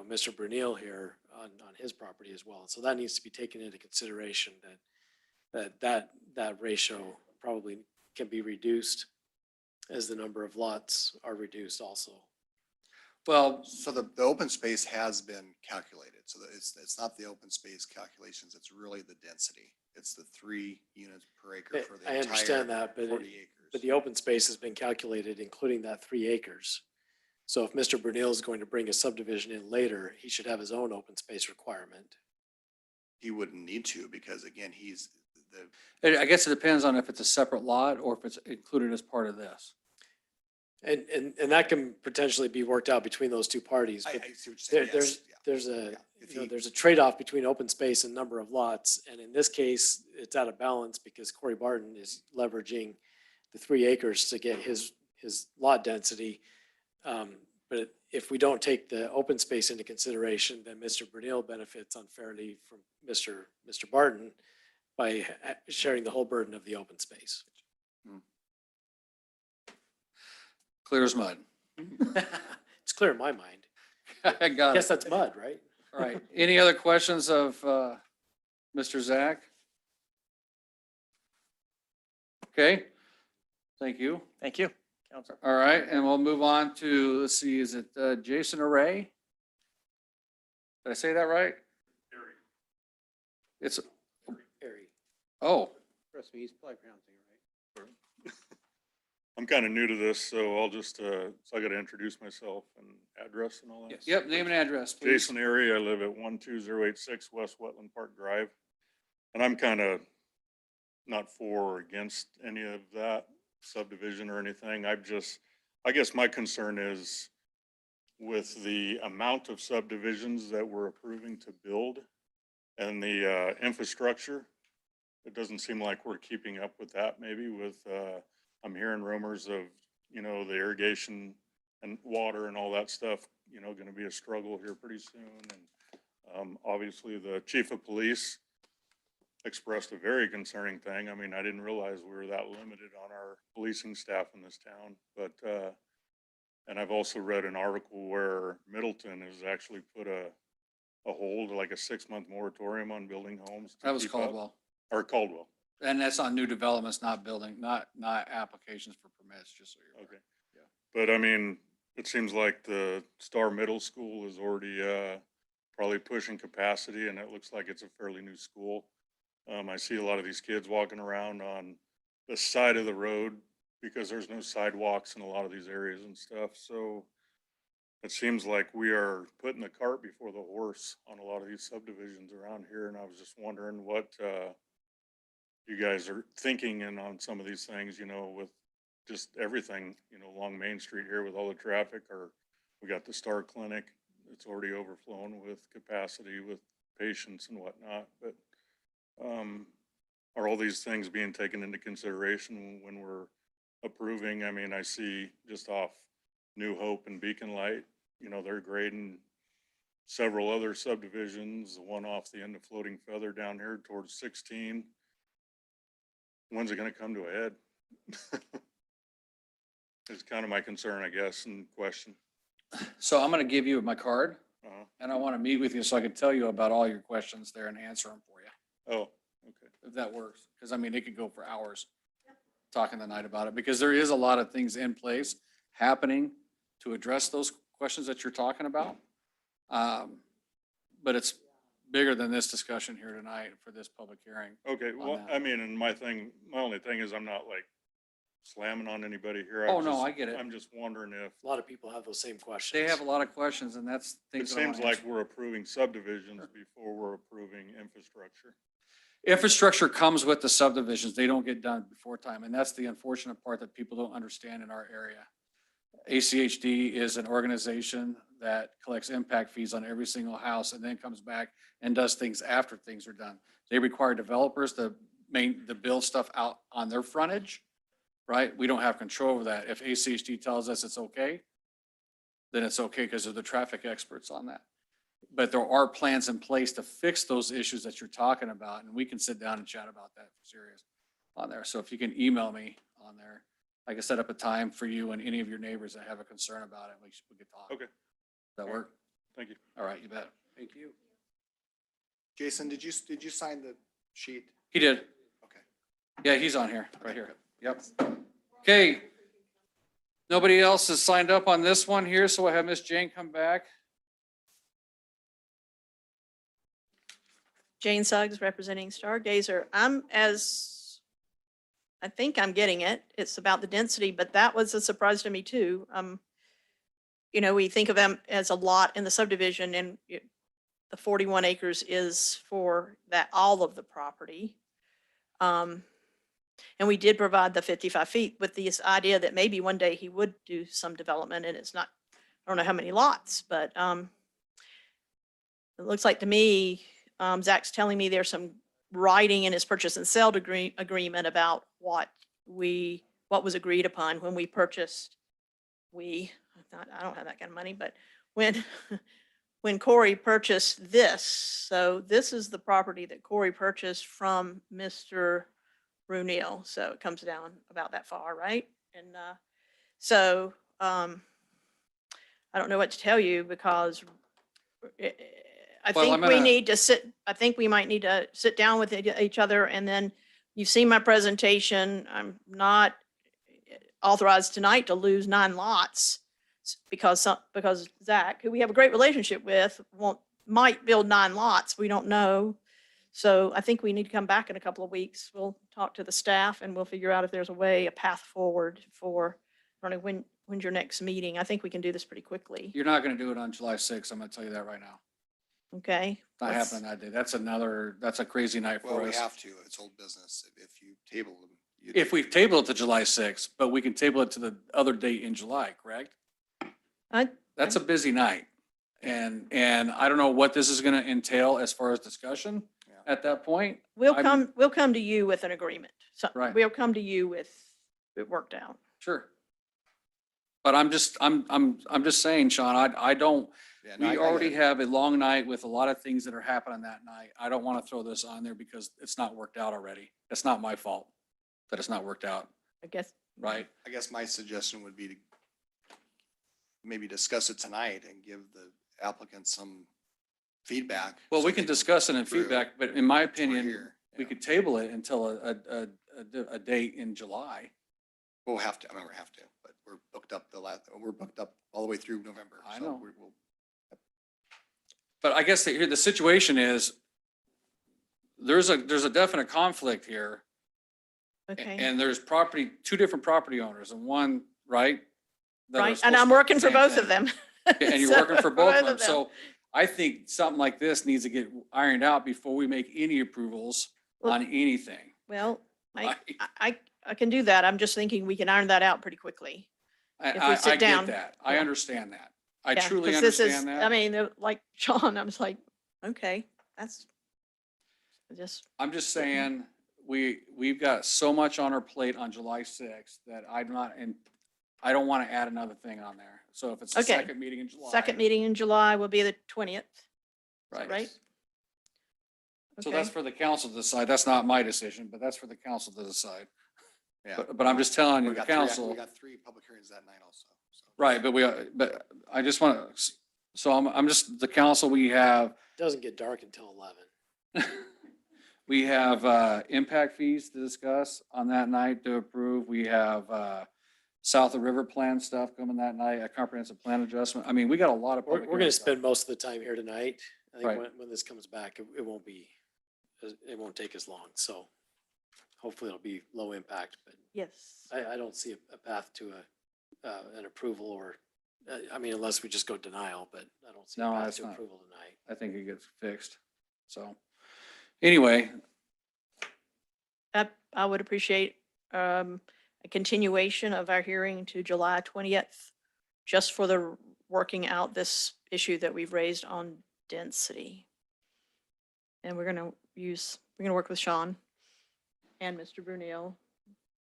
Mr. Brunel here on his property as well. So that needs to be taken into consideration that ratio probably can be reduced as the number of lots are reduced also. Well, So the open space has been calculated. So that it's not the open space calculations. It's really the density. It's the 3 units per acre for the I entire understand that, 40 acres. but the open space has been calculated, including that 3 acres. So if Mr. Brunel is going to bring a subdivision in later, he should have his own open space requirement. He wouldn't need to because again, he's the, I guess it depends on if it's a separate lot or if it's included as part of this. And that can potentially be worked out between those 2 parties. I But see what you're saying. Yes, yeah. there's a trade-off between open space and number of lots. And in this case, it's out of balance because Corey Barton is leveraging the 3 acres to get his lot density. But if we don't take the open space into consideration, then Mr. Brunel benefits unfairly from Mr. Barton by sharing the whole burden of the open space. Clear as mud. It's clear in my mind. I got Guess it. that's mud, right? All right. Any other questions of Mr. Zach? Okay. Thank you. Thank you, Council. All right, and we'll move on to, let's see, is it Jason Array? Did I say that right? It's, Harry. oh, Trust me, he's probably pronouncing it right. I'm kind of new to this, so I'll just, so I got to introduce myself and address and all that. Yes. yep, name and address, please. Jason Airy, I live at 12086 West Wetland Park Drive. And I'm kind of not for or against any of that subdivision or anything. I guess my concern is with the amount of subdivisions that we're approving to build and the infrastructure. It doesn't seem like we're keeping up with that maybe with, I'm hearing rumors of, the irrigation and water and all that stuff, going to be a struggle here pretty soon. And obviously the chief of police expressed a very concerning thing. I mean, I didn't realize we were that limited on our policing staff in this town, but, and I've also read an article where Middleton has actually put a hold, like a 6-month moratorium on building homes. to That was keep up. Caldwell. Or Caldwell. And that's on new developments, not building, not applications for permits, just so you're aware. Okay. But I mean, it seems like the Star Middle School is already, probably pushing capacity and it looks like it's a fairly new school. I see a lot of these kids walking around on the side of the road because there's no sidewalks in a lot of these areas and stuff. So it seems like we are putting the cart before the horse on a lot of these subdivisions around here. And I was just wondering what you guys are thinking and on some of these things, you know, with just everything, you know, along Main Street here with all the traffic, or we got the Star Clinic. It's already overflown with capacity with patients and whatnot, but are all these things being taken into consideration when we're approving? I mean, I see just off New Hope and Beacon Light, you know, they're grading several other subdivisions, the one off the end of Floating Feather down here towards 16. When's it going to come to a head? It's kind of my concern, I guess, and question. So I'm going to give you my card Uh-huh. and I want to meet with you so I can tell you about all your questions there and answer them for you, Oh, okay. if that works. Because I mean, it could go for hours talking tonight about it, because there is a lot of things in place happening to address those questions that you're talking about. But it's bigger than this discussion here tonight for this public hearing. Okay, on well, that. I mean, and my only thing is I'm not like slamming on anybody here. Oh, no, I get it. I'm just wondering if, A lot of people have those same questions. They have a lot of questions, and that's it things that I seems wanna like answer. we're approving subdivisions before we're approving infrastructure. Infrastructure comes with the subdivisions. They don't get done before time. And that's the unfortunate part that people don't understand in our area. ACHD is an organization that collects impact fees on every single house and then comes back and does things after things are done. They require developers to build stuff out on their frontage, right? We don't have control over that. If ACHD tells us it's okay, then it's okay because they're the traffic experts on that. But there are plans in place to fix those issues that you're talking about, and we can sit down and chat about that for serious on there. So if you can email me on there, I can set up a time for you and any of your neighbors that have a concern about it. We could talk. Okay. Does that work? Thank you. All right, you bet. Thank you. Jason, did you sign the sheet? He did. Okay. Yeah, he's on here, right here. Yep. Okay. Nobody else has signed up on this one here, so we'll have Miss Jane come back. Jane Suggs, representing Stargazer. I think I'm getting it. It's about the density, but that was a surprise to me too. You know, we think of them as a lot in the subdivision, and the 41 acres is for that, all of the property. And we did provide the 55 feet with this idea that maybe one day he would do some development, and it's not, I don't know how many lots, but it looks like to me, Zach's telling me there's some writing in his purchase and sale agreement about what was agreed upon when we purchased. I don't have that kind of money, but when Corey purchased this, so this is the property that Corey purchased from Mr. Runil. So it comes down about that far, right? And so I don't know what to tell you, because I Well, think I'm we gonna- need to I think we might need to sit down with each other, and then you've seen my presentation. I'm not authorized tonight to lose 9 lots because Zach, who we have a great relationship with, might build 9 lots. We don't know. So I think we need to come back in a couple of weeks. We'll talk to the staff and we'll figure out if there's a path forward for, I don't know, when's your next meeting? I think we can do this pretty quickly. You're not going to do it on July 6th. I'm going to tell you that right now. Okay. It's not happening that day. That's a crazy night Well, for we us. have to. It's old business. If you table them. If we table it to July 6th, but we can table it to the other date in July, correct? That's a busy night. And I don't know what this is going to entail as far as discussion at that point. We'll I'm- come to you with an agreement. So Right. we'll come to you with it worked out. Sure. But I'm just saying, Sean, I don't, Yeah, no, I we get already it. have a long night with a lot of things that are happening that night. I don't want to throw this on there because it's not worked out already. It's not my fault that it's not worked out, I guess. right? I guess my suggestion would be to maybe discuss it tonight and give the applicant some feedback. Well, so we they can discuss it in approve. feedback, but in my We're opinion, here. we could table it until a date in July. We'll have to, I mean, we have to, but we're booked up we're booked up all the way through November. I so know. we'll- But I guess the situation is there's a definite conflict here. Okay, And there's two different property owners and one, right? that are right, and supposed I'm to do working the for same both thing. of them. And you're So, working for both of them. them. So I think something like this needs to get ironed out before we make any approvals Well- on anything. Well, I, I can do that. I'm just thinking we can iron that out pretty quickly. If we sit I down. get that. I Yeah. understand that. I Yeah, truly 'cause this is- understand that. I mean, like Sean, I was like, okay, that's just, I'm just saying, we've got so much on our plate on July 6th that I don't want to add another thing on there. So if it's the Okay. second meeting in July. second meeting in July will be the 20th, right? So Okay. that's for the council to decide. That's not my decision, but that's for the council to decide. Yeah. But I'm just telling you, We the got three- council. We got 3 public hearings that night also. So. Right, but I just want to, so I'm just, the council, we have, Doesn't get dark until 11. we have impact fees to discuss on that night to approve. We have south of river plan stuff coming that night, a comprehensive plan adjustment. I mean, we got a lot of. We're public going to hearing stuff. spend most of the time here tonight. I think Right. when this comes back, it won't take as long. So hopefully it'll be low impact, but Yes. I don't see a path to an approval or, I mean, unless we just go denial, but I don't see a No, path that's to not. approval tonight. I think it gets fixed. So, anyway, I would appreciate a continuation of our hearing to July 20th, just for the working out this issue that we've raised on density. And we're gonna work with Sean and Mr. Brunel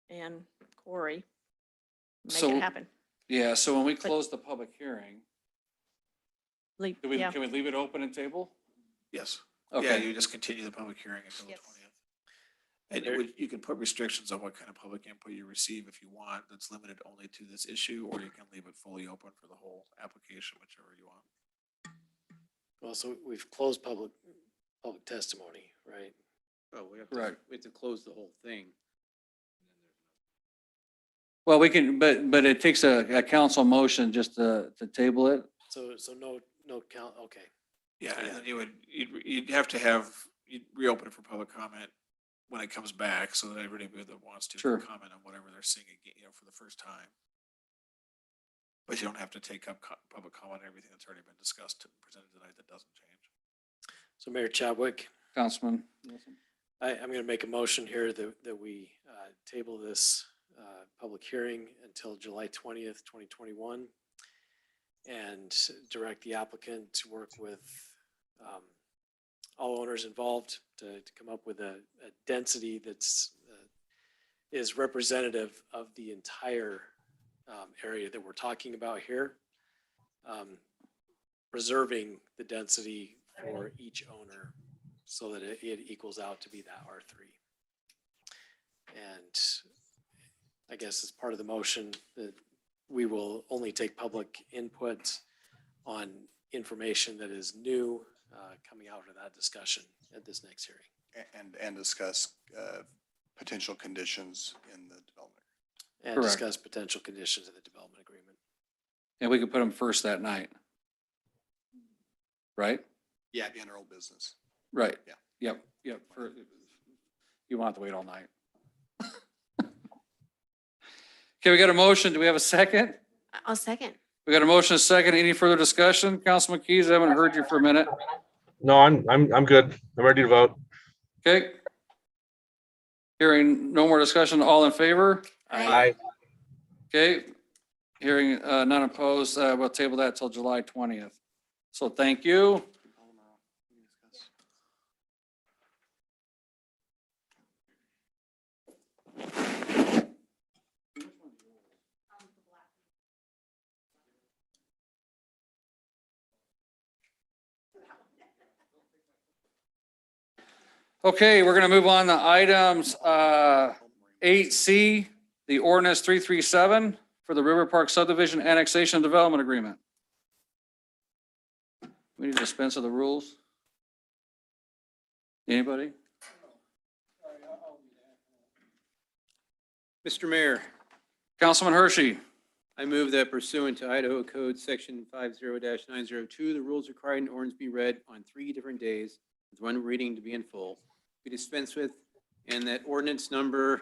and Corey. Make So- it happen. yeah, so when we close the public hearing, Leave- can we yeah. leave it open and table? Yes. Okay. Yeah, you just continue the public hearing until the Yes. 20th. And you can put restrictions on what kind of public input you receive if you want. That's limited only to this issue, or you can leave it fully open for the whole application, whichever you want. Well, so we've closed public testimony, right? Oh, we have Correct. we have to close the whole thing. Well, we can, but it takes a council motion just to table it. So no count, okay. Yeah, and then you'd have to you'd reopen it for public comment when it comes back, so that everybody that wants to Sure. can comment on whatever they're seeing, for the first time. But you don't have to take up public comment on everything that's already been discussed and presented tonight that doesn't change. So Mayor Chadwick, Councilman. I'm going to make a motion here that we table this public hearing until July 20th, 2021, and direct the applicant to work with all owners involved to come up with a density that's is representative of the entire area that we're talking about here, preserving the density for each owner so that it equals out to be that R3. And I guess as part of the motion that we will only take public input on information that is new coming out of that discussion at this next hearing. And discuss potential conditions in the development. And Correct. discuss potential conditions of the development agreement. And we could put them first that night. Right? Yeah, it'd be under old business. Right. Yeah. Yep. You won't have to wait all night. Okay, we got a motion. Do we have a second? I'll second. We got a motion, a second. Any further discussion? Councilman Keys, I haven't heard you for a minute. No, I'm good. I'm ready to vote. Okay. Hearing no more discussion, all in favor? Aye. Okay. Hearing none opposed, we'll table that till July 20th. So thank you. Okay, we're gonna move on to items 8C, the ordinance 337 for the River Park Subdivision Annexation Development Agreement. We need to dispense of the rules. Anybody? Mr. Mayor, Councilman Hershey. I move that pursuant to Idaho Code Section 50-902, the rules requiring ordinance be read on 3 different days, with one reading to be in full. be dispensed with, and that ordinance number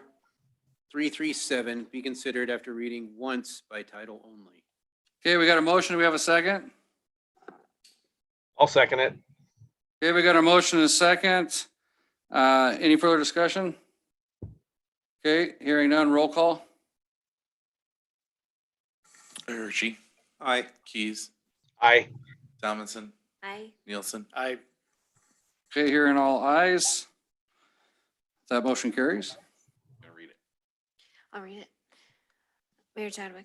337 be considered after reading once by title only. Okay, we got a motion. Do we have a second? I'll second it. Okay, we got a motion and a second. Any further discussion? Okay, hearing none, roll call. Hershey, Aye. Keys, Aye. Tomlinson, Aye. Nielsen. I, Okay, hearing all ayes. That motion carries. Gonna read it. I'll read it. Mayor Chadwick.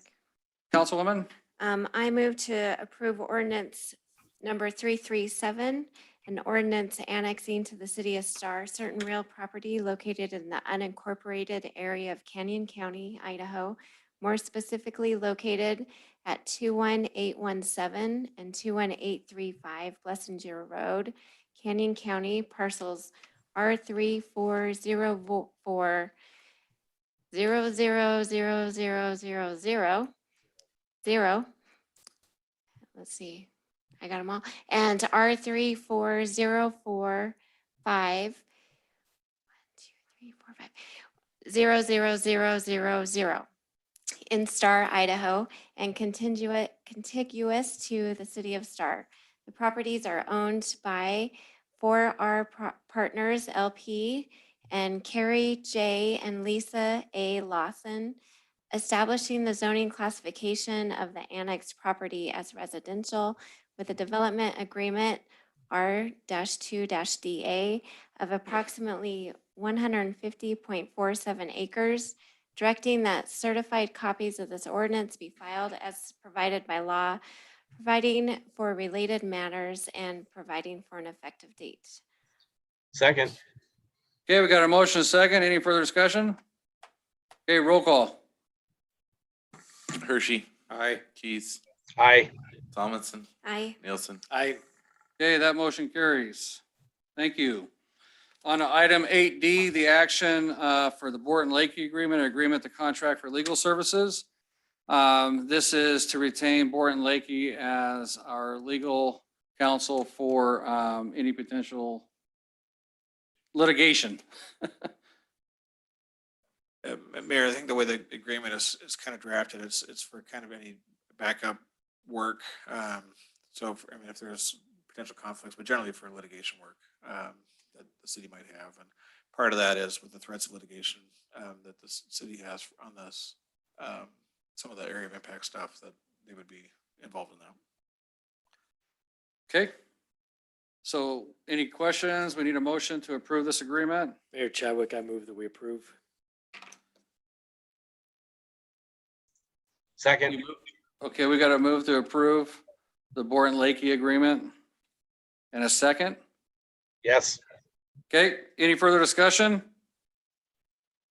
Councilwoman? I move to approve ordinance number 337, an ordinance annexing to the city of Star certain real property located in the unincorporated area of Canyon County, Idaho, more specifically located at 21817 and 21835 Blessinger Road, Canyon County, parcels R3404 00000. Let's see, I got them all. And R34045 00000 in Star, Idaho, and contiguous to the city of Star. The properties are owned by 4R Partners LP and Carrie J. and Lisa A. Lawson, establishing the zoning classification of the annexed property as residential with a development agreement R-2-DA of approximately 150.47 acres, directing that certified copies of this ordinance be filed as provided by law, providing for related matters, and providing for an effective date. Second. Okay, we got a motion and a second. Any further discussion? Okay, roll call. Hershey, Aye. Keys, Aye. Tomlinson, Aye. Nielsen. I, Okay, that motion carries. Thank you. On to item 8D, the action for the Borton Lakey agreement to contract for legal services. This is to retain Borton Lakey as our legal counsel for any potential litigation. Mayor, I think the way the agreement is kind of drafted, it's for kind of any backup work. So, I mean, if there's potential conflicts, but generally for litigation work that the city might have. And part of that is with the threats of litigation that the city has on this, some of the area of impact stuff that they would be involved in that. Okay. So any questions? We need a motion to approve this agreement. Mayor Chadwick, I move that we approve. Second. Okay, we got to move to approve the Borton Lakey agreement. And a second? Yes. Okay, any further discussion?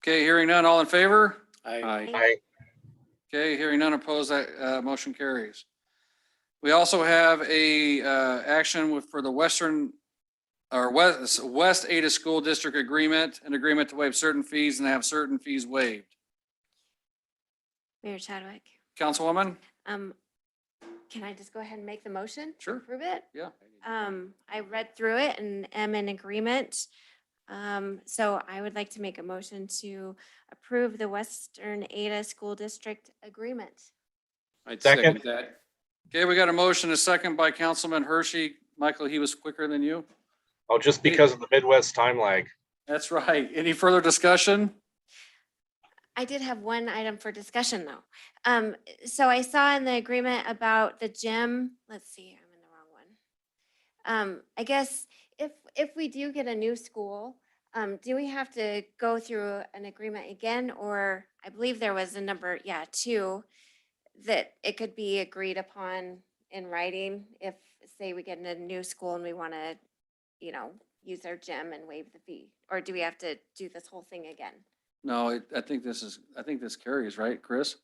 Okay, hearing none, all in favor? I, Aye. Okay, hearing none opposed, that motion carries. We also have a action for the West Ada School District Agreement, an agreement to waive certain fees and have certain fees waived. Mayor Chadwick. Councilwoman? Can I just go ahead and make the motion? to Sure. Approve it? Yeah. I read through it and am in agreement. So I would like to make a motion to approve the Western Ada School District Agreement. I'd Second. second that. Okay, we got a motion, a second by Councilman Hershey. Michael, he was quicker than you. Oh, just because of the Midwest time lag. That's right. Any further discussion? I did have one item for discussion though. So I saw in the agreement about the gym, let's see, I'm in the wrong one. I guess if we do get a new school, do we have to go through an agreement again? Or I believe there was a number, 2, that it could be agreed upon in writing if, say, we get in a new school and we want to, use their gym and waive the fee? Or do we have to do this whole thing again? No, I think this carries, right, Chris?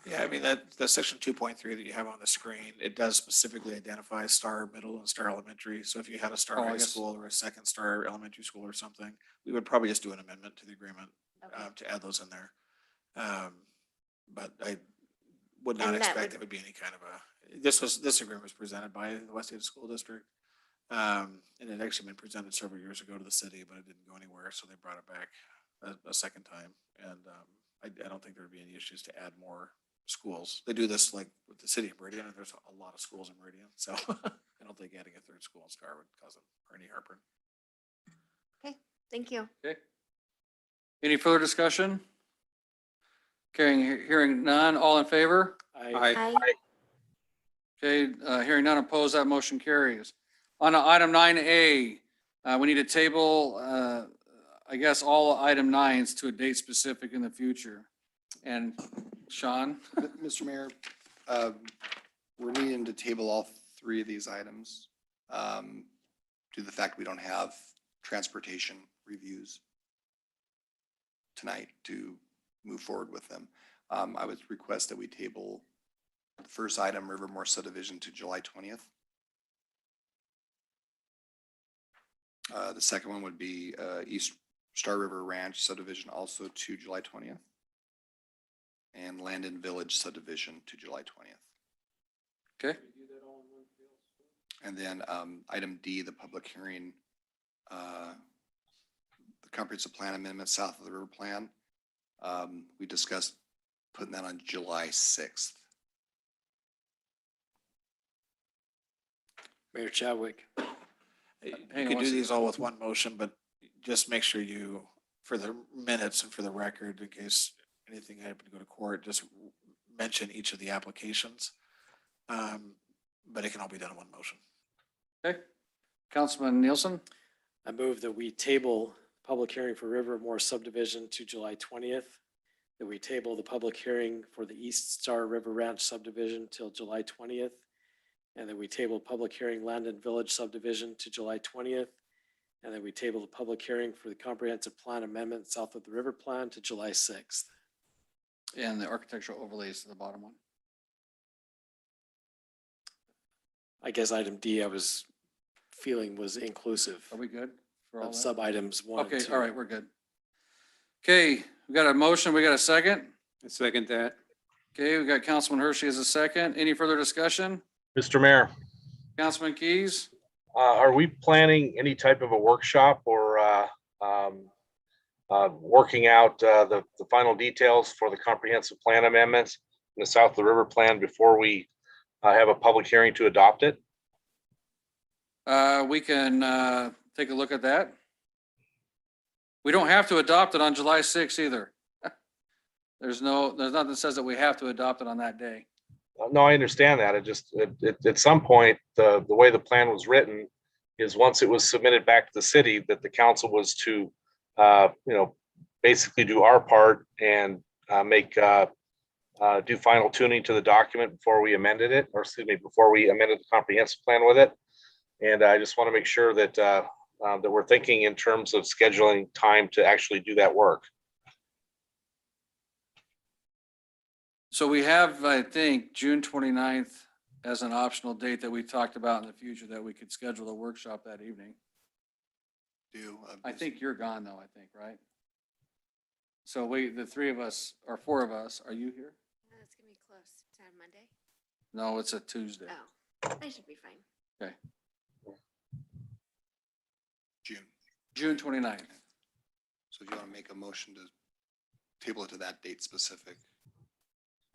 Yeah, I mean, the section 2.3 that you have on the screen, it does specifically identify Star Middle and Star Elementary. So if you had a Star Oh, I High guess- School or a second Star Elementary School or something, we would probably just do an amendment to the agreement Okay. to add those in there. But I would not And that expect would- there would be any kind of this agreement was presented by the West Ada School District. And it actually been presented several years ago to the city, but it didn't go anywhere, so they brought it back a second time. And I don't think there'd be any issues to add more schools. They do this like with the city of Meridian, and there's a lot of schools in Meridian, so I don't think adding a third school in Star would cause them any heartburn. Okay, thank you. Okay. Any further discussion? Hearing none, all in favor? Aye. Okay, hearing none opposed, that motion carries. On to item 9A, we need to table, I guess, all item 9s to a date specific in the future. And Sean? Mr. Mayor, we're needing to table all three of these items due to the fact we don't have transportation reviews tonight to move forward with them. I would request that we table the first item, Rivermore subdivision, to July 20th. The second one would be East Star River Ranch subdivision, also to July 20th. And Landon Village subdivision to July 20th. Okay. And then item D, the public hearing, the comprehensive plan amendment south of the river plan. We discussed putting that on July 6th. Mayor Chadwick. You Hang on could one do second. these all with one motion, but just make sure you, for the minutes and for the record, in case anything happened to go to court, just mention each of the applications. But it can all be done in one motion. Okay. Councilman Nielsen? I move that we table public hearing for Rivermore subdivision to July 20th, that we table the public hearing for the East Star River Ranch subdivision till July 20th, and that we table public hearing Landon Village subdivision to July 20th, and that we table the public hearing for the comprehensive plan amendment south of the river plan to July 6th. And the architectural overlays to the bottom one. I guess item D, I was feeling was inclusive Are we good for all of that? sub items 1 and Okay, 2. all right, we're good. Okay, we got a motion, we got a second. I second that. Okay, we got Councilman Hershey as a second. Any further discussion? Mr. Mayor, Councilman Keys? are we planning any type of a workshop or working out the final details for the comprehensive plan amendments in the south of the river plan before we have a public hearing to adopt it? We can take a look at that. We don't have to adopt it on July 6th either. There's nothing that says that we have to adopt it on that day. No, I understand that. At some point, the way the plan was written is once it was submitted back to the city, that the council was to, basically do our part and do final tuning to the document before we amended it, or excuse me, before we amended the comprehensive plan with it. And I just want to make sure that that we're thinking in terms of scheduling time to actually do that work. So we have, I think, June 29th as an optional date that we talked about in the future that we could schedule a workshop that evening. I think you're gone though, I think, right? So the three of us, or four of us, are you here? It's gonna be close. Is that Monday? No, it's a Tuesday. Oh, I should be fine. Okay, June. June 29th. So if you want to make a motion to table it to that date specific.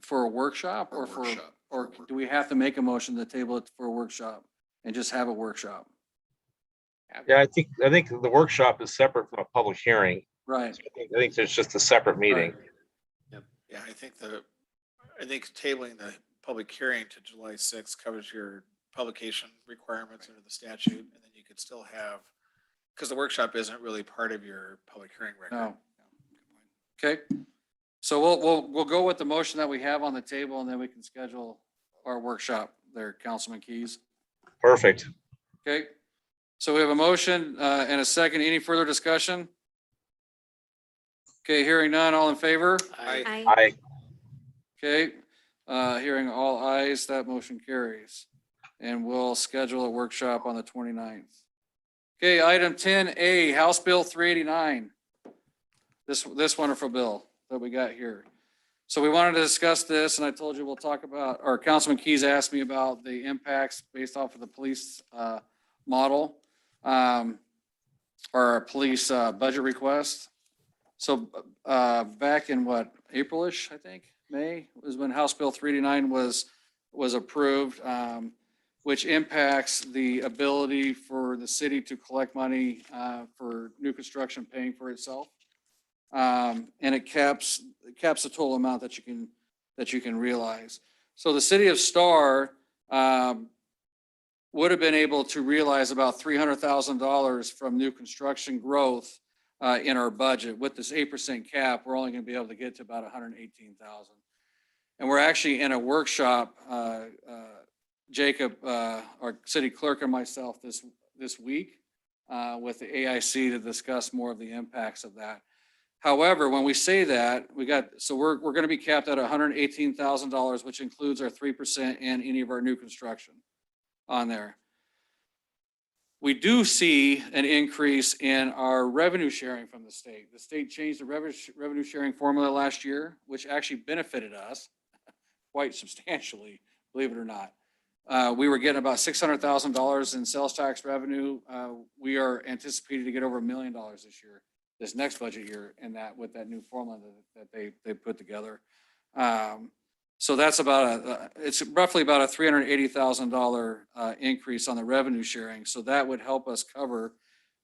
For a workshop Or or for, workshop. or do we have to make a motion to table it for a workshop and just have a workshop? Yeah, I think the workshop is separate from a public hearing. Right. I think there's just a separate meeting. Yeah, I think tabling the public hearing to July 6th covers your publication requirements under the statute, and then you could still have, because the workshop isn't really part of your public hearing record. No. Okay, so we'll go with the motion that we have on the table, and then we can schedule our workshop there, Councilman Keys. Perfect. Okay, so we have a motion and a second. Any further discussion? Okay, hearing none, all in favor? Aye. Aye. Okay, hearing all ayes, that motion carries. And we'll schedule a workshop on the 29th. Okay, item 10A, House Bill 389. This wonderful bill that we got here. So we wanted to discuss this, and I told you we'll talk about, or Councilman Keys asked me about the impacts based off of the police model, or our police budget request. So back in what, April-ish, I think, May, was when House Bill 389 was approved, which impacts the ability for the city to collect money for new construction paying for itself. And it caps the total amount that you can realize. So the city of Star would have been able to realize about $300,000 from new construction growth in our budget. With this 8% cap, we're only going to be able to get to about 118,000. And we're actually in a workshop, Jacob, our city clerk, and myself this week with the AIC to discuss more of the impacts of that. However, when we say that, we're going to be capped at $118,000, which includes our 3% and any of our new construction on there. We do see an increase in our revenue sharing from the state. The state changed the revenue sharing formula last year, which actually benefited us quite substantially, believe it or not. We were getting about $600,000 in sales tax revenue. We are anticipated to get over $1 million this year, this next budget year, and that with that new formula that they put together. So that's it's roughly about a $380,000 increase on the revenue sharing. So that would help us cover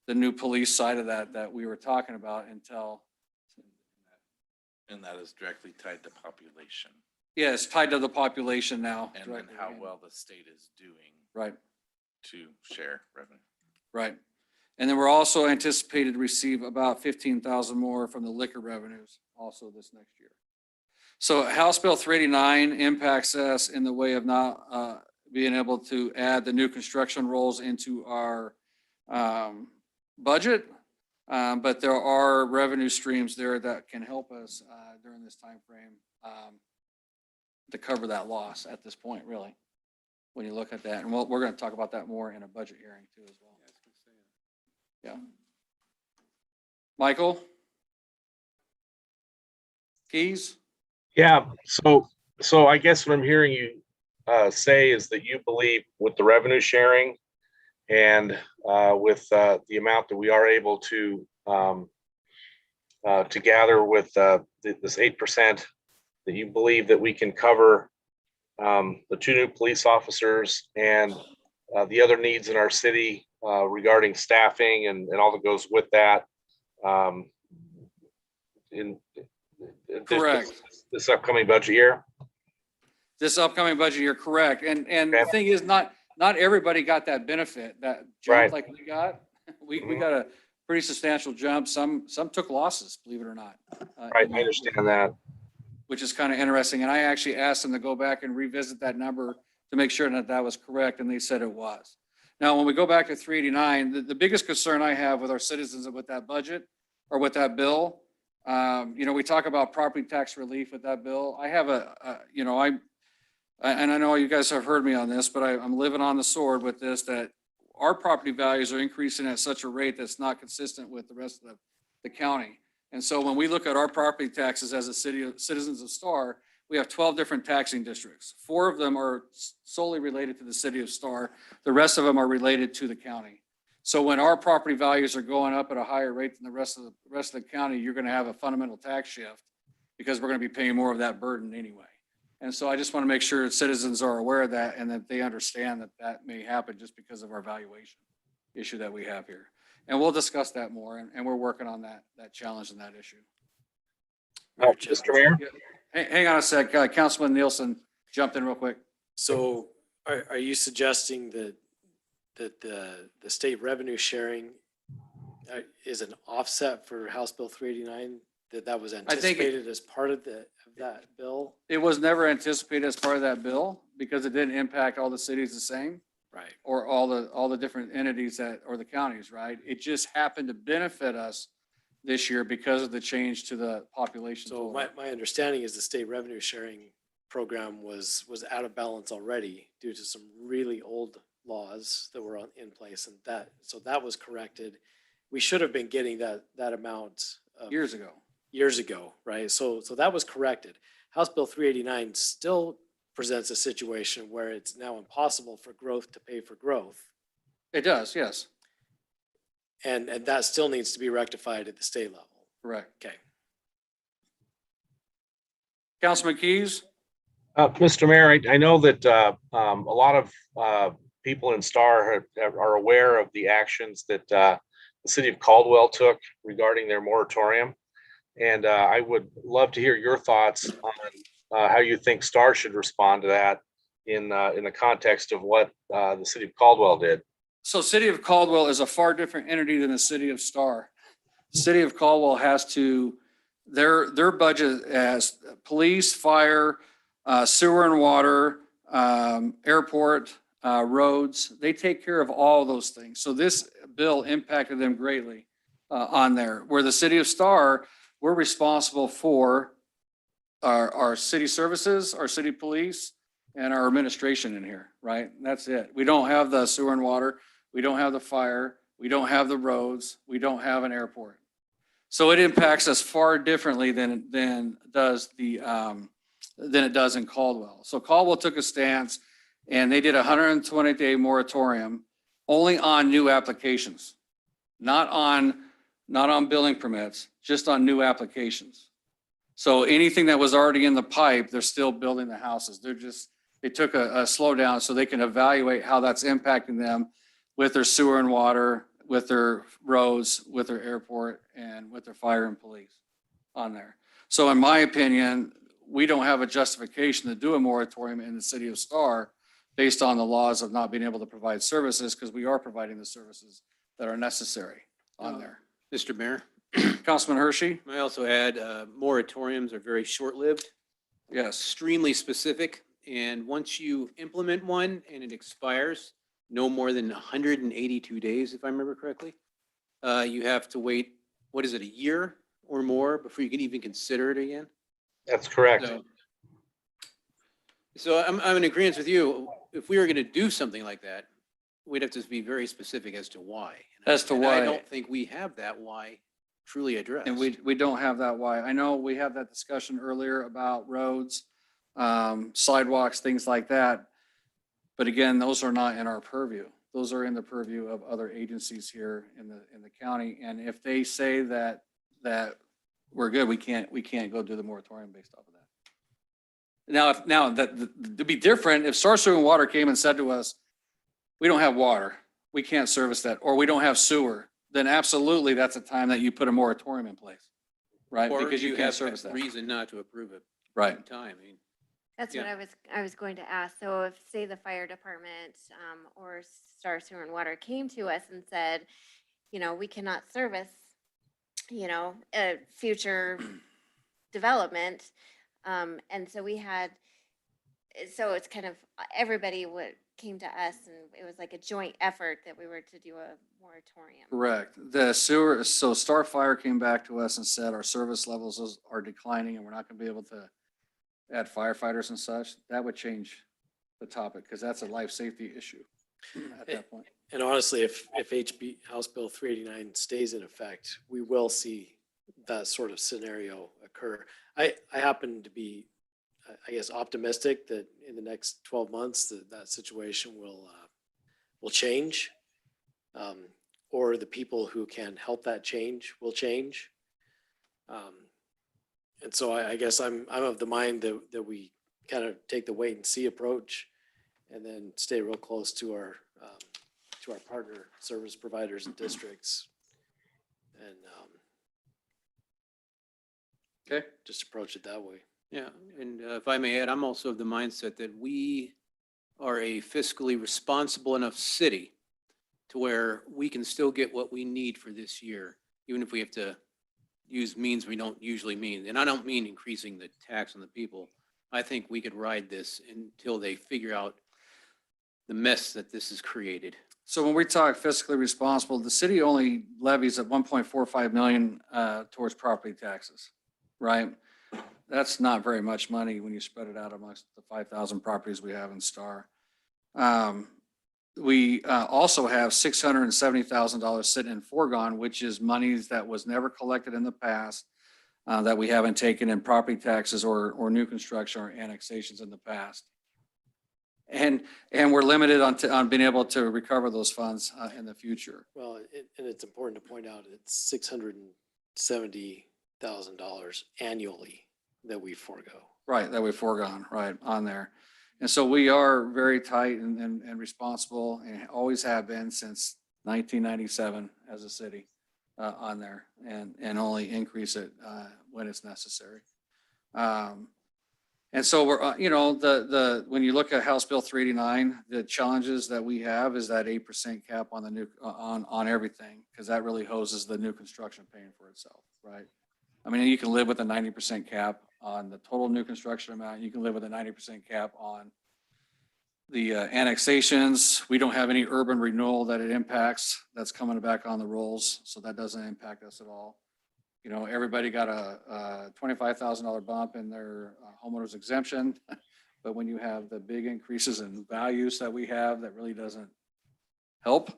the new police side of that we were talking about until. And that is directly tied to population. Yeah, it's tied to the population now. And then how well the state is doing. Right. To share revenue. Right. And then we're also anticipated to receive about 15,000 more from the liquor revenues also this next year. So House Bill 389 impacts us in the way of not being able to add the new construction rolls into our budget. But there are revenue streams there that can help us during this time frame to cover that loss at this point, really, when you look at that. And we're going to talk about that more in a budget hearing too as well. Yeah. Michael? Keys? Yeah, so I guess what I'm hearing you say is that you believe with the revenue sharing and with the amount that we are able to gather with this 8%, that you believe that we can cover the 2 new police officers and the other needs in our city regarding staffing and all that goes with that. Correct. This upcoming budget year? This upcoming budget year, correct. And the thing is, not everybody got that benefit, that jump Right. like we got. We got a pretty substantial jump. Some took losses, believe it or not. Right, I understand that. Which is kind of interesting. And I actually asked them to go back and revisit that number to make sure that was correct, and they said it was. Now, when we go back to 389, the biggest concern I have with our citizens with that budget or with that bill, we talk about property tax relief with that bill. I have and I know you guys have heard me on this, but I'm living on the sword with this, that our property values are increasing at such a rate that's not consistent with the rest of the county. And so when we look at our property taxes as a citizens of Star, we have 12 different taxing districts. 4 of them are solely related to the city of Star. The rest of them are related to the county. So when our property values are going up at a higher rate than the rest of the county, you're going to have a fundamental tax shift because we're going to be paying more of that burden anyway. And so I just want to make sure citizens are aware of that and that they understand that may happen just because of our valuation issue that we have here. And we'll discuss that more, and we're working on that challenge and that issue. Mr. Mayor? Hang on a sec. Councilman Nielsen jumped in real quick. So are you suggesting that the state revenue sharing is an offset for House Bill 389, that was anticipated as part of that bill? It was never anticipated as part of that bill because it didn't impact all the cities the same. Right. Or all the different entities or the counties, right? It just happened to benefit us this year because of the change to the population. So my understanding is the state revenue sharing program was out of balance already due to some really old laws that were in place, and that was corrected. We should have been getting that amount years ago, right? So that was corrected. House Bill 389 still presents a situation where it's now impossible for growth to pay for growth. It does, yes, And that still needs to be rectified at the state level. correct. Okay. Councilman Keys? Mr. Mayor, I know that a lot of people in Star are aware of the actions that the city of Caldwell took regarding their moratorium. And I would love to hear your thoughts on how you think Star should respond to that in the context of what the city of Caldwell did. So City of Caldwell is a far different entity than the City of Star. The City of Caldwell has to, their budget as police, fire, sewer and water, airport, roads, they take care of all those things. So this bill impacted them greatly on there. Where the City of Star, we're responsible for our city services, our city police, and our administration in here, right? That's it. We don't have the sewer and water. We don't have the fire. We don't have the roads. We don't have an airport. So it impacts us far differently than it does in Caldwell. So Caldwell took a stance and they did a 120-day moratorium only on new applications, not on building permits, just on new applications. So anything that was already in the pipe, they're still building the houses. They took a slowdown so they can evaluate how that's impacting them with their sewer and water, with their roads, with their airport, and with their fire and police on there. So in my opinion, we don't have a justification to do a moratorium in the City of Star based on the laws of not being able to provide services, because we are providing the services that are necessary on there. Mr. Mayor, Councilman Hershey? I also add, moratoriums are very short-lived, Yes. extremely specific. And once you implement one and it expires, no more than 182 days, if I remember correctly, you have to wait, what is it, a year or more before you can even consider it again? That's correct. So I'm in agreement with you. If we were going to do something like that, we'd have to be very specific as to why. As to And why. I don't think we have that why truly addressed. And we don't have that why. I know we had that discussion earlier about roads, sidewalks, things like that. But again, those are not in our purview. Those are in the purview of other agencies here in the county. And if they say that we're good, we can't go do the moratorium based off of that. Now to be different, if Star Sewer and Water came and said to us, we don't have water, we can't service that, or we don't have sewer, then absolutely that's a time that you put a moratorium in place, right? Or Because you can't have service that. reason not to approve it. Right. in Time. I mean, That's what I was going to ask. So if, say, the fire department or Star Sewer and Water came to us and said, we cannot service, a future development. And so so it's kind of, everybody came to us and it was like a joint effort that we were to do a moratorium. Correct. The sewer, so Star Fire came back to us and said our service levels are declining and we're not going to be able to add firefighters and such. That would change the topic because that's a life safety issue at that point. And honestly, if HB House Bill 389 stays in effect, we will see that sort of scenario occur. I happen to be, I guess, optimistic that in the next 12 months that situation will change, or the people who can help that change will change. And so I guess I'm of the mind that we kind of take the wait and see approach, and then stay real close to our partner service providers and districts, and Okay. just approach it that way. Yeah, and if I may add, I'm also of the mindset that we are a fiscally responsible enough city to where we can still get what we need for this year, even if we have to use means we don't usually mean. And I don't mean increasing the tax on the people. I think we could ride this until they figure out the mess that this has created. So when we talk fiscally responsible, the city only levies at 1.45 million towards property taxes, right? That's not very much money when you spread it out amongst the 5,000 properties we have in Star. We also have $670,000 sitting in foregone, which is monies that was never collected in the past, that we haven't taken in property taxes or new construction or annexations in the past. And we're limited on being able to recover those funds in the future. Well, and it's important to point out, it's $670,000 annually that we forego. Right, that we've foregone, right, on there. And so we are very tight and responsible and always have been since 1997 as a city on there and only increase it when it's necessary. And so we're, you know, when you look at House Bill 389, the challenges that we have is that 8% cap on the new, on everything, because that really hoses the new construction paying for itself, right? I mean, you can live with a 90% cap on the total new construction amount. You can live with a 90% cap on the annexations. We don't have any urban renewal that it impacts. That's coming back on the rolls, so that doesn't impact us at all. You know, everybody got a $25,000 bump in their homeowners exemption, but when you have the big increases in values that we have, that really doesn't help.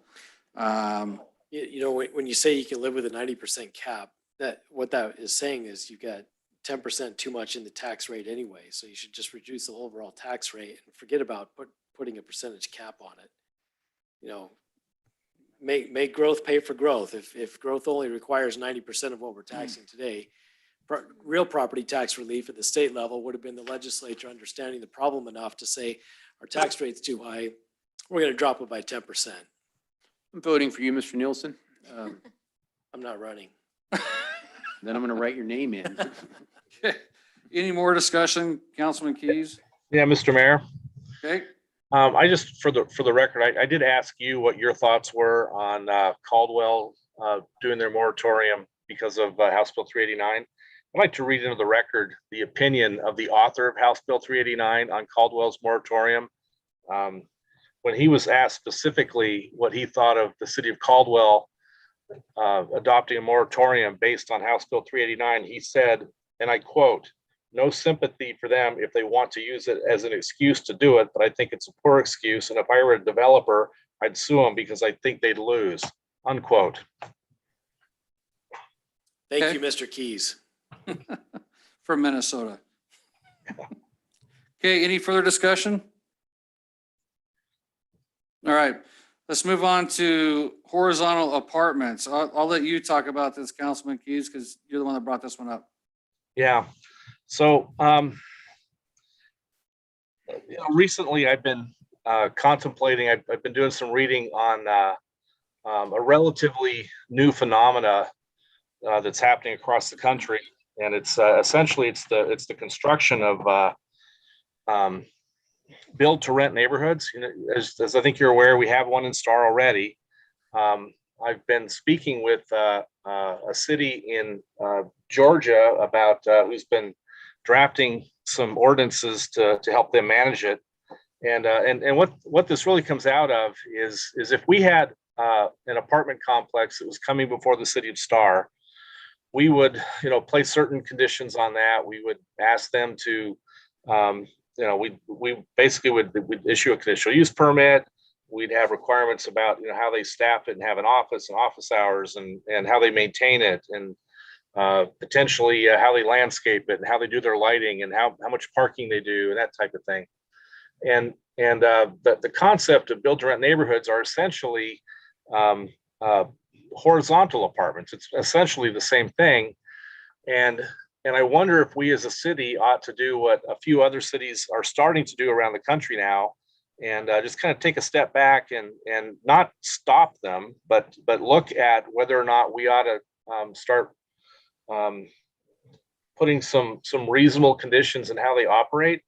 You know, when you say you can live with a 90% cap, what that is saying is you've got 10% too much in the tax rate anyway. So you should just reduce the overall tax rate and forget about putting a percentage cap on it. You know, make growth pay for growth. If growth only requires 90% of what we're taxing today, real property tax relief at the state level would have been the legislature understanding the problem enough to say our tax rate's too high. We're going to drop it by 10%. I'm voting for you, Mr. Nielsen. I'm not running. Then I'm going to write your name in. Any more discussion, Councilman Keys? Yeah, Mr. Mayor. Okay. I just, for the record, I did ask you what your thoughts were on Caldwell doing their moratorium because of House Bill 389. I'd like to read into the record the opinion of the author of House Bill 389 on Caldwell's moratorium. When he was asked specifically what he thought of the city of Caldwell adopting a moratorium based on House Bill 389, he said, and I quote, "No sympathy for them if they want to use it as an excuse to do it, but I think it's a poor excuse. And if I were a developer, I'd sue them because I think they'd lose," unquote. Thank you, Mr. Keys. From Minnesota. Okay, any further discussion? All right, let's move on to horizontal apartments. I'll let you talk about this, Councilman Keys, because you're the one that brought this one up. Yeah. So, recently I've been contemplating, I've been doing some reading on a relatively new phenomena that's happening across the country. And it's essentially, it's the construction of build to rent neighborhoods. You know, as I think you're aware, we have one in Star already. I've been speaking with a city in Georgia about who's been drafting some ordinances to help them manage it. And what this really comes out of is if we had an apartment complex that was coming before the city of Star, we would, place certain conditions on that. We would ask them to, we basically would issue a conditional use permit. We'd have requirements about, how they staff it and have an office and office hours and how they maintain it, and potentially how they landscape it and how they do their lighting and how much parking they do and that type of thing. And the concept of build to rent neighborhoods are essentially horizontal apartments. It's essentially the same thing. And I wonder if we as a city ought to do what a few other cities are starting to do around the country now, and just kind of take a step back and not stop them, but look at whether or not we ought to start putting some reasonable conditions in how they operate,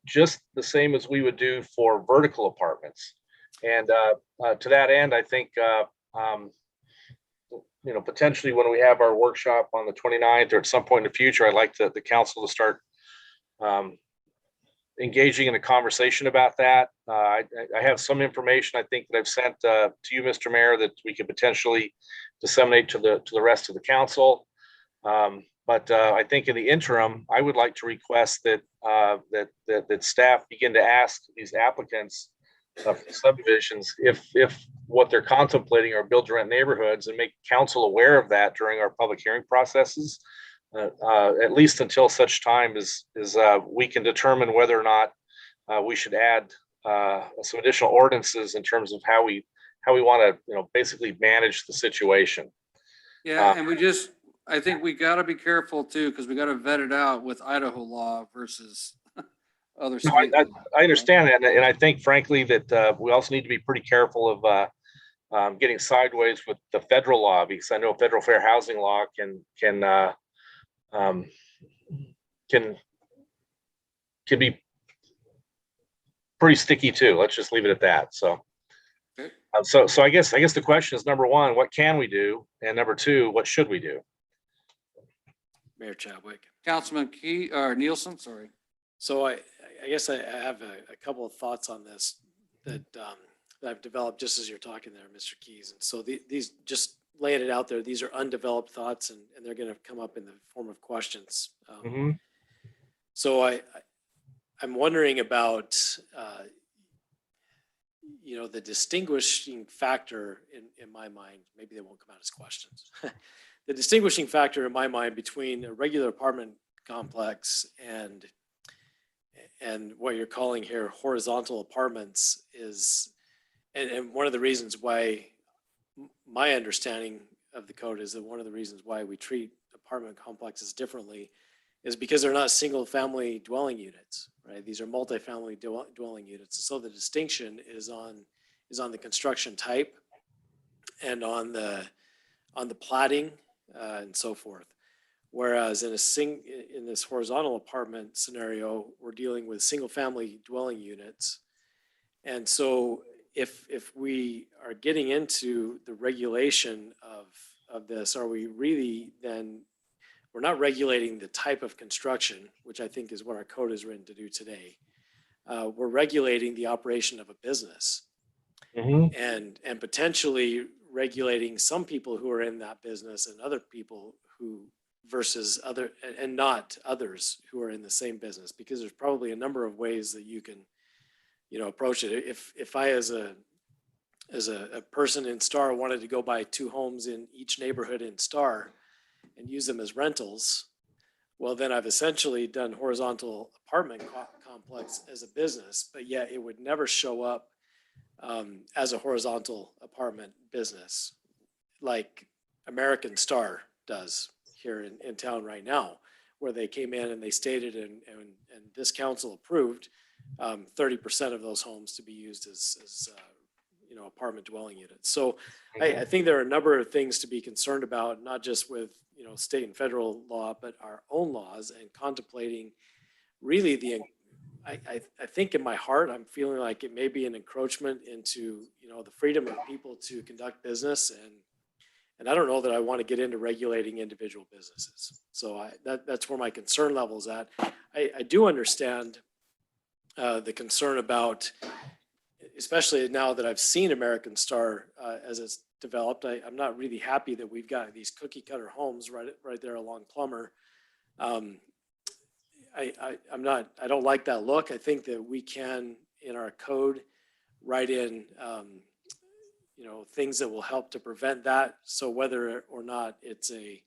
just the same as we would do for vertical apartments. And to that end, I think potentially when we have our workshop on the 29th or at some point in the future, I'd like the council to start engaging in a conversation about that. I have some information I think that I've sent to you, Mr. Mayor, that we could potentially disseminate to the rest of the council. But I think in the interim, I would like to request that staff begin to ask these applicants for subdivisions if what they're contemplating are build to rent neighborhoods, and make council aware of that during our public hearing processes, at least until such time as we can determine whether or not we should add some additional ordinances in terms of how we want to, basically manage the situation. Yeah, and I think we gotta be careful too, because we gotta vet it out with Idaho law versus other No, state. I understand that, and I think frankly that we also need to be pretty careful of getting sideways with the federal law, because I know federal fair housing law um, can be pretty sticky too. Let's just leave it at that. So, Okay. so I guess the question is, number one, what can we do, and number two, what should we do? Mayor Chadwick. Councilman Key, or Nielsen, sorry. So I guess I have a couple of thoughts on this that I've developed just as you're talking there, Mr. Keys. And so these, just laying it out there, these are undeveloped thoughts, and they're going to come up in the form of questions. So I'm wondering about, the distinguishing factor in my mind, maybe they won't come out as questions. The distinguishing factor in my mind between a regular apartment complex and what you're calling here horizontal apartments is, and one of the reasons why my understanding of the code is that one of the reasons why we treat apartment complexes differently is because they're not single family dwelling units, right? These are multifamily dwelling units. So the distinction is on the construction type and on the platting and so forth. Whereas in this horizontal apartment scenario, we're dealing with single family dwelling units. And so if we are getting into the regulation of this, are we really then, we're not regulating the type of construction, which I think is what our code is written to do today. We're regulating the operation of a business and potentially regulating some people who are in that business and other people who versus other, and not others who are in the same business, because there's probably a number of ways that you can, approach it. If I, as a person in Star, wanted to go buy 2 homes in each neighborhood in Star and use them as rentals, well, then I've essentially done horizontal apartment complex as a business, but yet it would never show up as a horizontal apartment business like American Star does here in town right now, where they came in and they stated and this council approved 30% of those homes to be used as apartment dwelling units. So I think there are a number of things to be concerned about, not just with state and federal law, but our own laws, and contemplating really I think in my heart, I'm feeling like it may be an encroachment into, the freedom of people to conduct business. And I don't know that I want to get into regulating individual businesses. So that's where my concern level is at. I do understand the concern about, especially now that I've seen American Star as it's developed. I'm not really happy that we've got these cookie cutter homes right there along Plummer. I don't like that look. I think that we can, in our code, write in, things that will help to prevent that. So whether or not it's a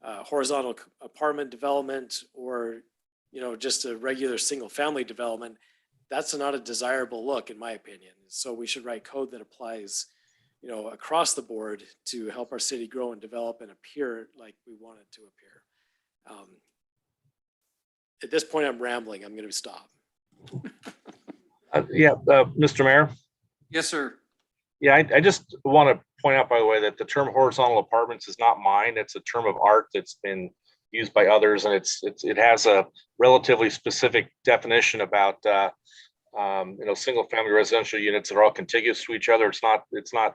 horizontal apartment development or, just a regular single family development, that's not a desirable look, in my opinion. So we should write code that applies, across the board to help our city grow and develop and appear like we want it to appear. At this point, I'm rambling. I'm going to stop. Mr. Mayor. Yes, sir. Yeah, I just want to point out, by the way, that the term horizontal apartments is not mine. It's a term of art that's been used by others, and it has a relatively specific definition about single family residential units that are all contiguous to each other. It's not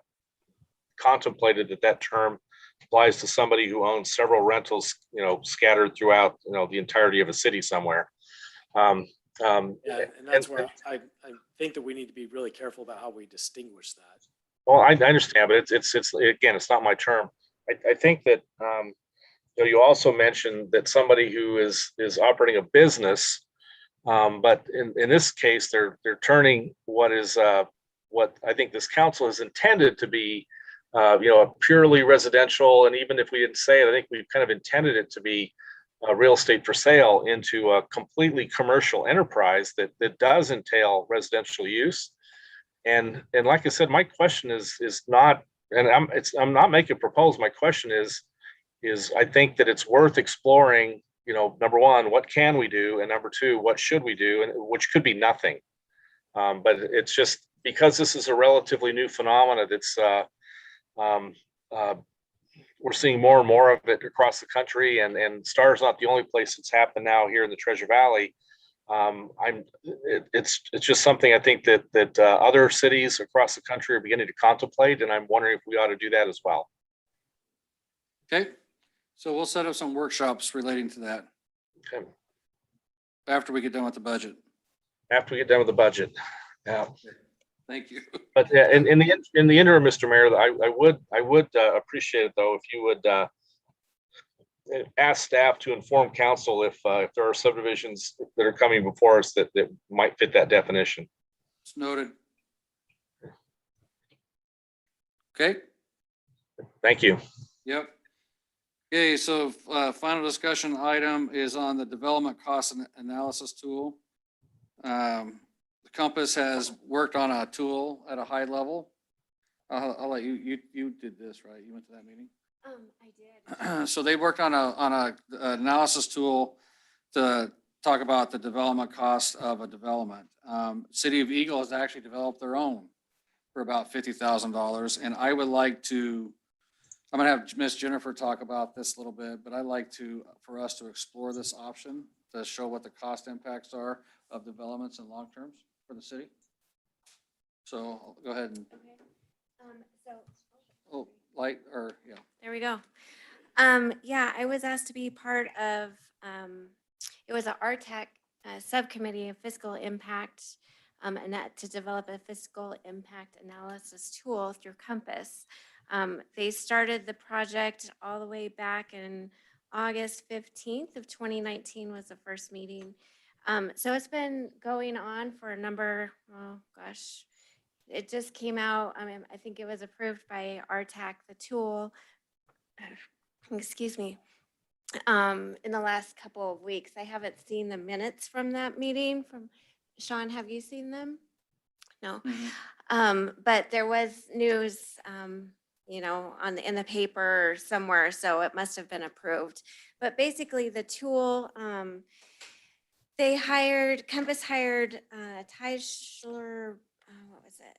contemplated that term applies to somebody who owns several rentals, scattered throughout, the entirety of a city somewhere. And that's where I think that we need to be really careful about how we distinguish that. Well, I understand, but it's again, it's not my term. I think that you also mentioned that somebody who is operating a business, but in this case, they're turning what I think this council has intended to be, a purely residential. And even if we didn't say it, I think we've kind of intended it to be real estate for sale into a completely commercial enterprise that does entail residential use. And like I said, my question is not, and I'm not making a proposal. My question is I think that it's worth exploring, you know, number one, what can we do? And number two, what should we do? And which could be nothing. But it's just because this is a relatively new phenomena that's we're seeing more and more of it across the country, and Star is not the only place it's happened now here in the Treasure Valley. It's just something I think that other cities across the country are beginning to contemplate, and I'm wondering if we ought to do that as well. Okay, so we'll set up some workshops relating to that. Okay. After we get done with the budget. After we get done with the budget. Yeah. Thank you. But yeah, in the interim, Mr. Mayor, I would appreciate it though if you would ask staff to inform council if there are subdivisions that are coming before us that might fit that definition. It's noted. Okay. Thank you. Yep. Okay, so final discussion item is on the development cost analysis tool. Compass has worked on a tool at a high level. I'll let you did this, right? You went to that meeting? I did. So they worked on a analysis tool to talk about the development cost of a development. City of Eagle has actually developed their own for about $50,000. And I would like to, I'm gonna have Miss Jennifer talk about this a little bit, but I'd like for us to explore this option to show what the cost impacts are of developments in long terms for the city. So I'll go ahead and, So oh, light or, yeah. there we go. Yeah, I was asked to be part of, it was a RTEC subcommittee of fiscal impact, and that to develop a fiscal impact analysis tool through Compass. They started the project all the way back in August 15th of 2019 was the first meeting. So it's been going on for a number, oh gosh, it just came out. I mean, I think it was approved by RTAC, the tool, excuse me, in the last couple of weeks. I haven't seen the minutes from that meeting. From Sean, have you seen them? No. But there was news, you know, in the paper or somewhere, so it must have been approved. But basically the tool, Compass hired Teisler, what was it?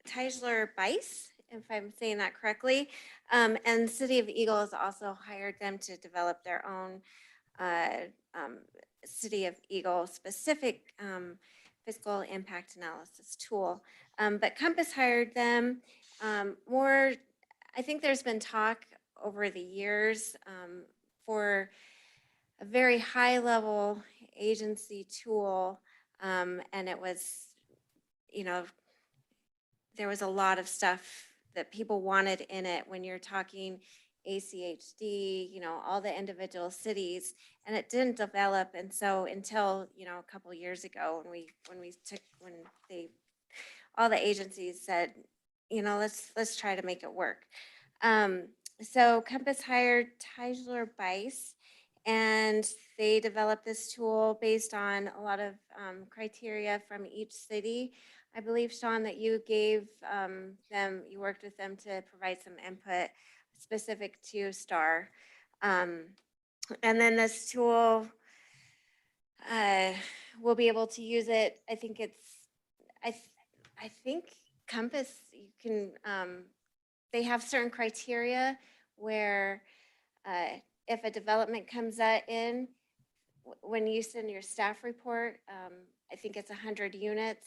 Teisler Bice, if I'm saying that correctly. And City of Eagle has also hired them to develop their own City of Eagle specific fiscal impact analysis tool. But Compass hired them more, I think there's been talk over the years for a very high level agency tool. And it was, you know, there was a lot of stuff that people wanted in it when you're talking ACHD, you know, all the individual cities, and it didn't develop. And so until, you know, a couple of years ago when all the agencies said, you know, let's try to make it work. So Compass hired Teisler Bice, and they developed this tool based on a lot of criteria from each city. I believe, Sean, that you gave you worked with them to provide some input specific to STAR. And then this tool, we'll be able to use it. I think I think Compass, you can, they have certain criteria where if a development comes in, when you send your staff report, I think it's 100 units,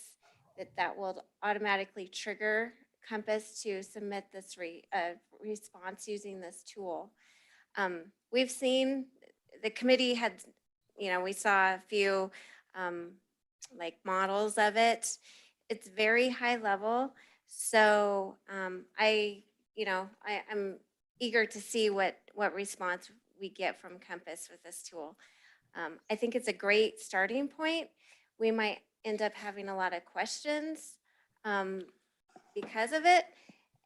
that will automatically trigger Compass to submit this response using this tool. We've seen, the committee had, you know, we saw a few like models of it. It's very high level. So I'm eager to see what response we get from Compass with this tool. I think it's a great starting point. We might end up having a lot of questions because of it.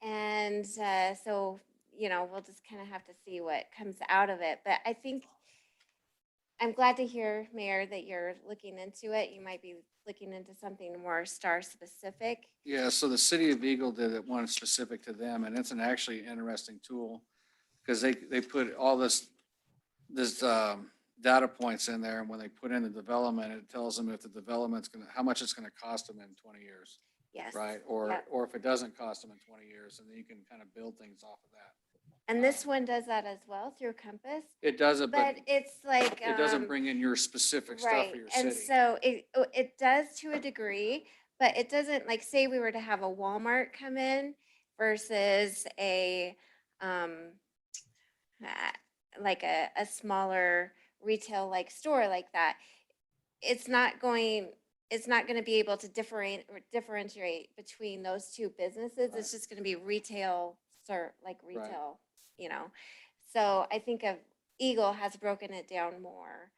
And so, you know, we'll just kind of have to see what comes out of it. But I think I'm glad to hear, Mayor, that you're looking into it. You might be looking into something more star specific. Yeah, so the city of Eagle did it one specific to them, and it's an actually interesting tool. Because they put all this data points in there, and when they put in the development, it tells them if the development's gonna, how much it's gonna cost them in 20 years. Yes. Right? Or, Yep. or if it doesn't cost them in 20 years, and then you can kind of build things off of that. And this one does that as well through Compass. It doesn't, but But it's like. it doesn't bring in your specific stuff Right, for your and city. so it does to a degree, but it doesn't, like, say we were to have a Walmart come in versus a, like a smaller retail like store like that. It's not gonna be able to differentiate between those two businesses. It's just gonna be retail, like retail, you know? So I think of Eagle has broken it down more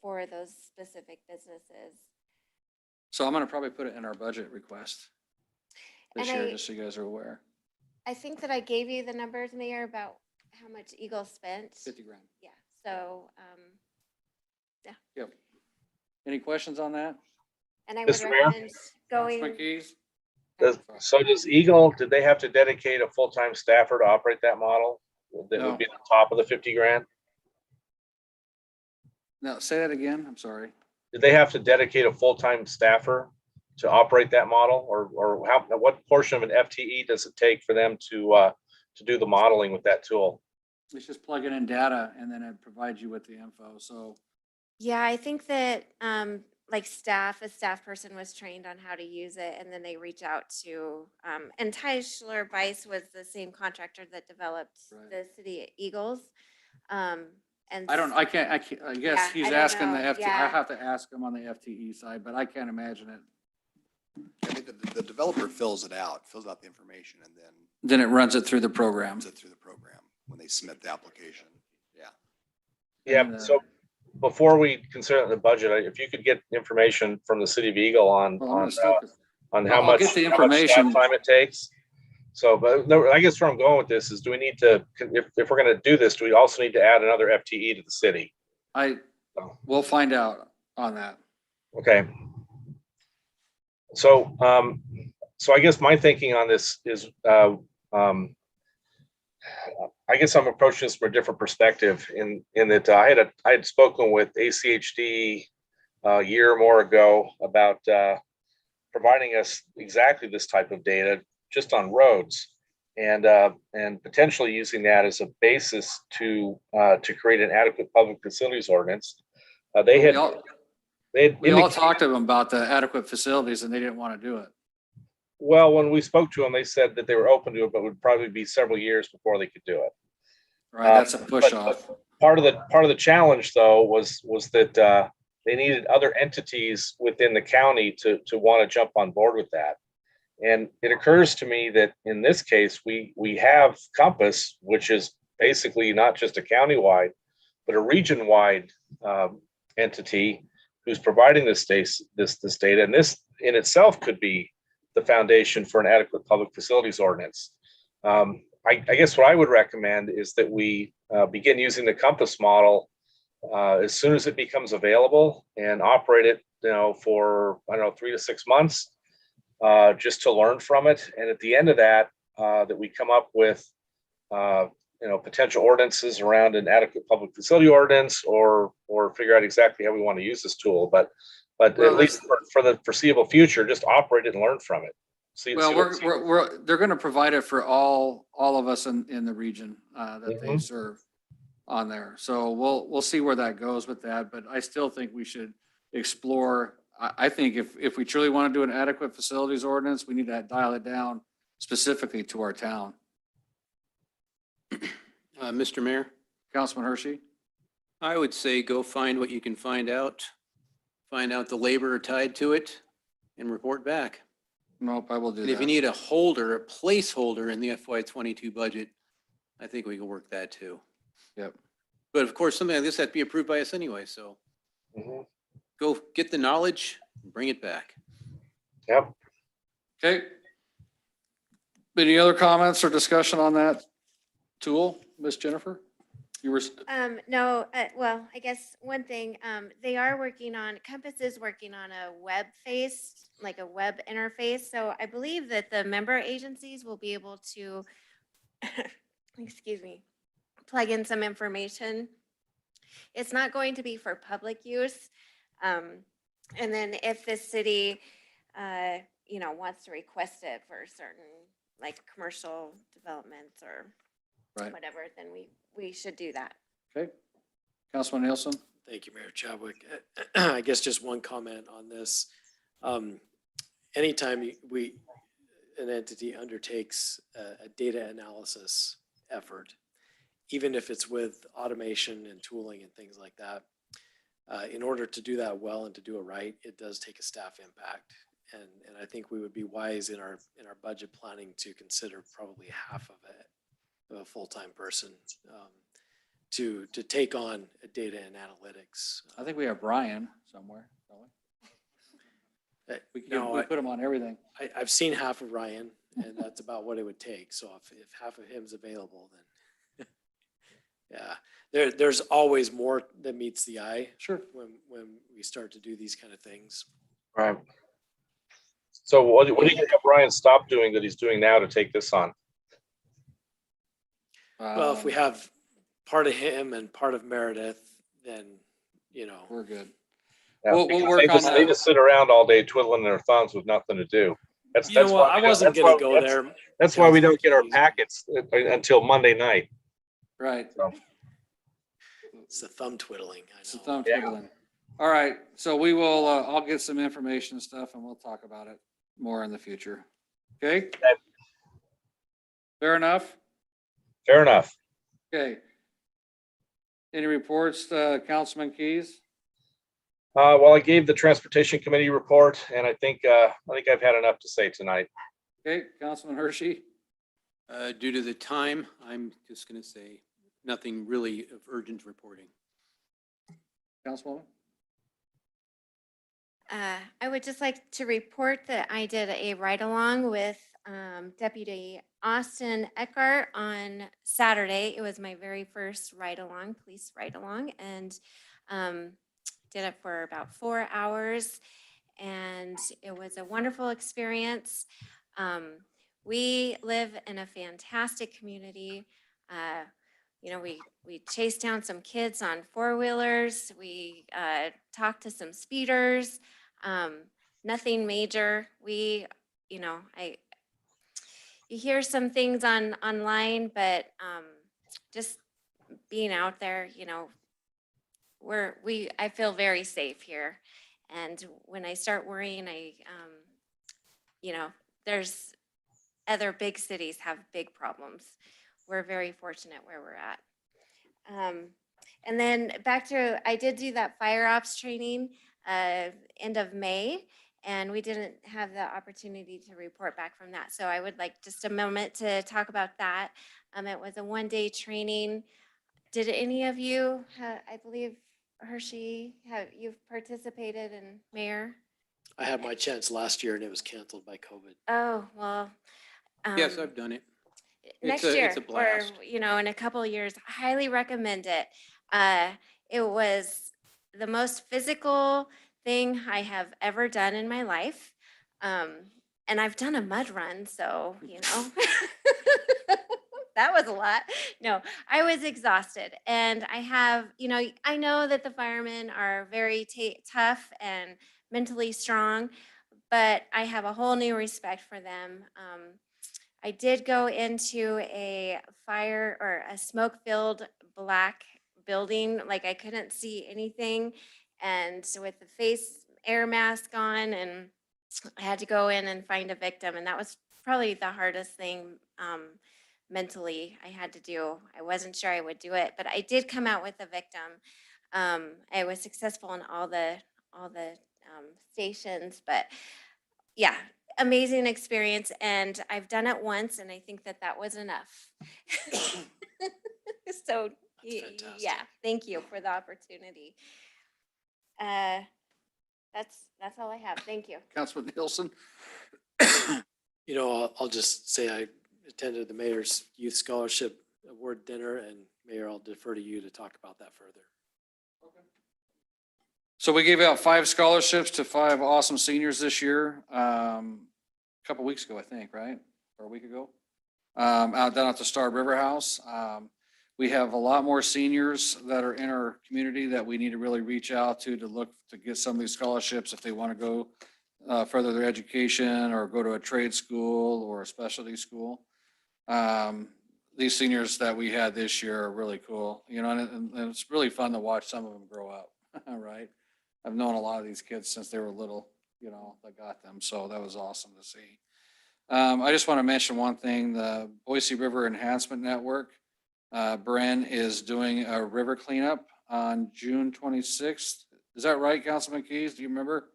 for those specific businesses. So I'm gonna probably put it in our budget request this And year, I- just so you guys are aware. I think that I gave you the numbers, Mayor, about how much Eagle spent. 50 grand. Yeah, so, Yep. Any questions on that? and I would Mr. Mayor? recommend going. McKees? Does Eagle, did they have to dedicate a full-time staffer to operate that model? That No. would be at the top of the 50 grand? No, say that again. I'm sorry. Did they have to dedicate a full-time staffer to operate that model? Or how, what portion of an FTE does it take for them to do the modeling with that tool? It's just plugging in data and then it provides you with the info. So Yeah, I think that like a staff person was trained on how to use it, and then they reach out to and Tyler Bice was the same contractor that developed Right. the City Eagles. And I can't, I guess Yeah, he's I don't asking the know. FTE. I Yeah. have to ask him on the FTE side, but I can't imagine it. I mean, the developer fills out the information, and then Then it runs it through the program. runs it through the program when they submit the application. Yeah. Yeah, And, so before we consider the budget, if you could get information from the city of Eagle on Well, I'm gonna still- how I'll much get the how much staff information. time it takes. So, but no, I guess where I'm going with this is, do we need to, if we're going to do this, do we also need to add another FTE to the city? We'll find out on that. Okay. So, so I guess my thinking on this is, I guess I'm approaching this from a different perspective in that I had spoken with ACHD a year or more ago about providing us exactly this type of data just on roads, and potentially using that as a basis to create an adequate public facilities ordinance. We all talked to them about the adequate facilities and they didn't want to do it. Well, when we spoke to them, they said that they were open to it, but would probably be several years before they could do it. Right, that's a push But off. Part of the challenge, though, was that they needed other entities within the county to want to jump on board with that. And it occurs to me that in this case, we have Compass, which is basically not just a countywide, but a region-wide entity who's providing this data. And this in itself could be the foundation for an adequate public facilities ordinance. I guess what I would recommend is that we begin using the Compass model as soon as it becomes available and operate it, for 3 to 6 months, just to learn from it. And at the end of that, that we come up with, potential ordinances around an adequate public facility ordinance, or figure out exactly how we want to use this tool. But at least for the foreseeable future, just operate it and learn from it. Well, they're going to provide it for all of us in the region that they serve on there. So we'll see where that goes with that. But I still think we should explore. I think if we truly want to do an adequate facilities ordinance, we need to dial it down specifically to our town. Mr. Mayor, Councilman Hershey? I would say go find what you can find out the labor tied to it, and report back. Nope, I will do And if you that. need a placeholder in the FY22 budget, I think we can work that too. Yep. But of course, something like this has to be approved by us anyway, so go get the knowledge, and bring it back. Yep. Okay. Any other comments or discussion on that? tool, Miss Jennifer? You were, No, well, I guess one thing, they are working on, Compass is working on a web face, like a web interface. So I believe that the member agencies will be able to, excuse me, plug in some information. It's not going to be for public use. And then if the city, wants to request it for certain, like commercial developments or right, whatever, then we should do that. okay. Councilman Nielsen? Thank you, Mayor Chadwick. I guess just one comment on this. Anytime an entity undertakes a data analysis effort, even if it's with automation and tooling and things like that, in order to do that well and to do it right, it does take a staff impact. And I think we would be wise in our budget planning to consider probably half of it, a full-time person, to take on data and analytics. I think we have Brian somewhere, don't we? We No, put him on everything. I've seen half of Ryan, and that's about what it would take. So if half of him's available, then yeah, there's always more that meets the eye. Sure. When we start to do these kind of things. Right. So what do you gonna have Brian stop doing that he's doing now to take this on? Well, if we have part of him and part of Meredith, then, we're good. Yeah, We'll because work on they that. just sit around all day twiddling their thumbs with nothing to do. That's You know what? why I wasn't that's gonna why- go that's- there. That's why we don't get our packets until Monday night. Right. So, It's the thumb twiddling. I It's the know. thumb twiddling. All right, so we will, I'll get some information and stuff and we'll talk about it more in the future. Okay? Fair enough? fair enough. Okay. Any reports, Councilman Keys? Well, I gave the Transportation Committee report, and I think I've had enough to say tonight. Okay, Councilman Hershey? Due to the time, I'm just going to say nothing really of urgent reporting. Councilwoman? I would just like to report that I did a ride-along with Deputy Austin Eckhart on Saturday. It was my very first ride-along, police ride-along, and did it for about 4 hours, and it was a wonderful experience. We live in a fantastic community. We chased down some kids on four-wheelers. We talked to some speeders. Nothing major. You hear some things online, but just being out there, I feel very safe here. And when I start worrying, there's other big cities have big problems. We're very fortunate where we're at. And then I did do that fire ops training end of May, and we didn't have the opportunity to report back from that. So I would like just a moment to talk about that. It was a one-day training. Did any of you, I believe, Hershey, you've participated in Mayor? I had my chance last year and it was canceled by COVID. Oh, well. Yes, I've done it. Next It's a- year, it's a blast. or, in a couple of years, I highly recommend it. It was the most physical thing I have ever done in my life. And I've done a mud run, so, that was a lot. No, I was exhausted. And I know that the firemen are very tough and mentally strong, but I have a whole new respect for them. I did go into a fire or a smoke-filled black building, like I couldn't see anything, and so with the face air mask on, and I had to go in and find a victim, and that was probably the hardest thing mentally I had to do. I wasn't sure I would do it, but I did come out with a victim. I was successful in all the stations, but yeah, amazing experience, and I've done it once, and I think that was enough. So, yeah, thank you for the opportunity. That's all I have. Thank you. Councilman Nielsen? I'll just say I attended the mayor's youth scholarship award dinner, and Mayor, I'll defer to you to talk about that further. So we gave out 5 scholarships to 5 awesome seniors this year. A couple weeks ago, I think, right? Or a week ago. Out down at the Star River House. We have a lot more seniors that are in our community that we need to really reach out to look to get some of these scholarships if they want to go further their education or go to a trade school or a specialty school. These seniors that we had this year are really cool, you know, and it's really fun to watch some of them grow up, right? I've known a lot of these kids since they were little, you know, that got them. So that was awesome to see. I just want to mention one thing, the Boise River Enhancement Network. Bren is doing a river cleanup on June 26th. Is that right, Councilman Keys? Do you remember?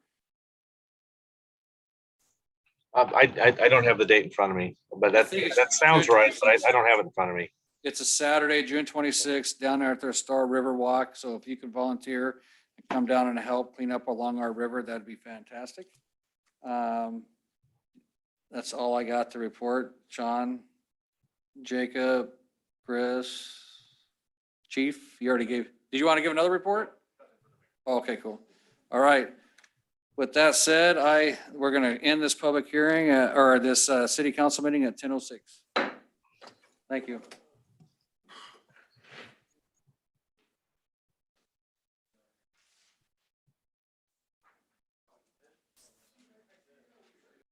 I don't have the date in front of me, but that sounds right, but I don't have it in front of me. It's a Saturday, June 26th, down there at their Star River Walk. So if you could volunteer and come down and help clean up along our river, that'd be fantastic. That's all I got to report. Sean, Jacob, Chris, Chief, you already gave, did you want to give another report? Okay, cool. All right. With that said, we're going to end this public hearing or this city council meeting at 10:06. Thank you.